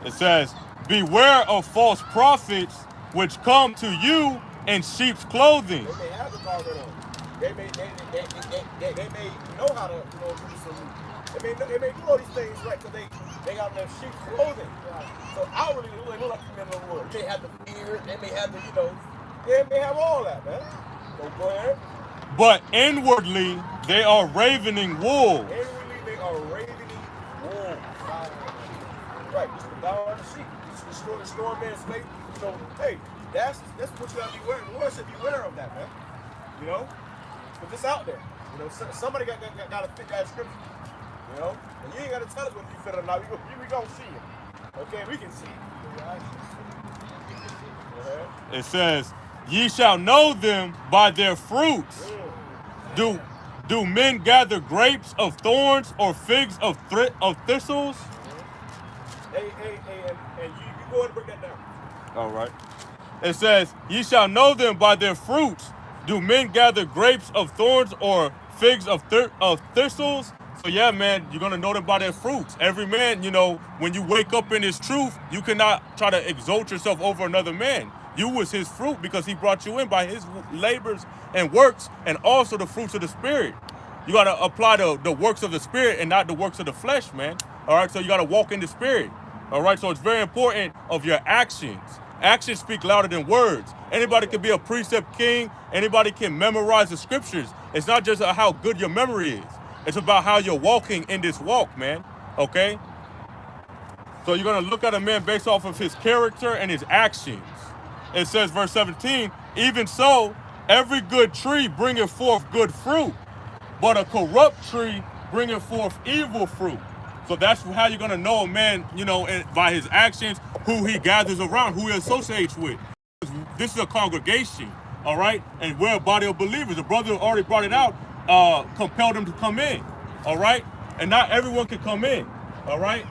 it says, beware of false prophets which come to you in sheep's clothing. They may have the garment on. They may know how to do some. They may do all these things right because they got their sheep's clothing. So outwardly they look like the men of the Lord. They have the beard. They may have they may have all that, man. So go ahead. But inwardly they are ravening wolves. Inwardly they are ravening wolves. Right, just the down the sheep. Just destroy man's faith. Hey, that's what you gotta be aware of. The Lord said beware of that, man. Put this out there. Somebody got to fit that scripture. And you ain't got to tell us whether you fit it or not. We gonna see it. Okay, we can see it. It says, ye shall know them by their fruits. Do men gather grapes of thorns or figs of thistles? Hey, and you go ahead and break that down. All right. It says, ye shall know them by their fruits. Do men gather grapes of thorns or figs of thistles? So yeah, man, you're going to know them by their fruits. Every man, when you wake up in his truth, you cannot try to exalt yourself over another man. You was his fruit because he brought you in by his labors and works, and also the fruits of the Spirit. You got to apply the works of the Spirit and not the works of the flesh, man. All right, so you got to walk in the Spirit. All right, so it's very important of your actions. Actions speak louder than words. Anybody can be a precept king. Anybody can memorize the scriptures. It's not just how good your memory is. It's about how you're walking in this walk, man. Okay? So you're going to look at a man based off of his character and his actions. It says, verse 17, even so, every good tree bringeth forth good fruit, but a corrupt tree bringeth forth evil fruit. So that's how you're going to know a man, by his actions, who he gathers around, who he associates with. This is a congregation, all right? And we're a body of believers. The brother already brought it out, compelled them to come in, all right? And not everyone can come in, all right?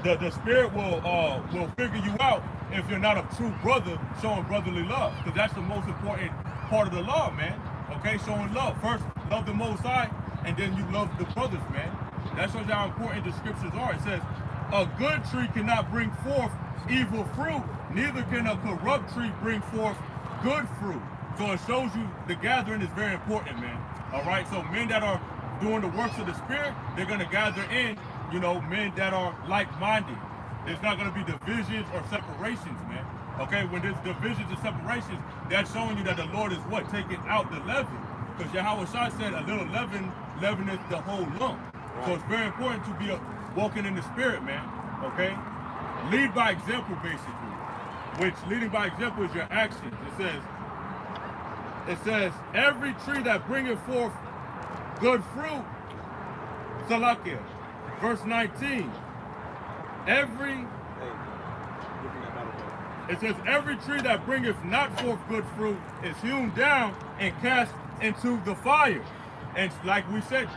The Spirit will figure you out if you're not a true brother showing brotherly love, because that's the most important part of the law, man. Okay, showing love. First, love the Most High, and then you love the brothers, man. That shows how important the scriptures are. It says, a good tree cannot bring forth evil fruit, neither can a corrupt tree bring forth good fruit. So it shows you the gathering is very important, man. All right, so men that are doing the works of the Spirit, they're going to gather in, men that are like-minded. There's not going to be divisions or separations, man. Okay, when there's divisions and separations, that's showing you that the Lord is what? Taking out the leaven. Because YAHAWASHI said a little leaven leaveneth the whole lump. Right. So it's very important to be walking in the Spirit, man. Okay? Lead by example, basically. Which leading by example is your actions. It says, every tree that bringeth forth good fruit, Salakia, verse 19. It says, every tree that bringeth not forth good fruit is hewn down and cast into the fire. And like we said,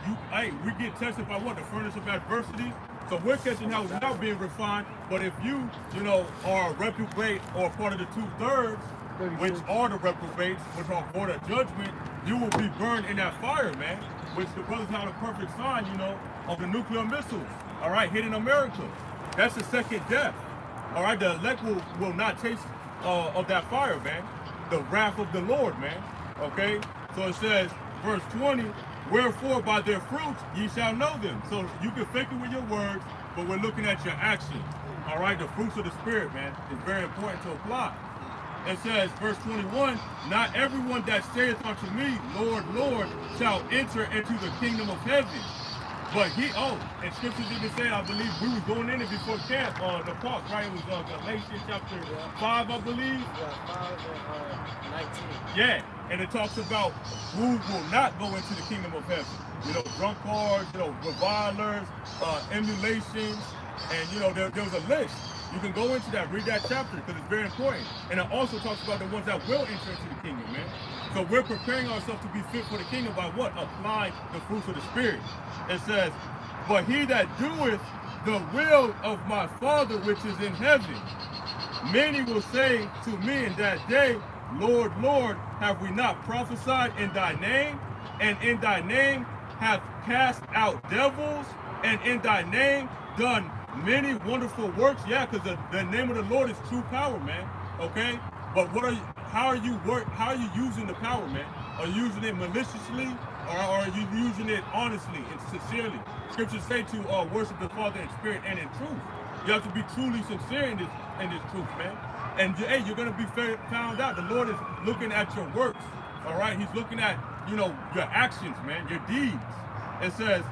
we get tested by what? The furnace of adversity. So we're catching how without being refined. But if you are a reprobate or part of the 2/3, which are the reprobates, which are for the judgment, you will be burned in that fire, man. Which the brothers have a perfect sign, of the nuclear missiles, all right, hitting America. That's the second death. All right, the elect will not taste of that fire, man. The wrath of the Lord, man. Okay, so it says, verse 20, wherefore by their fruits ye shall know them. So you can fake it with your words, but we're looking at your actions. All right, the fruits of the Spirit, man, is very important to apply. It says, verse 21, not everyone that saith unto me, Lord, Lord, shall enter into the kingdom of heaven. But and scriptures even say, I believe we was going in it before camp, the park, right? It was Galatians chapter 5, I believe. Yeah, 5 and 19. Yeah, and it talks about who will not go into the kingdom of heaven. Drunkards, revilers, emulations, and there was a list. You can go into that, read that chapter, because it's very important. And it also talks about the ones that will enter into the kingdom, man. So we're preparing ourselves to be fit for the kingdom by what? Applying the fruits of the Spirit. It says, but he that doeth the will of my Father which is in heaven, many will say to me in that day, Lord, Lord, have we not prophesied in thy name? And in thy name have cast out devils? And in thy name done many wonderful works? Yeah, because the name of the Lord is true power, man. Okay? But how are you using the power, man? Are you using it maliciously, or are you using it honestly and sincerely? Scriptures say to worship the Father in spirit and in truth. You have to be truly sincere in this truth, man. And hey, you're gonna be found out. The Lord is looking at your works. All right, He's looking at your actions, man, your deeds. It says,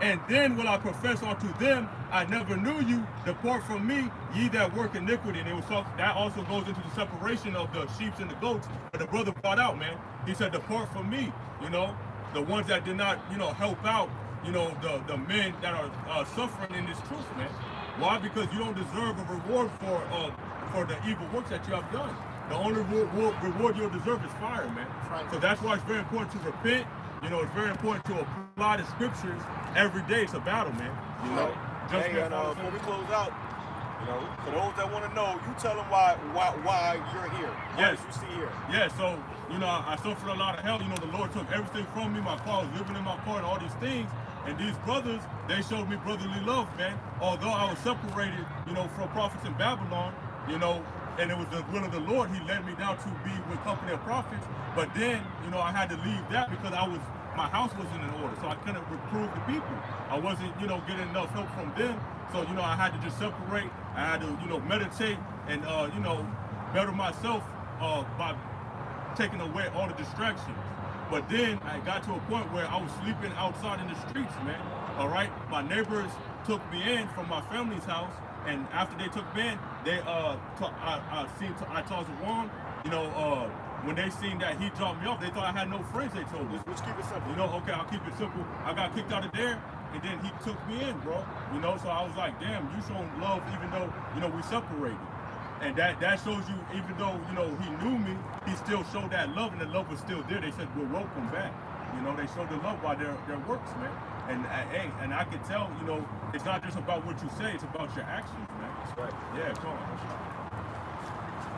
and then will I profess unto them, I never knew you. Depart from me, ye that work iniquity. And that also goes into the separation of the sheep and the goats. But the brother brought out, man. He said, depart from me. The ones that did not, help out, the men that are suffering in this truth, man. Why? Because you don't deserve a reward for the evil works that you have done. The only reward you'll deserve is fire, man. Right. So that's why it's very important to repent. It's very important to apply the scriptures every day. It's a battle, man. Before we close out, for those that want to know, you tell them why you're here. What did you see here? Yeah, so, I suffered a lot of hell. The Lord took everything from me. My car, I was living in my car and all these things. And these brothers, they showed me brotherly love, man. Although I was separated, from prophets in Babylon, and it was the will of the Lord, He led me down to be with company of prophets. But then, I had to leave that because my house wasn't in order, so I couldn't reprove the people. I wasn't, getting enough help from them. So, I had to just separate. I had to, meditate and, better myself by taking away all the distractions. But then I got to a point where I was sleeping outside in the streets, man. All right, my neighbors took me in from my family's house, and after they took me in, I told Zawam, when they seen that he dropped me off, they thought I had no friends. They told me. Let's keep it simple. Okay, I'll keep it simple. I got kicked out of there, and then he took me in, bro. So I was like, damn, you showing love even though we separated. And that shows you, even though, he knew me, he still showed that love, and the love was still there. They said, well, welcome back. They showed the love by their works, man. And I can tell, it's not just about what you say, it's about your actions, man. That's right. Yeah, come on.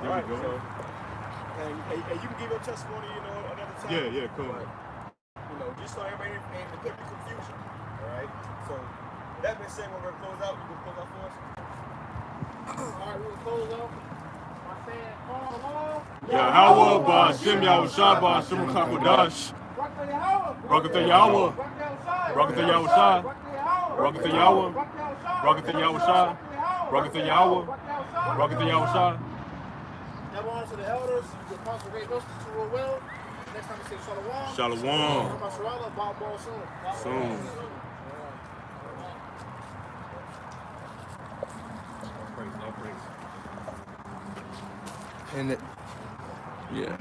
All right, so And you can give your testimony, you know, another time. Yeah, cool. But, you know, just so everybody ain't to put the confusion. All right. So with that being said, when we're gonna close out, you gonna close out for us? Alright, we're gonna close out by saying, Yahawah, BAHASHAM, Yahawashi, BAHASHAM, QADASH. Rakatha Yahweh. Rakatha Yahawashi. Rakatha Yahweh. Rakatha Yahawashi. Rakatha Yahweh. Rakatha Yahawashi. Double honor to the elders, the apostle of great mysteries to rule well. Next time we say Shalom. Shalom. Bob Ball soon. Soon. And yeah.